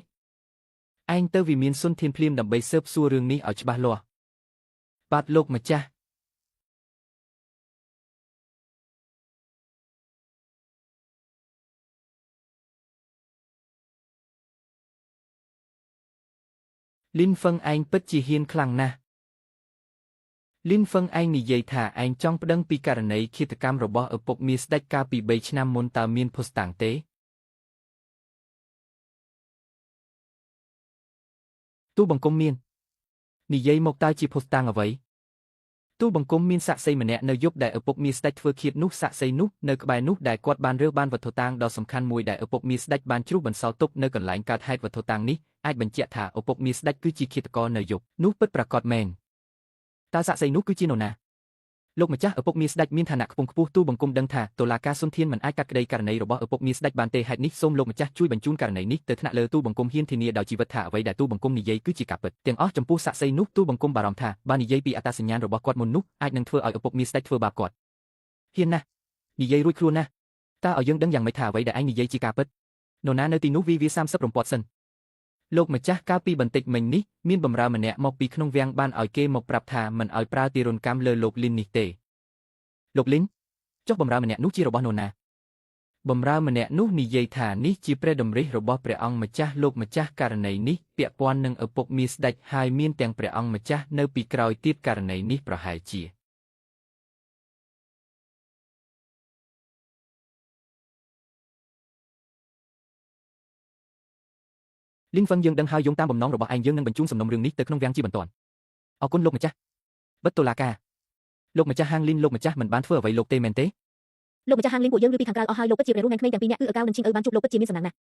ឯងទៅវិមានសុនធានភ្លាមដើម្បីស៊ើបសួររឿងនេះឲ្យច្បាស់លាស់បាទលោកម្ចាស់លីនហ្វឹងឯងពិតជាហ៊ានខ្លាំងណាស់លីនហ្វឹងឯងនិយាយថាឯងចង់ប្តឹងពីករណីឃាតកម្មរបស់ឪពុកមាស្ដេចកាលពី3ឆ្នាំមុនតើមានភស្តុតាងទេទូបង្គំមាននិយាយមកតើជាភស្តុតាងអ្វីទូបង្គំមានសាក្សីម្នាក់នៅយប់ដែលឪពុកមាស្ដេចធ្វើឃាតនោះសាក្សីនោះនៅក្បែរនោះដែលគាត់បានរើសបានវត្ថុតាងដ៏សំខាន់មួយដែលឪពុកមាស្ដេចបានជ្រុះបន្សល់ទុកនៅកន្លែងកើតហេតុវត្ថុតាងនេះអាចបញ្ជាក់ថាឪពុកមាស្ដេចគឺជាឃាតករនៅយប់នោះពិតប្រាកដមែនតើសាក្សីនោះគឺជានរណាលោកម្ចាស់ឪពុកមាស្ដេចមានឋានៈខ្ពង់ខ្ពស់ទូបង្គំដឹងថាតុលាការសុនធានមិនអាចកាត់ក្តីករណីរបស់ឪពុកមាស្ដេចបានទេហេតុនេះសូមលោកម្ចាស់ជួយបញ្ជូនករណីនេះទៅថ្នាក់លើទូបង្គំហ៊ានធានាដោយជីវិតថាអ្វីដែលទូបង្គំនិយាយគឺជាការពិតទាំងអស់ចំពោះសាក្សីនោះទូបង្គំបារម្ភថាបើនិយាយពីអត្តសញ្ញាណរបស់គាត់មុននោះអាចនឹងធ្វើឲ្យឪពុកមាស្ដេចធ្វើបាបគាត់ហ៊ានណាស់និយាយរួចខ្លួនណាស់តើឲ្យយើងដឹងយ៉ាងម៉េចថាអ្វីដែលឯងនិយាយជាការពិតនរណានៅទីនោះវា30រំពាត់សិនលោកម្ចាស់កាលពីបន្តិចមិញនេះមានបម្រើម្នាក់មកពីក្នុងវាំងបានឲ្យគេមកប្រាប់ថាមិនឲ្យប្រើទារុណកម្មលើលោកលីននេះទេលោកលីនចុះបម្រើម្នាក់នោះជារបស់នរណាបម្រើម្នាក់នោះនិយាយថានេះជាព្រះតម្រិះរបស់ព្រះអង្គម្ចាស់លោកម្ចាស់ករណីនេះពាក់ព័ន្ធនឹងឪពុកមាស្ដេចហើយមានទាំងព្រះអង្គម្ចាស់នៅពីក្រោយទៀតករណីនេះប្រហែលជាលីនហ្វឹងយើងដឹងហើយយោងតាមបំណងរបស់ឯងយើងនឹងបញ្ជូនសំណុំរឿងនេះទៅក្នុងវាំងជាបន្ទាន់អរគុណលោកម្ចាស់បិទតុលាការលោកម្ចាស់ហាងលីនលោកម្ចាស់មិនបានធ្វើអ្វីលោកទេមែនទេ
លោកម្ចាស់ហាងលីនពួកយើងឬពីខាងក្រៅអស់ហើយលោកពិតជាព្រះរស់នៃក្មេងទាំងពីរនាក់គឺអកៅនិងជីងអ៊ឺបានជួបលោកពិតជាមានសំណាងណាស់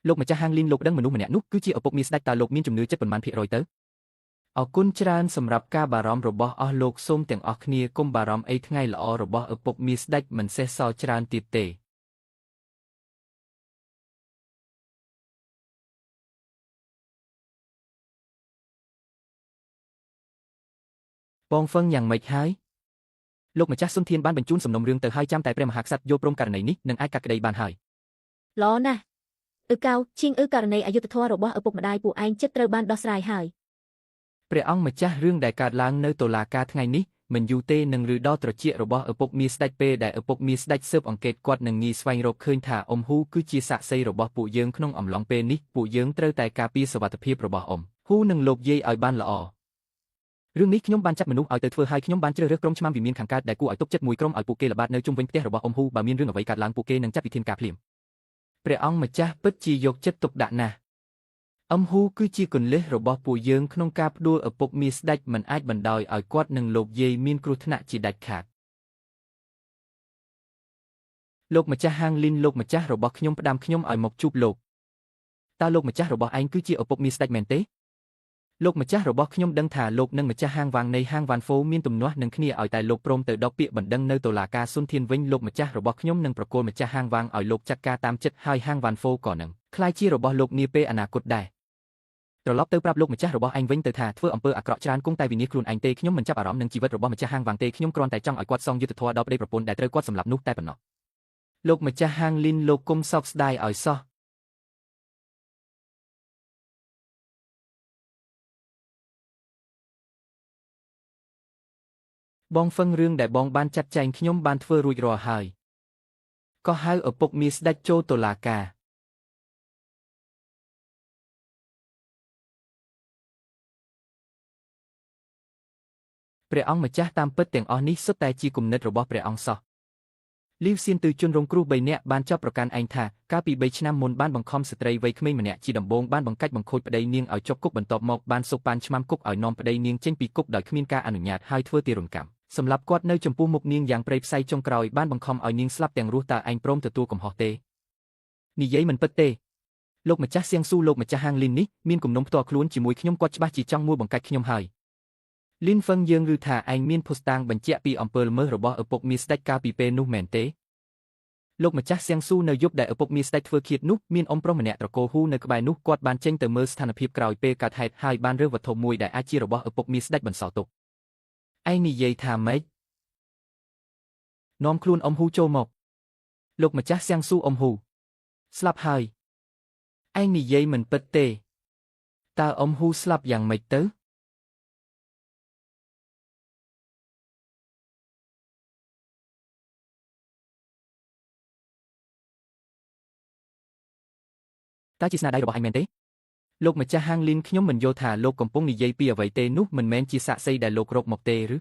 លោកម្ចាស់ហាងលីនលោកដឹងមនុស្សម្នាក់នោះគឺជាឪពុកមាស្ដេចតើលោកមានជំនឿចិត្តប៉ុន្មានភាគរយទៅអរគុណច្រើនសម្រាប់ការបារម្ភរបស់អស់លោកសូមទាំងអស់គ្នាកុំបារម្ភអីថ្ងៃល្អរបស់ឪពុកមាស្ដេចមិនសេះសល់ច្រើនទៀតទេបងហ្វឹងយ៉ាងម៉េចហើយលោកម្ចាស់សុនធានបានបញ្ជូនសំណុំរឿងទៅហើយចាំតែព្រះមហាក្សត្រយល់ព្រមករណីនេះនឹងអាចកាត់ក្តីបានហើយ
ល្អណាស់អ៊ឺកៅជីងអ៊ឺករណីអយុត្តិធម៌របស់ឪពុកម្ដាយពួកឯងចិត្តត្រូវបានដោះស្រាយហើយ
ព្រះអង្គម្ចាស់រឿងដែលកើតឡើងនៅតុលាការថ្ងៃនេះមិនយូរទេនឹងឬដល់ត្រចៀករបស់ឪពុកមាស្ដេចពេលដែលឪពុកមាស្ដេចស៊ើបអង្កេតគាត់នឹងងាយស្វែងរកឃើញថាអ៊ំហ៊ូគឺជាសាក្សីរបស់ពួកយើងក្នុងអំឡុងពេលនេះពួកយើងត្រូវតែការពារសុវត្ថិភាពរបស់អ៊ំហ៊ូនឹងលោកយាយឲ្យបានល្អរឿងនេះខ្ញុំបានចាត់មនុស្សឲ្យទៅធ្វើហើយខ្ញុំបានជ្រើសរើសក្រុមឆ្មាំវិមានខាងកើតដែលគួរឲ្យទុកចិត្តមួយក្រុមឲ្យពួកគេល្បាតនៅជុំវិញផ្ទះរបស់អ៊ំហ៊ូបើមានរឿងអ្វីកើតឡើងពួកគេនឹងចាត់វិធានការភ្លាមព្រះអង្គម្ចាស់ពិតជាយកចិត្តទុកដាក់ណាស់អ៊ំហ៊ូគឺជាគន្លឹះរបស់ពួកយើងក្នុងការផ្ដួលឪពុកមាស្ដេចមិនអាចបណ្ដោយឲ្យគាត់និងលោកយាយមានគ្រោះថ្នាក់ជាដាច់ខាតលោកម្ចាស់ហាងលីនលោកម្ចាស់របស់ខ្ញុំផ្ដាំខ្ញុំឲ្យមកជួបលោកតើលោកម្ចាស់របស់ឯងគឺជាឪពុកមាស្ដេចមែនទេ លោកម្ចាស់របស់ខ្ញុំដឹងថាលោកនិងម្ចាស់ហាងវ៉ាងនៃហាងវ៉ាន់ហ្វូមានទំនាស់នឹងគ្នាឲ្យតែលោកព្រមទៅដកពាក្យបណ្ដឹងនៅតុលាការសុនធានវិញលោកម្ចាស់របស់ខ្ញុំនឹងប្រគល់ម្ចាស់ហាងវ៉ាងឲ្យលោកចាត់ការតាមចិត្តហើយហាងវ៉ាន់ហ្វូក៏នឹងក្លាយជារបស់លោកនាពេលអនាគតដែរត្រឡប់ទៅប្រាប់លោកម្ចាស់របស់ឯងវិញទៅថាធ្វើអំពើអាក្រក់ច្រើនគង់តែវិនិច្ឆ័យខ្លួនឯងទេខ្ញុំមិនចាប់អារម្មណ៍នឹងជីវិតរបស់ម្ចាស់ហាងវ៉ាងទេខ្ញុំគ្រាន់តែចង់ឲ្យគាត់សងយុត្តិធម៌ដល់ប្តីប្រពន្ធដែលត្រូវគាត់សម្លាប់នោះតែប៉ុណ្ណោះលោកម្ចាស់ហាងលីនលោកគុំសោកស្ដាយឲ្យសោះបងហ្វឹងរឿងដែលបងបានចាត់ចែងខ្ញុំបានធ្វើរួចរាល់ហើយក៏ហៅឪពុកមាស្ដេចចូលតុលាការព្រះអង្គម្ចាស់តាមពិតទាំងអស់នេះសុទ្ធតែជាគំនិតរបស់ព្រះអង្គសោះលីវសៀនទឺជនរងគ្រោះ3នាក់បានចាប់ប្រកាន់ឯងថាកាលពី3ឆ្នាំមុនបានបង្ខំស្ត្រីវ័យក្មេងម្នាក់ជាដំបូងបានបង្កាច់បង្ខូចប្តីនាងឲ្យជាប់គុកបន្ទាប់មកបានសុកប៉ាន់ឆ្មាំគុកឲ្យនាំប្តីនាងចេញពីគុកដោយគ្មានការអនុញ្ញាតហើយធ្វើទារុណកម្មសម្រាប់គាត់នៅចំពោះមុខនាងយ៉ាងព្រៃផ្សៃចុងក្រោយបានបង្ខំឲ្យនាងស្លាប់ទាំងរស់តើឯងព្រមទទួលកំហុសទេនិយាយមិនពិតទេលោកម្ចាស់សៀងស៊ូលោកម្ចាស់ហាងលីននេះមានគំនុំផ្ទាល់ខ្លួនជាមួយខ្ញុំគាត់ច្បាស់ជាចង់មួយបង្កាច់ខ្ញុំហើយលីនហ្វឹងយើងឬថាឯងមានភស្តុតាងបញ្ជាក់ពីអំពើល្មើសរបស់ឪពុកមាស្ដេចកាលពីពេលនោះមែនទេលោកម្ចាស់សៀងស៊ូនៅយប់ដែលឪពុកមាស្ដេចធ្វើឃាតនោះមានអ៊ំប្រុសម្នាក់ត្រកូលហ៊ូនៅក្បែរនោះគាត់បានចេញទៅមើលស្ថានភាពក្រោយពេលកើតហេតុហើយបានរើសវត្ថុមួយដែលអាចជារបស់ឪពុកមាស្ដេចបន្សល់ទុកឯងនិយាយថាម៉េចនាំខ្លួនអ៊ំហ៊ូចូលមកលោកម្ចាស់សៀងស៊ូអ៊ំហ៊ូស្លាប់ហើយឯងនិយាយមិនពិតទេតើអ៊ំហ៊ូស្លាប់យ៉ាងម៉េចទៅតើជាស្នាដៃរបស់ឯងមែនទេលោកម្ចាស់ហាងលីនខ្ញុំមិនយល់ថាលោកកំពុងនិយាយពីអ្វីទេនោះមិនមែនជាសាក្សីដែលលោករកមកទេឬ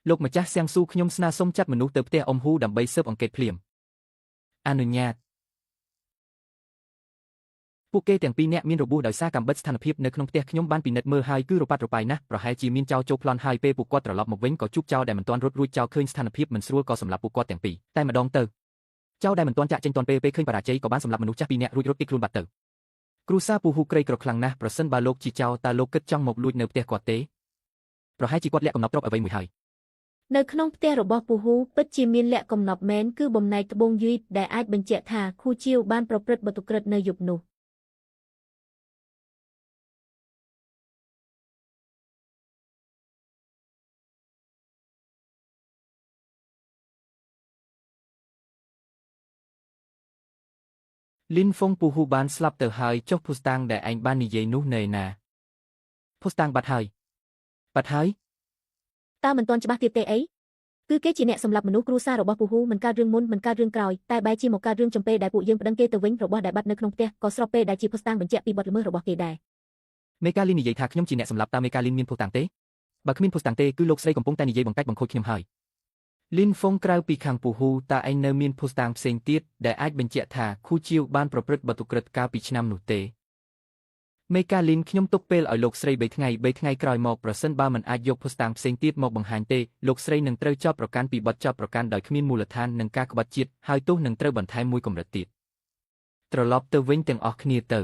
លោកម្ចាស់សៀងស៊ូខ្ញុំស្នើសុំចាត់មនុស្សទៅផ្ទះអ៊ំហ៊ូដើម្បីស៊ើបអង្កេតភ្លាមអនុញ្ញាតពួកគេទាំងពីរនាក់មានរបួសដោយសារកាំបិតស្ថានភាពនៅក្នុងផ្ទះខ្ញុំបានពិនិត្យមើលហើយគឺរប៉ាត់រប៉ាយណាស់ប្រហែលជាមានចោរចូលប្លន់ហើយពេលពួកគាត់ត្រឡប់មកវិញក៏ជួបចោរដែលមិនទាន់រត់រួចចោរឃើញស្ថានភាពមិនស្រួលក៏សម្លាប់ពួកគាត់ទាំងពីរតែម្ដងទៅចោរដែលមិនទាន់ចាក់ចេញទាន់ពេលឃើញបរាជ័យក៏បានសម្លាប់មនុស្សចាស់ពីរនាក់រួចរត់គេចខ្លួនបាត់ទៅគ្រូសាពូហ៊ូក្រីក្រខ្លាំងណាស់ប្រសិនបើលោកជាចោរតើលោកគិតចង់មកលួចនៅផ្ទះគាត់ទេប្រហែលជាគាត់លាក់កំណប់ទ្រព្យអ្វីមួយហើយ
នៅក្នុងផ្ទះរបស់ពូហ៊ូពិតជាមានលក្ខកំណប់មែនគឺបំណែកត្បូងយីដែលអាចបញ្ជាក់ថាខូជាវបានប្រព្រឹត្តបទឧក្រិដ្ឋនៅយប់នោះ
លីនហ្វុងពូហ៊ូបានស្លាប់ទៅហើយចុះភូស្តាងដែលឯងបាននិយាយនោះនៅណាភូស្តាងបាត់ហើយ
តើមិនទាន់ច្បាស់ទៀតទេអីគឺគេជាអ្នកសម្លាប់មនុស្សគ្រួសាររបស់ពូហ៊ូមិនកើតរឿងមុនមិនកើតរឿងក្រោយតែបែរជាមកកើតរឿងចំពេលដែលពួកយើងប្តឹងគេទៅវិញរបស់ដែលបាត់នៅក្នុងផ្ទះក៏ស្របពេលដែលជាភស្តុតាងបញ្ជាក់ពីបទល្មើសរបស់គេដែរ
មេកាលីននិយាយថាខ្ញុំជាអ្នកសម្លាប់តើមេកាលីនមានភស្តុតាងទេបើគ្មានភស្តុតាងទេគឺលោកស្រីកំពុងតែនិយាយបង្កាច់បង្ខូចខ្ញុំហើយលីនហ្វុងក្រៅពីខាងពូហ៊ូតើឯងនៅមានភស្តុតាងផ្សេងទៀតដែលអាចបញ្ជាក់ថាខូជាវបានប្រព្រឹត្តបទឧក្រិដ្ឋកាលពីឆ្នាំនោះទេមេកាលីនខ្ញុំទុកពេលឲ្យលោកស្រី3ថ្ងៃក្រោយមកប្រសិនបើមិនអាចយកភស្តុតាងផ្សេងទៀតមកបង្ហាញទេលោកស្រីនឹងត្រូវចោទប្រកាន់ពីបទចោទប្រកាន់ដោយគ្មានមូលដ្ឋាននិងការក្បត់ជាតិហើយទោសនឹងត្រូវបន្ថែមមួយកម្រិតទៀតត្រឡប់ទៅវិញទាំងអស់គ្នាទៅ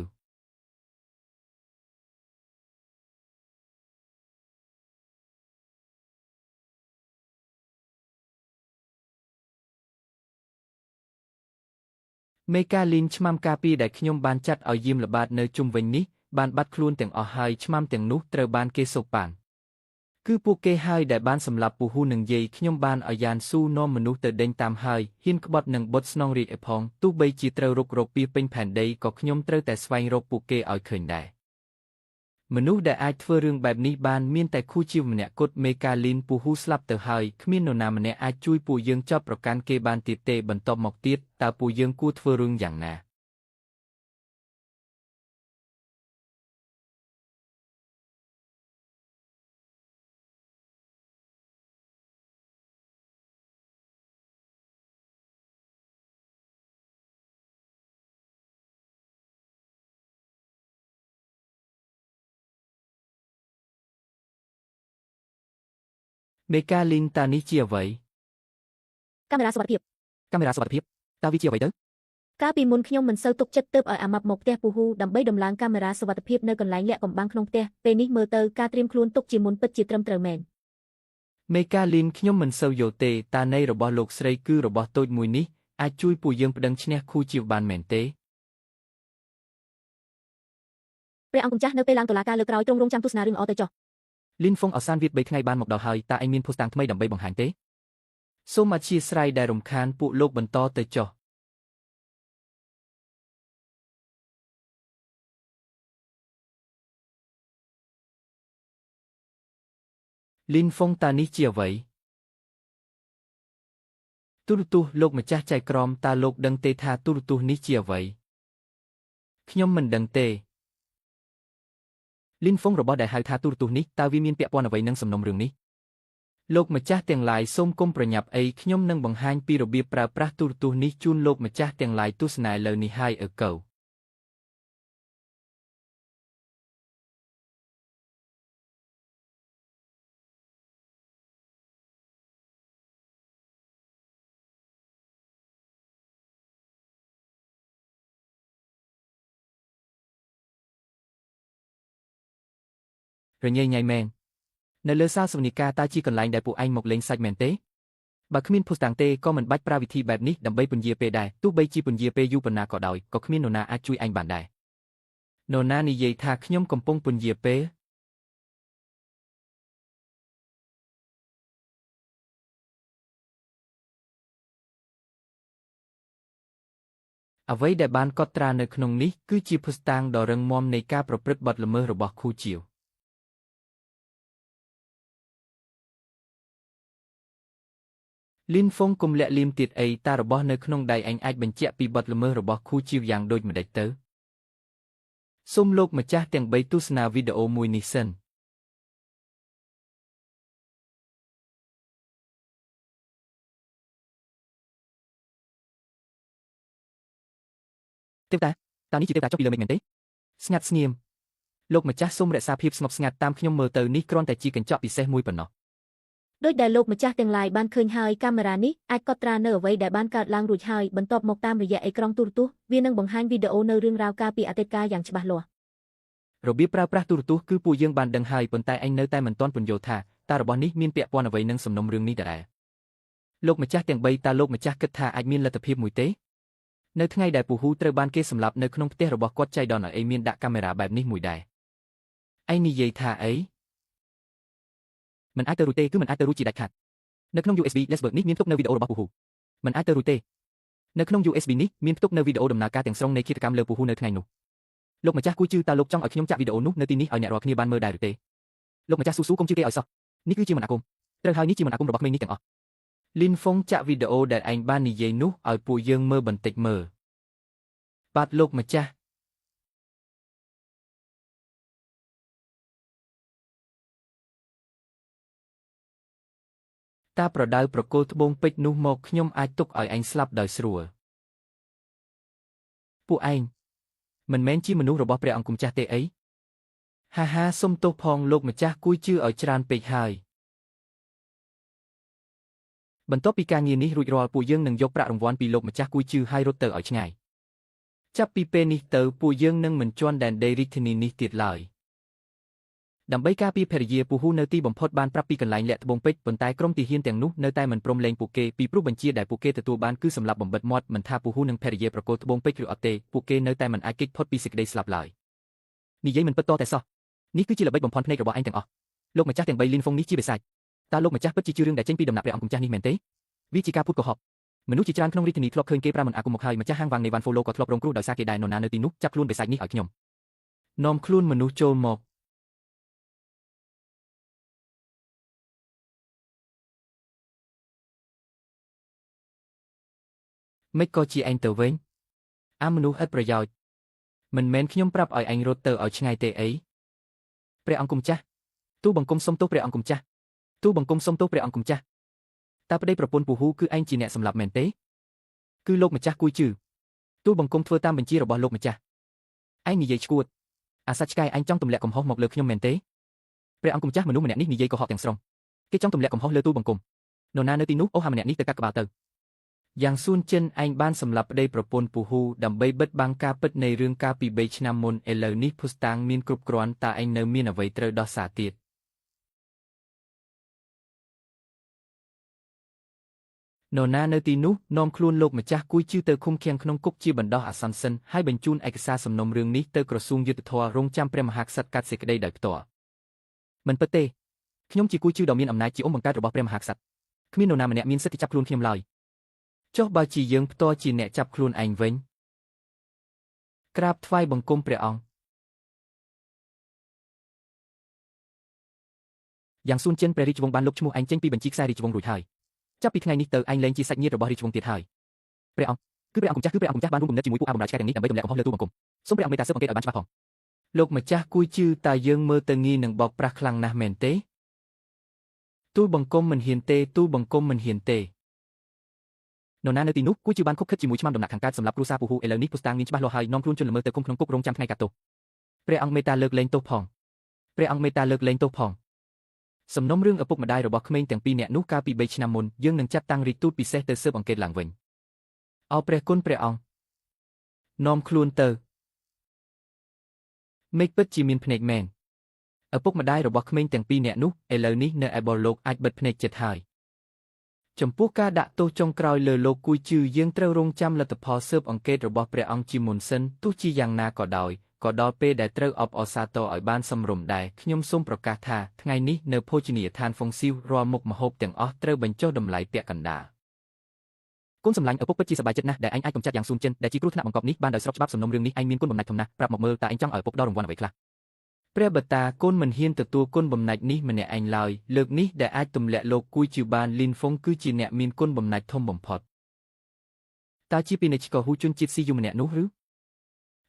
មេកាលីនឆ្មាំការពារដែលខ្ញុំបានចាត់ឲ្យយាមល្បាតនៅជុំវិញនេះបានបាត់ខ្លួនទាំងអស់ហើយឆ្មាំទាំងនោះត្រូវបានគេសូកប៉ាន់គឺពួកគេហើយដែលបានសម្លាប់ពូហ៊ូនិងយាយខ្ញុំបានឲ្យយ៉ានស៊ូនាំមនុស្សទៅដេញតាមហើយហ៊ានក្បត់នឹងបុតស្នងរាជឯផងទោះបីជាត្រូវរុករកពីពេញផែនដីក៏ខ្ញុំត្រូវតែស្វែងរកពួកគេឲ្យឃើញដែរមនុស្សដែលអាចធ្វើរឿងបែបនេះបានមានតែខូជាវម្នាក់គត់មេកាលីនពូហ៊ូស្លាប់ទៅហើយគ្មាននរណាម្នាក់អាចជួយពួកយើងចោទប្រកាន់គេបានទៀតទេបន្ទាប់មកទៀតតើពួកយើងគួរធ្វើរឿងយ៉ាងណាមេកាលីនតើនេះជាអ្វី
កាមេរ៉ាសុវត្ថិភាព
កាមេរ៉ាសុវត្ថិភាពតើវាជាអ្វីទៅ
កាលពីមុនខ្ញុំមិនសូវទុកចិត្តទើបឲ្យអាម៉ាប់មកផ្ទះពូហ៊ូដើម្បីដំឡើងកាមេរ៉ាសុវត្ថិភាពនៅកន្លែងលាក់កំបាំងក្នុងផ្ទះពេលនេះមើលទៅការត្រៀមខ្លួនទុកជាមុនពិតជាត្រឹមត្រូវមែន
មេកាលីនខ្ញុំមិនសូវយល់ទេតានៃរបស់លោកស្រីគឺរបស់តូចមួយនេះអាចជួយពួកយើងប្តឹងឈ្នះខូជាវបានមែនទេ
ព្រះអង្គម្ចាស់នៅពេលឡើងតុលាការលើកក្រោយទ្រង់រង់ចាំទស្សនារឿងល្អទៅចុះ
លីនហ្វុងអសានវា3ថ្ងៃបានមកដល់ហើយតើឯងមានភស្តុតាងថ្មីដើម្បីបង្ហាញទេសូមអធិស្ឋានដែលរំខានពួកលោកបន្តទៅចុះលីនហ្វុងតើនេះជាអ្វីទូរទស្សន៍លោកម្ចាស់ចៃក្រមតើលោកដឹងទេថាទូរទស្សន៍នេះជាអ្វីខ្ញុំមិនដឹងទេលីនហ្វុងរបស់ដែលហៅថាទូរទស្សន៍នេះតើវាមានពាក់ព័ន្ធអ្វីនឹងសំណុំរឿងនេះលោកម្ចាស់ទាំងឡាយសូមគុំប្រញាប់អីខ្ញុំនឹងបង្ហាញពីរបៀបប្រើប្រាស់ទូរទស្សន៍នេះជូនលោកម្ចាស់ទាំងឡាយទស្សនាឥឡូវនេះហើយឪកូវរញ៉េញ៉ៃមែននៅលើសាលសវនិកាតើជាកន្លែងដែលពួកឯងមកលេងសាច់មែនទេបើគ្មានភស្តុតាងទេក៏មិនបាច់ប្រើវិធីបែបនេះដើម្បីពន្យាពេលដែរទោះបីជាពន្យាពេលយូរប៉ុណ្ណាក៏ដោយក៏គ្មាននរណាអាចជួយឯងបានដែរនរណានិយាយថាខ្ញុំកំពុងពន្យាពេលអ្វីដែលបានកត់ត្រានៅក្នុងនេះគឺជាភស្តុតាងដ៏រឹងមាំនៃការប្រព្រឹត្តបទល្មើសរបស់ខូជាវលីនហ្វុងគុំលាក់លៀមទៀតអីតារបស់នៅក្នុងដៃឯងអាចបញ្ជាក់ពីបទល្មើសរបស់ខូជាវយ៉ាងដូចម្ដេចទៅសូមលោកម្ចាស់ទាំង3ទស្សនាវីដេអូមួយនេះសិនទេវតាតើនេះជាទេវតាចុះពីលើមេឃមែនទេស្ងាត់ស្ងៀមលោកម្ចាស់សូមរក្សាភាពស្ងប់ស្ងាត់តាមខ្ញុំមើលទៅនេះគ្រាន់តែជាកញ្ចក់ពិសេសមួយប៉ុណ្ណោះ
ដោយដែលលោកម្ចាស់ទាំងឡាយបានឃើញហើយកាមេរ៉ានេះអាចកត់ត្រានៅអ្វីដែលបានកើតឡើងរួចហើយបន្ទាប់មកតាមរយៈអេក្រង់ទូរទស្សន៍វានឹងបង្ហាញវីដេអូនៅរឿងរ៉ាវកាលពីអតីតកាលយ៉ាងច្បាស់លាស់
របៀបប្រើប្រាស់ទូរទស្សន៍គឺពួកយើងបានដឹងហើយប៉ុន្តែឯងនៅតែមិនទាន់ពន្យល់ថាតើរបស់នេះមានពាក់ព័ន្ធអ្វីនឹងសំណុំរឿងនេះដែរលោកម្ចាស់ទាំង3តើលោកម្ចាស់គិតថាអាចមានលទ្ធភាពមួយទេនៅថ្ងៃដែលពូហ៊ូត្រូវបានគេសម្លាប់នៅក្នុងផ្ទះរបស់គាត់ចៃដនឯងមានដាក់កាមេរ៉ាបែបនេះមួយដែរឯងនិយាយថាអីមិនអាចទៅរួចទេគឺមិនអាចទៅរួចជាដាច់ខាតនៅក្នុង USB Lesberg នេះមានផ្ទុកនៅវីដេអូរបស់ពូហ៊ូមិនអាចទៅរួចទេនៅក្នុង USB នេះមានផ្ទុកនៅវីដេអូដំណើរការទាំងស្រុងនៃឃាតកម្មលើពូហ៊ូនៅថ្ងៃនោះលោកម្ចាស់គូជឿតើលោកចង់ឲ្យខ្ញុំចាក់វីដេអូនោះនៅទីនេះឲ្យអ្នករាល់គ្នាបានមើលដែរឬទេលោកម្ចាស់ស៊ូស៊ូកុំជឿគេឲ្យសោះនេះគឺជាមន្តអាគមត្រូវហើយនេះជាមន្តអាគមរបស់ក្មេងនេះទាំងអស់លីនហ្វុងចាក់វីដេអូដែលឯងបាននិយាយនោះឲ្យពួកយើងមើលបន្តិចមើលបាទលោកម្ចាស់តាប្រដៅប្រគល់ត្បូងពេជ្រនោះមកខ្ញុំអាចទុកឲ្យឯងស្លាប់ដោយស្រួលពួកឯងមិនមែនជាមនុស្សរបស់ព្រះអង្គម្ចាស់ទេអីហាហាសុំទោសផងលោកម្ចាស់គួយជឿឲ្យច្រើនពេកហើយបន្ទាប់ពីការងារនេះរួចរាល់ពួកយើងនឹងយកប្រាក់រង្វាន់ពីលោកម្ចាស់គួយជឿឲ្យរត់ទៅឲ្យឆ្ងាយចាប់ពីពេលនេះទៅពួកយើងនឹងមិនជន់ដែនដីរាជធានីនេះទៀតឡើយដើម្បីការពារភរិយាពូហ៊ូនៅទីបំផុតបានប្រាប់ពីកន្លែងលាក់ត្បូងពេជ្រប៉ុន្តែក្រុមទាហានទាំងនោះនៅតែមិនព្រមលែងពួកគេពីព្រោះបញ្ជាដែលពួកគេទទួលបានគឺសម្លាប់បំបិទមាត់មិនថាពូហ៊ូនិងភរិយាប្រគល់ត្បូងពេជ្រឬអត់ទេពួកគេនៅតែមិនអាចគេចផុតពីសេចក្តីស្លាប់ឡើយនិយាយមិនពិតតតែសោះនេះគឺជាល្បិចបំផន់ភ្នែករបស់ឯងទាំងអស់លោកម្ចាស់ទាំង3លីនហ្វុងនេះជាបិសាចតើលោកម្ចាស់ពិតជាជឿរឿងដែលចេញពីដំណាក់ព្រះអង្គម្ចាស់នេះមែនទេវាជាការพูดកុហកមនុស្សជាច្រើនក្នុងរាជធានីធ្លាប់ឃើញគេប្រើមន្តអាគមមកហើយម្ចាស់ហាងវ៉ាងនៃវ៉ាន់ហ្វូឡូក៏ធ្លាប់រងគ្រោះដោយសារគេដែរនរណានៅទីនោះចាប់ខ្លួនបិសាចនេះឲ្យខ្ញុំនាំខ្លួនមនុស្សចូលមកមិនក៏ជាឯងទៅវិញអាមនុស្សឥតប្រយោជន៍មិនមែនខ្ញុំប្រាប់ឲ្យឯងរត់ទៅឲ្យឆ្ងាយទេអីព្រះអង្គម្ចាស់ទូបង្គំសុំទោសព្រះអង្គម្ចាស់ទូបង្គំសុំទោសព្រះអង្គម្ចាស់តើប្តីប្រពន្ធពូហ៊ូគឺឯងជាអ្នកសម្លាប់មែនទេគឺលោកម្ចាស់គួយជឿទូបង្គំធ្វើតាមបញ្ជារបស់លោកម្ចាស់ឯងនិយាយឈួតអាសត្វឆ្កែឯងចង់ទម្លាក់កំហុសមកលើខ្ញុំមែនទេព្រះអង្គម្ចាស់មនុស្សម្នាក់នេះនិយាយកុហកទាំងស្រុងគេចង់ទម្លាក់កំហុសលើទូបង្គំនរណានៅទីនោះអូហាម្នាក់នេះទៅកាត់ក្បាលទៅ យ៉ាងស៊ូនចិនឯងបានសម្លាប់ប្តីប្រពន្ធពូហ៊ូដើម្បីបិទបាំងការពិតនៃរឿងកាលពី3ឆ្នាំមុនឥឡូវនេះភូស្តាងមានគ្រប់គ្រាន់តើឯងនៅមានអ្វីត្រូវដោះសារទៀតនរណានៅទីនោះនាំខ្លួនលោកម្ចាស់គួយជឿទៅឃុំឃាំងក្នុងគុកជាបណ្ដោះអាសន្នសិនហើយបញ្ជូនឯកសារសំណុំរឿងនេះទៅក្រសួងយុទ្ធភ័ពរងចាំព្រះមហាក្សត្រកាត់សេចក្តីដោយផ្ទាល់មិនពិតទេខ្ញុំជាគួយជឿដ៏មានអំណាចជាបង្កើតរបស់ព្រះមហាក្សត្រគ្មាននរណាម្នាក់មានសិទ្ធិចាប់ខ្លួនខ្ញុំឡើយចុះបើជាយើងផ្ទាល់ជាអ្នកចាប់ខ្លួនឯងវិញក្រាបថ្វាយបង្គំព្រះអង្គយ៉ាងស៊ូនចិនព្រះរាជវង្សបានលុបឈ្មោះឯងចេញពីបញ្ជីខ្សែរាជវង្សរួចហើយចាប់ពីថ្ងៃនេះទៅឯងលែងជាសាច់ញាតិរបស់រាជវង្សទៀតហើយព្រះអង្គគឺព្រះអង្គម្ចាស់បានរួមគំនិតជាមួយពួកអាបម្រើឆ្កែទាំងនេះដើម្បីទម្លាក់កំហុសលើទូបង្គំសូមព្រះអង្គមេត្តាស៊ើបអង្កេតឲ្យបានច្បាស់ផងលោកម្ចាស់គួយជឿតើយើងមើលទៅងាយនឹងបោកប្រាស់ខ្លាំងណាស់មែនទេទូលបង្គំមិនហ៊ានទេទូលបង្គំមិនហ៊ានទេនរណានៅទីនោះគួយជឿបានខុបខិតជាមួយឆ្មាំដំណាក់ខាងកើតសម្រាប់គ្រួសារពូហ៊ូឥឡូវនេះភូស្តាងមានច្បាស់លាស់ហើយនាំខ្លួនជនល្មើសទៅឃុំក្នុងគុករងចាំថ្ងៃកាត់ទោសព្រះអង្គមេត្តាលើកលែងទោសផងព្រះអង្គមេត្តាលើកលែងទោសផងសំណុំរឿងឪពុកម្ដាយរបស់ក្មេងទាំងពីរនាក់នោះកាលពី3ឆ្នាំមុនយើងនឹងចាត់តាំងរាជទូតពិសេសទៅស៊ើបអង្កេតឡើងវិញអោព្រះគុណព្រះអង្គនាំខ្លួនទៅមេឃពិតជាមានភ្នែកមែនឪពុកម្ដាយរបស់ក្មេងទាំងពីរនាក់នោះឥឡូវនេះនៅឯបរលោកអាចបិទភ្នែកចិត្តហើយចំពោះការដាក់ទោសចុងក្រោយលើលោកគួយជឿយើងត្រូវរងចាំលទ្ធផលស៊ើបអង្កេតរបស់ព្រះអង្គជាមុនសិនទោះជាយ៉ាងណាក៏ដោយក៏ដល់ពេលដែលត្រូវអបអរសាទរឲ្យបានសមរម្យដែរខ្ញុំសូមប្រកាសថាថ្ងៃនេះនៅភោជនីយដ្ឋានហ្វុងស៊ីវរាល់មុខម្ហូបទាំងអស់ត្រូវបញ្ចុះតម្លៃពាក់កណ្ដាលកូនសម្លាញ់ឪពុកពិតជាសប្បាយចិត្តណាស់ដែលឯងអាចកម្ចាត់យ៉ាងស៊ូនចិនដែលជាគ្រោះថ្នាក់បង្កប់នេះបានដោយស្របច្បាប់សំណុំរឿងនេះឯងមានគុណបំណាច់ធំណាស់ប្រាប់មកមើលតើឯងចង់ឲ្យឪពុកដល់រង្វាន់អ្វីខ្លះព្រះបតាកូនមិនហ៊ានទទួលគុណបំណាច់នេះម្នាក់ឯងឡើយលើកនេះដែលអាចទម្លាក់លោកគួយជាបានលីនហ្វុងគឺជាអ្នកមានគុណបំណាច់ធំបំផុតតើជាពាណិជ្ជករហ៊ូជនជាតិស៊ីយូម្នាក់នោះឬ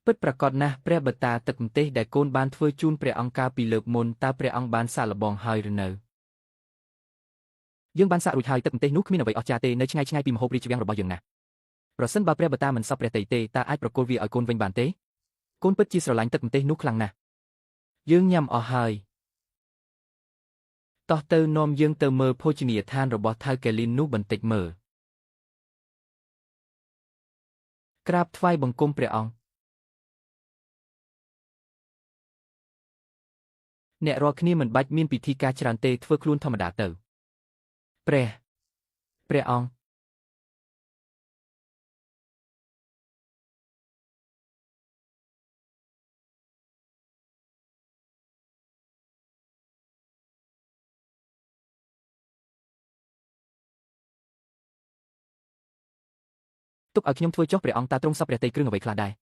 ពិតប្រាកដណាស់ព្រះបតាទឹកម្ទេសដែលកូនបានធ្វើជូនព្រះអង្គកាលពីលើកមុនតើព្រះអង្គបានសាកល្បងហើយឬនៅយើងបានសាករួចហើយទឹកម្ទេសនោះគ្មានអ្វីអស្ចារ្យទេនៅឆ្ងាយពីម្ហូបរាជវាំងរបស់យើងណាប្រសិនបើព្រះបតាមិនសពព្រះតីទេតើអាចប្រគល់វាឲ្យកូនវិញបានទេកូនពិតជាស្រឡាញ់ទឹកម្ទេសនោះខ្លាំងណាស់យើងញ៉ាំអស់ហើយតោះទៅនាំយើងទៅមើលភោជនីយដ្ឋានរបស់ថៅកែលីននោះបន្តិចមើលក្រាបថ្វាយបង្គំព្រះអង្គអ្នករាល់គ្នាមិនបាច់មានពិធីការច្រើនទេធ្វើខ្លួនធម្មតាទៅព្រះអង្គទុកឲ្យខ្ញុំធ្វើចុះព្រះអង្គតើទ្រង់សពព្រះតីគ្រឿងអ្វីខ្លះដែរ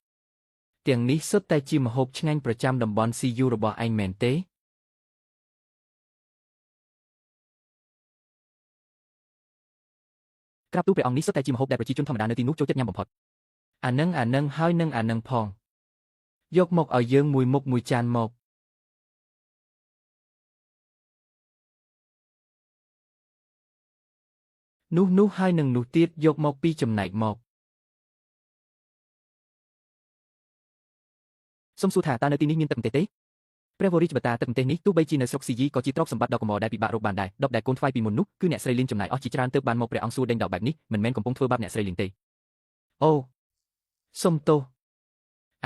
ទាំងនេះសុទ្ធតែជាម្ហូបឆ្ងាញ់ប្រចាំតំបន់ស៊ីយូរបស់ឯងមែនទេក្រាបទូលព្រះអង្គនេះសុទ្ធតែជាម្ហូបដែលប្រជាជនធម្មតានៅទីនោះចូលចិត្តញ៉ាំបំផុតអានឹងហើយនឹងអានឹងផងយកមកឲ្យយើងមួយមុខមួយចានមកនោះហើយនឹងនោះទៀតយកមកពីចំណែកមកសូមសួរថាតើនៅទីនេះមានទឹកម្ទេសទេព្រះវររាជបតាទឹកម្ទេសនេះទោះបីជានៅស្រុកស៊ីយីក៏ជាទ្រព្យសម្បត្តិដ៏កម្រដែលពិបាករកបានដែរដបដែលកូនថ្វាយពីមុននោះគឺអ្នកស្រីលីនចំណាយអស់ជាច្រើនទើបបានមកព្រះអង្គសួរដេញដោលបែបនេះមិនមែនកំពុងធ្វើបាបអ្នកស្រីលីនទេអូសុំទោស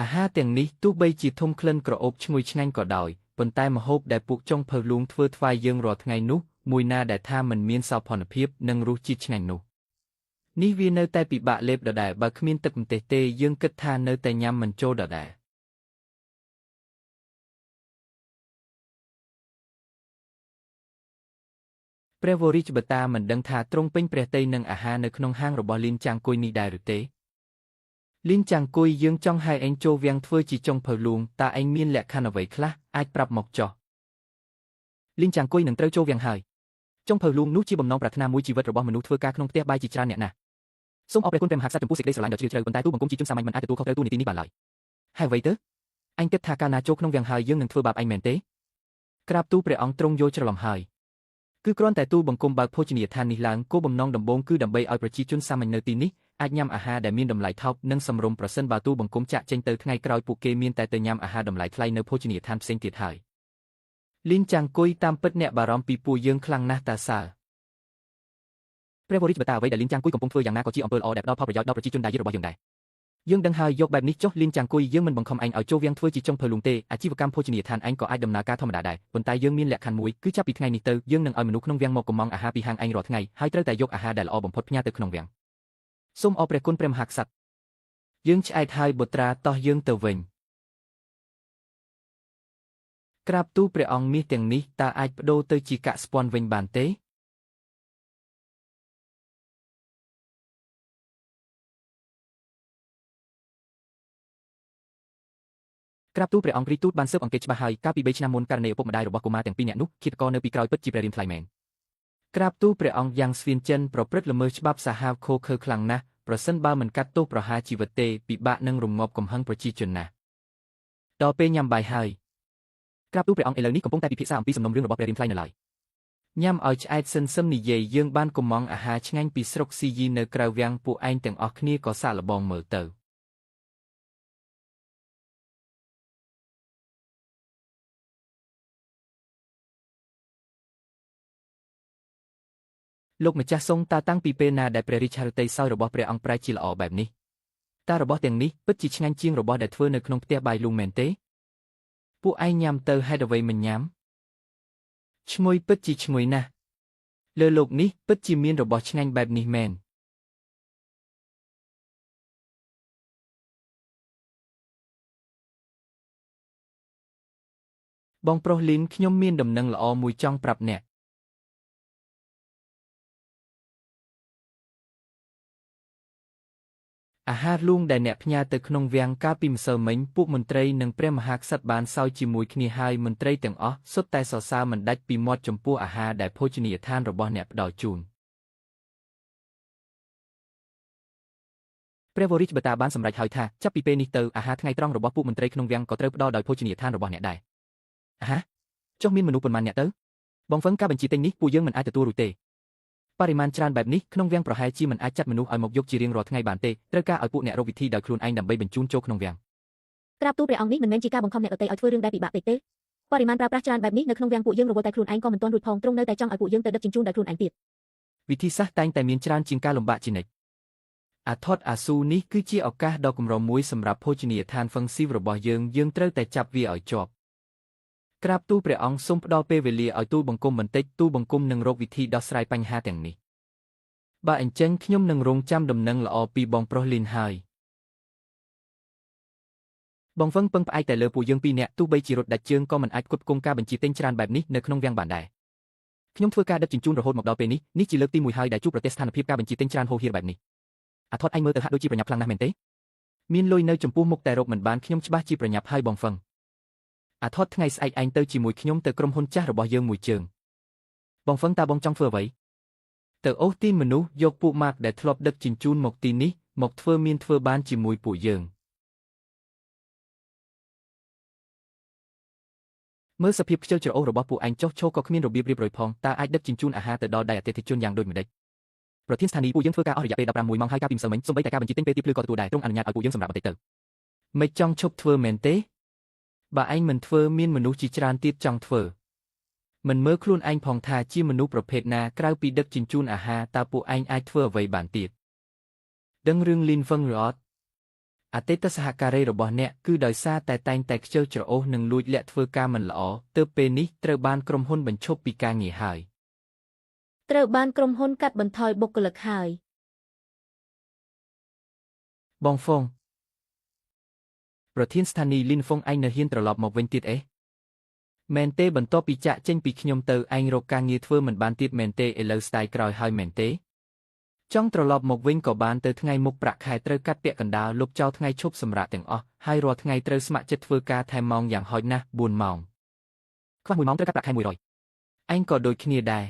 អាហារទាំងនេះទោះបីជាធំក្លិនក្រអូបឈ្ងុយឆ្ងាញ់ក៏ដោយប៉ុន្តែម្ហូបដែលពួកចុងភៅលួងធ្វើថ្វាយយើងរាល់ថ្ងៃនោះមួយណាដែលថាមិនមានសោភ័ណភាពនិងរសជាតិឆ្ងាញ់នោះនេះវានៅតែពិបាកលេបដដែលបើគ្មានទឹកម្ទេសទេយើងគិតថានៅតែញ៉ាំមិនចូលដដែលព្រះវររាជបតាមិនដឹងថាទ្រង់ពេញព្រះទ័យនឹងអាហារនៅក្នុងហាងរបស់លីនចាងគុយនេះដែរឬទេលីនចាងគុយយើងចង់ឲ្យឯងចូលវាំងធ្វើជាចុងភៅលួងតើឯងមានលក្ខខណ្ឌអ្វីខ្លះអាចប្រាប់មកចុះលីនចាងគុយនឹងត្រូវចូលវាំងហើយចុងភៅលួងនោះជាបំណងប្រាថ្នាមួយជីវិតរបស់មនុស្សធ្វើការក្នុងផ្ទះបាយជាច្រើនអ្នកណាស់សូមអរព្រះគុណព្រះមហាក្សត្រចំពោះសេចក្តីស្រឡាញ់ដ៏ជ្រាលជ្រៅប៉ុន្តែទូបង្គំជាជនសាមញ្ញមិនអាចទទួលខុសត្រូវទូនីតិនេះបានឡើយហើយអ្វីទៅអញគិតថាកាលណាចូលក្នុងវាំងហើយយើងនឹងធ្វើបាបឯងមែនទេក្រាបទូលព្រះអង្គទ្រង់យល់ច្រឡំហើយគឺគ្រាន់តែទូលបង្គំបើកភោជនីយដ្ឋាននេះឡើងគោលបំណងដំបូងគឺដើម្បីឲ្យប្រជាជនសាមញ្ញនៅទីនេះអាចញ៉ាំអាហារដែលមានតម្លៃថោកនិងសមរម្យប្រសិនបើទូលបង្គំចាក់ចេញទៅថ្ងៃក្រោយពួកគេមានតែទៅញ៉ាំអាហារតម្លៃថ្លៃនៅភោជនីយដ្ឋានផ្សេងទៀតហើយលីនចាងគុយតាមពិតអ្នកបារម្ភពីពួកយើងខ្លាំងណាស់តាសើ ព្រះវរិទ្ធបតាអ្វីដែលលៀនចាំងគុយកំពុងធ្វើយ៉ាងណាក៏ជាអំពើល្អដែលផ្ដល់ផលប្រយោជន៍ដល់ប្រជាជនដែលរបស់យើងដែរយើងដឹងហើយយកបែបនេះចុះលៀនចាំងគុយយើងមិនបង្ខំឯងឲ្យចូលវាំងធ្វើជាចុងភៅលួងទេអាជីវកម្មភោជនីយដ្ឋានឯងក៏អាចដំណើរការធម្មតាដែរប៉ុន្តែយើងមានលក្ខខណ្ឌមួយគឺចាប់ពីថ្ងៃនេះទៅយើងនឹងឲ្យមនុស្សក្នុងវាំងមកកុម្ម៉ង់អាហារពីហាងឯងរាល់ថ្ងៃហើយត្រូវតែយកអាហារដែលល្អបំផុតផ្ញើទៅក្នុងវាំងសូមអរព្រះគុណព្រះមហាក្សត្រយើងឆ្អែតហើយបុត្រាតោះយើងទៅវិញក្រាបទូលព្រះអង្គមាសទាំងនេះតើអាចបដូរទៅជាកាក់ស្ពាន់វិញបានទេក្រាបទូលព្រះអង្គរីទូតបានស៊ើបអង្កេតច្បាស់ហើយកាលពី3ឆ្នាំមុនករណីឪពុកម្ដាយរបស់កុមារទាំងពីរនាក់នោះឃាតករនៅពីក្រោយពិតជាព្រះរាមថ្លៃមែនក្រាបទូលព្រះអង្គយ៉ាងស្វៀនចិនប្រព្រឹត្តល្មើសច្បាប់សាហាវឃោឃៅខ្លាំងណាស់ប្រសិនបើមិនកាត់ទោសប្រហារជីវិតទេពិបាកនឹងរងាប់កំហឹងប្រជាជនណាស់ដល់ពេលញ៉ាំបាយហើយក្រាបទូលព្រះអង្គឥឡូវនេះកំពុងតែពិភាក្សាអំពីសំណុំរឿងរបស់ព្រះរាមថ្លៃនៅឡើយញ៉ាំឲ្យឆ្អែតសិនសឹមនិយាយយើងបានកុម្ម៉ង់អាហារឆ្ងាញ់ពីស្រុកស៊ីយីនៅក្រៅវាំងពួកឯងទាំងអស់គ្នាក៏សាកល្បងមើលទៅលោកម្ចាស់សូងតើតាំងពីពេលណាដែលព្រះរាជហឫទ័យសោយរបស់ព្រះអង្គប្រែជាល្អបែបនេះតើរបស់ទាំងនេះពិតជាឆ្ងាញ់ជាងរបស់ដែលធ្វើនៅក្នុងផ្ទះបាយលូងមែនទេពួកឯងញ៉ាំទៅហេតុអ្វីមិនញ៉ាំឈ្ងុយពិតជាឈ្ងុយណាស់លើលោកនេះពិតជាមានរបស់ឆ្ងាញ់បែបនេះមែនបងប្រុសលីនខ្ញុំមានដំណឹងល្អមួយចង់ប្រាប់អ្នកអាហារលួងដែលអ្នកផ្ញើទៅក្នុងវាំងកាលពីម្សិលមិញពួកមន្ត្រីនិងព្រះមហាក្សត្របានសោយជាមួយគ្នាហើយមន្ត្រីទាំងអស់សុទ្ធតែសរសើរមិនដាច់ពីមាត់ចំពោះអាហារដែលភោជនីយដ្ឋានរបស់អ្នកផ្ដល់ជូនព្រះវរិទ្ធបតាបានសម្រេចហើយថាចាប់ពីពេលនេះទៅអាហារថ្ងៃត្រង់របស់ពួកមន្ត្រីក្នុងវាំងក៏ត្រូវផ្ដល់ដោយភោជនីយដ្ឋានរបស់អ្នកដែរអាហាចុះមានមនុស្សប៉ុន្មានអ្នកទៅបងហ្វឹងការបញ្ជាទិញនេះពួកយើងមិនអាចទទួលរួចទេបរិមាណច្រើនបែបនេះក្នុងវាំងប្រហែលជាមិនអាចចាត់មនុស្សឲ្យមកយកជារៀងរាល់ថ្ងៃបានទេត្រូវការឲ្យពួកអ្នករកវិធីដោយខ្លួនឯងដើម្បីបញ្ជូនចូលក្នុងវាំង
ក្រាបទូលព្រះអង្គនេះមិនមែនជាការបង្ខំអ្នកដទៃឲ្យធ្វើរឿងដែលពិបាកពេកទេបរិមាណប្រើប្រាស់ច្រើនបែបនេះនៅក្នុងវាំងពួកយើងរវល់តែខ្លួនឯងក៏មិនទាន់រួចផងទ្រង់នៅតែចង់ឲ្យពួកយើងទៅដឹកជញ្ជូនដោយខ្លួនឯងទៀត
វិធីសាស្ត្រតែងតែមានច្រើនជាងការលំបាកជានិច្ចអាថតអាស៊ូនេះគឺជាឱកាសដ៏កម្រមួយសម្រាប់ភោជនីយដ្ឋានហ្វឹងស៊ីវរបស់យើងត្រូវតែចាប់វាឲ្យជាប់ក្រាបទូលព្រះអង្គសូមផ្ដល់ពេលវេលាឲ្យទូលបង្គំបន្តិចទូលបង្គំនឹងរកវិធីដោះស្រាយបញ្ហាទាំងនេះបើអញ្ចឹងខ្ញុំនឹងរងចាំដំណឹងល្អពីបងប្រុសលីនហើយបងហ្វឹងពឹងផ្អែកតែលើពួកយើងពីរនាក់ទោះបីជារត់ដាច់ជើងក៏មិនអាចគ្រប់គ្រងការបញ្ជាទិញច្រើនបែបនេះនៅក្នុងវាំងបានដែរខ្ញុំធ្វើការដឹកជញ្ជូនរហូតមកដល់ពេលនេះជាលើកទី1ហើយដែលជួបប្រទះស្ថានភាពការបញ្ជាទិញច្រើនហូរហៀរបែបនេះអាថតឯងមើលទៅហាក់ដូចជាប្រញាប់ខ្លាំងណាស់មែនទេមានលុយនៅចំពោះមុខតែរកមិនបានខ្ញុំច្បាស់ជាប្រញាប់ហើយបងហ្វឹងអាថតថ្ងៃស្អែកឯងទៅជាមួយខ្ញុំទៅក្រុមហ៊ុនចាស់របស់យើងមួយជើងបងហ្វឹងតើបងចង់ធ្វើអ្វីទៅអូសទីមនុស្សយកពួកម៉ាកដែលធ្លាប់ដឹកជញ្ជូនមកទីនេះមកធ្វើបានជាមួយពួកយើងមើលសភាពខ្ជិលច្រអូសរបស់ពួកឯងចុះឈោក៏គ្មានរបៀបរៀបរយផងតើអាចដឹកជញ្ជូនអាហារទៅដល់ដៃអតិថិជនយ៉ាងដូចម្តេចប្រធានស្ថានីយ៍ពួកយើងធ្វើការអស់រយៈពេល16ម៉ោងហើយកាលពីម្សិលមិញសូម្បីតែការបញ្ជាទិញពេលទីភ្លឺក៏ទទួលដែរទ្រង់អនុញ្ញាតឲ្យពួកយើងសម្រាប់បន្តិចទៅមិនចង់ឈប់ធ្វើមែនទេបើឯងមិនធ្វើមានមនុស្សជាច្រើនទៀតចង់ធ្វើមិនមើលខ្លួនឯងផងថាជាមនុស្សប្រភេទណាក្រៅពីដឹកជញ្ជូនអាហារតើពួកឯងអាចធ្វើអ្វីបានទៀតដឹងរឿងលីនហ្វឹងរត់អតីតសហការីរបស់អ្នកគឺដោយសារតែតែងតែខ្ជិលច្រអូសនិងលួចលាក់ធ្វើការមិនល្អទើបពេលនេះត្រូវបានក្រុមហ៊ុនបញ្ឈប់ពីការងារហើយ
ត្រូវបានក្រុមហ៊ុនកាត់បន្ថយបុគ្គលិកហើយ
បងហ្វុងប្រធានស្ថានីយ៍លីនហ្វុងឯងនៅហ៊ានត្រឡប់មកវិញទៀតអេមែនទេបន្ទាប់ពីចាក់ចេញពីខ្ញុំទៅឯងរកការងារធ្វើមិនបានទៀតមែនទេឥឡូវស្ដាយក្រោយហើយមែនទេចង់ត្រឡប់មកវិញក៏បានទៅថ្ងៃមុខប្រាក់ខែត្រូវកាត់ពាក់កណ្ដាលលុបចោលថ្ងៃឈប់សម្រាកទាំងអស់ហើយរាល់ថ្ងៃត្រូវស្ម័គ្រចិត្តធ្វើការថែមម៉ោងយ៉ាងហោចណាស់4ម៉ោងខ្វះ1ម៉ោងត្រូវកាត់ប្រាក់ខែ100ឯងក៏ដូចគ្នាដែរ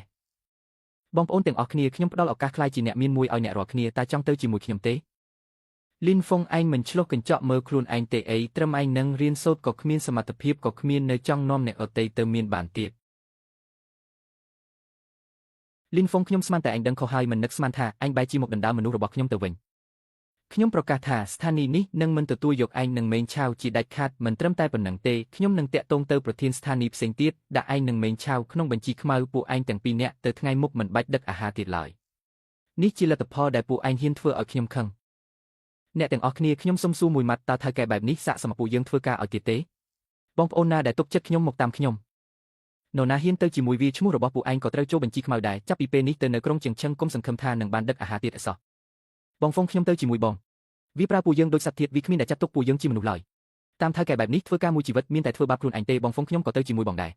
បងប្អូនទាំងអស់គ្នាខ្ញុំផ្ដល់ឱកាសខ្លាយជាអ្នកមានមួយឲ្យអ្នករាល់គ្នាតើចង់ទៅជាមួយខ្ញុំទេលីនហ្វុងឯងមិនឆ្លុះកញ្ចក់មើលខ្លួនឯងទេអីត្រឹមឯងនឹងរៀនសូត្រក៏គ្មានសមត្ថភាពក៏គ្មាននៅចង់នាំអ្នកដទៃទៅមានបានទៀតលីនហ្វុងខ្ញុំស្មានតែឯងដឹងខុសហើយមិននឹកស្មានថាឯងបែរជាមកដណ្ដើមមនុស្សរបស់ខ្ញុំទៅវិញខ្ញុំប្រកាសថាស្ថានីយ៍នេះនឹងមិនទទួលយកឯងនឹងមេងឆាវជាដាច់ខាតមិនត្រឹមតែប៉ុណ្ណឹងទេខ្ញុំនឹងតាក់ទងទៅប្រធានស្ថានីយ៍ផ្សេងទៀតដាក់ឯងនឹងមេងឆាវក្នុងបញ្ជីខ្មៅពួកឯងទាំងពីរនាក់ទៅថ្ងៃមុខមិនបាច់ដឹកអាហារទៀតឡើយ នេះជាលទ្ធផលដែលពួកឯងហ៊ានធ្វើឲ្យខ្ញុំខឹងអ្នកទាំងអស់គ្នាខ្ញុំសុំសួរមួយម៉ាត់តើថៅកែបែបនេះស័ក្តិសមពួកយើងធ្វើការឲ្យទៀតទេបងប្អូនណាដែលទុកចិត្តខ្ញុំមកតាមខ្ញុំនរណាហ៊ានទៅជាមួយវាឈ្មោះរបស់ពួកឯងក៏ត្រូវចូលបញ្ជីខ្មៅដែរចាប់ពីពេលនេះទៅនៅក្រុងជាងឈឹងគុំសង្ឃឹមថានឹងបានដឹកអាហារទៀតអសោះបងហ្វុងខ្ញុំទៅជាមួយបងវាប្រើពួកយើងដូចសត្វធាតុវាគ្មានដែលចាត់ទុកពួកយើងជាមនុស្សឡើយតាមថៅកែបែបនេះធ្វើការមួយជីវិតមានតែធ្វើបាបខ្លួនឯងទេបងហ្វុងខ្ញុំក៏ទៅជាមួយបងដែរ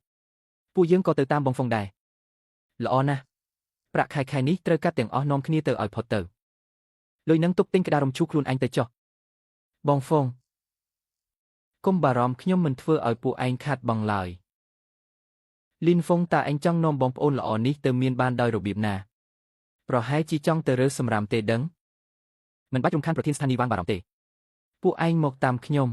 ពួកយើងក៏ទៅតាមបងហ្វុងដែរល្អណាស់ប្រាក់ខែនេះត្រូវកាត់ទាំងអស់នាំគ្នាទៅឲ្យផុតទៅលុយនឹងទុកទិញក្តាររំឈូសខ្លួនឯងទៅចុះបងហ្វុងកុំបារម្ភខ្ញុំមិនធ្វើឲ្យពួកឯងខាតបង់ឡើយលីនហ្វុងតើឯងចង់នាំបងប្អូនល្អនេះទៅមានបានដោយរបៀបណាប្រហែលជាចង់ទៅរើសម្រាមទេដឹងមិនបាច់រំខានប្រធានស្ថានីយ៍វ៉ាងបារម្ភទេពួកឯងមកតាមខ្ញុំ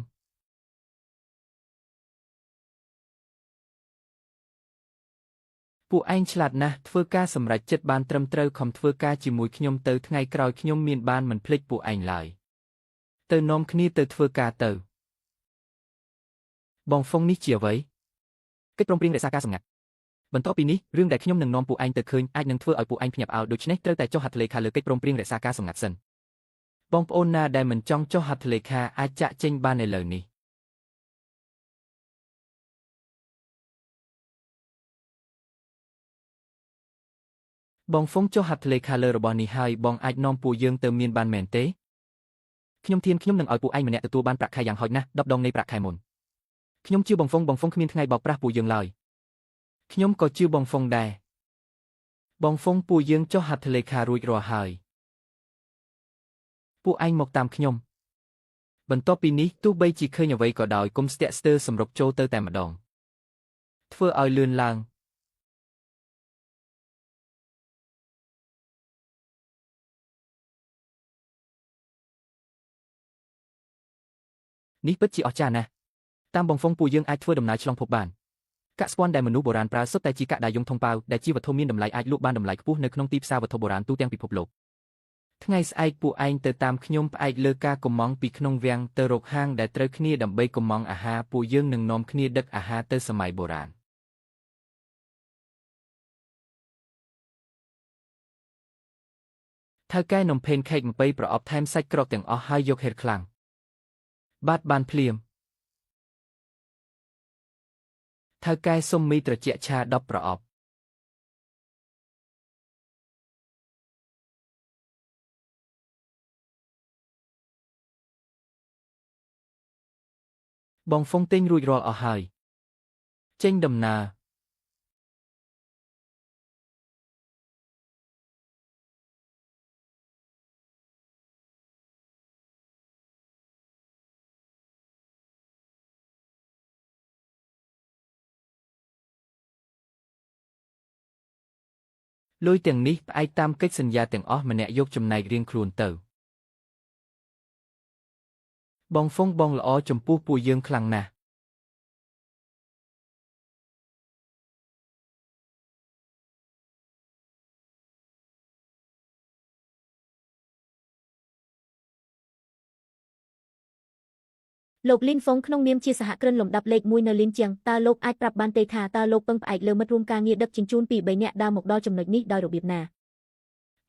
ពួកឯងឆ្លាតណាស់ធ្វើការសម្រេចចិត្តបានត្រឹមត្រូវខំធ្វើការជាមួយខ្ញុំទៅថ្ងៃក្រោយខ្ញុំមានបានមិនភ្លេចពួកឯងឡើយទៅនាំគ្នាទៅធ្វើការទៅបងហ្វុងនេះជាអ្វីកិច្ចព្រមព្រៀងរក្សាការសម្ងាត់បន្ទាប់ពីនេះរឿងដែលខ្ញុំនឹងនាំពួកឯងទៅឃើញអាចនឹងធ្វើឲ្យពួកឯងភ្ញាក់ផ្អើលដូច្នេះត្រូវតែចុះហត្ថលេខាលើកិច្ចព្រមព្រៀងរក្សាការសម្ងាត់សិនបងប្អូនណាដែលមិនចង់ចុះហត្ថលេខាអាចចាក់ចេញបានឥឡូវនេះបងហ្វុងចុះហត្ថលេខាលើរបស់នេះហើយបងអាចនាំពួកយើងទៅមានបានមែនទេខ្ញុំធានខ្ញុំនឹងឲ្យពួកឯងម្នាក់ទទួលបានប្រាក់ខែយ៉ាងហោចណាស់10 ដងនៃប្រាក់ខែមុនខ្ញុំជឿបងហ្វុងគ្មានថ្ងៃបោកប្រាស់ពួកយើងឡើយខ្ញុំក៏ជឿបងហ្វុងដែរបងហ្វុងពួកយើងចុះហត្ថលេខារួចរាល់ហើយពួកឯងមកតាមខ្ញុំបន្ទាប់ពីនេះទោះបីជាឃើញអ្វីក៏ដោយកុំស្ទាក់ស្ទើរសម្រុកចូលទៅតែម្ដងធ្វើឲ្យលឿនឡើងនេះពិតជាអស្ចារ្យណាស់តាមបងហ្វុងពួកយើងអាចធ្វើដំណើរឆ្លងភពបានកាក់ស្ពាន់ដែលមនុស្សបុរាណប្រើសុទ្ធតែជាកាក់ដែលយងធំប៉ាវដែលជាវត្ថុមានតម្លៃអាចលក់បានតម្លៃខ្ពស់នៅក្នុងទីផ្សារវត្ថុបុរាណទូទាំងពិភពលោកថ្ងៃស្អែកពួកឯងទៅតាមខ្ញុំផ្អែកលើការកំងពីក្នុងវាំងទៅរកហាងដែលត្រូវគ្នាដើម្បីកំងអាហារពួកយើងនឹងនាំគ្នាដឹកអាហារទៅសម័យបុរាណថៅកែនំផេនខេក20ប្រអប់ថែមសាច់ក្រកទាំងអស់ហើយយកហេតុខ្លាំងបាទបានភ្លាមថៅកែសុំមីត្រជាក់ឆា10ប្រអប់បងហ្វុងទិញរួចរាល់អស់ហើយចេញដំណើរលុយទាំងនេះផ្អែកតាមកិច្ចសន្យាទាំងអស់ម្នាក់យកចំណែករៀងខ្លួនទៅបងហ្វុងបងល្អចំពោះពួកយើងខ្លាំងណាស់
លោកលីនហ្វុងក្នុងនាមជាសហគ្រិនលំដាប់លេខ1នៅលីនជាងតើលោកអាចប្រាប់បានទេថាតើលោកពឹងផ្អែកលើមិត្តរួមការងារដឹកជញ្ជូនពី3នាក់ដើរមកដល់ចំណុចនេះដោយរបៀបណា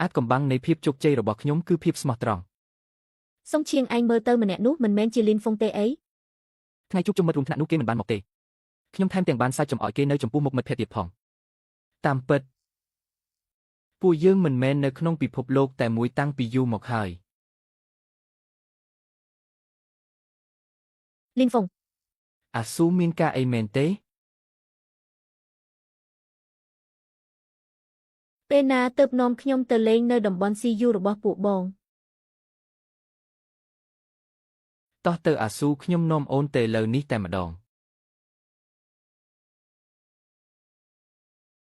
អាចកំបាំងនៃភាពជោគជ័យរបស់ខ្ញុំគឺភាពស្មោះត្រង់
សុងឈៀងឯងមើលទៅម្នាក់នោះមិនមែនជាលីនហ្វុងទេអី
ថ្ងៃជួបជុំមិត្តរួមថ្នាក់នោះគេមិនបានមកទេខ្ញុំថែមទាំងបានសាច់ចំអកគេនៅចំពោះមុខមិត្តភក្តិទៀតផងតាមពិតពួកយើងមិនមែននៅក្នុងពិភពលោកតែមួយតាំងពីយូរមកហើយ
លីនហ្វុង
អាស៊ូមានការអីមែនទេ
ពេលណាទើបនាំខ្ញុំទៅលេងនៅតំបន់ CU របស់ពួកបង
តោះទៅអាស៊ូខ្ញុំនាំអូនទៅឥឡូវនេះតែម្ដង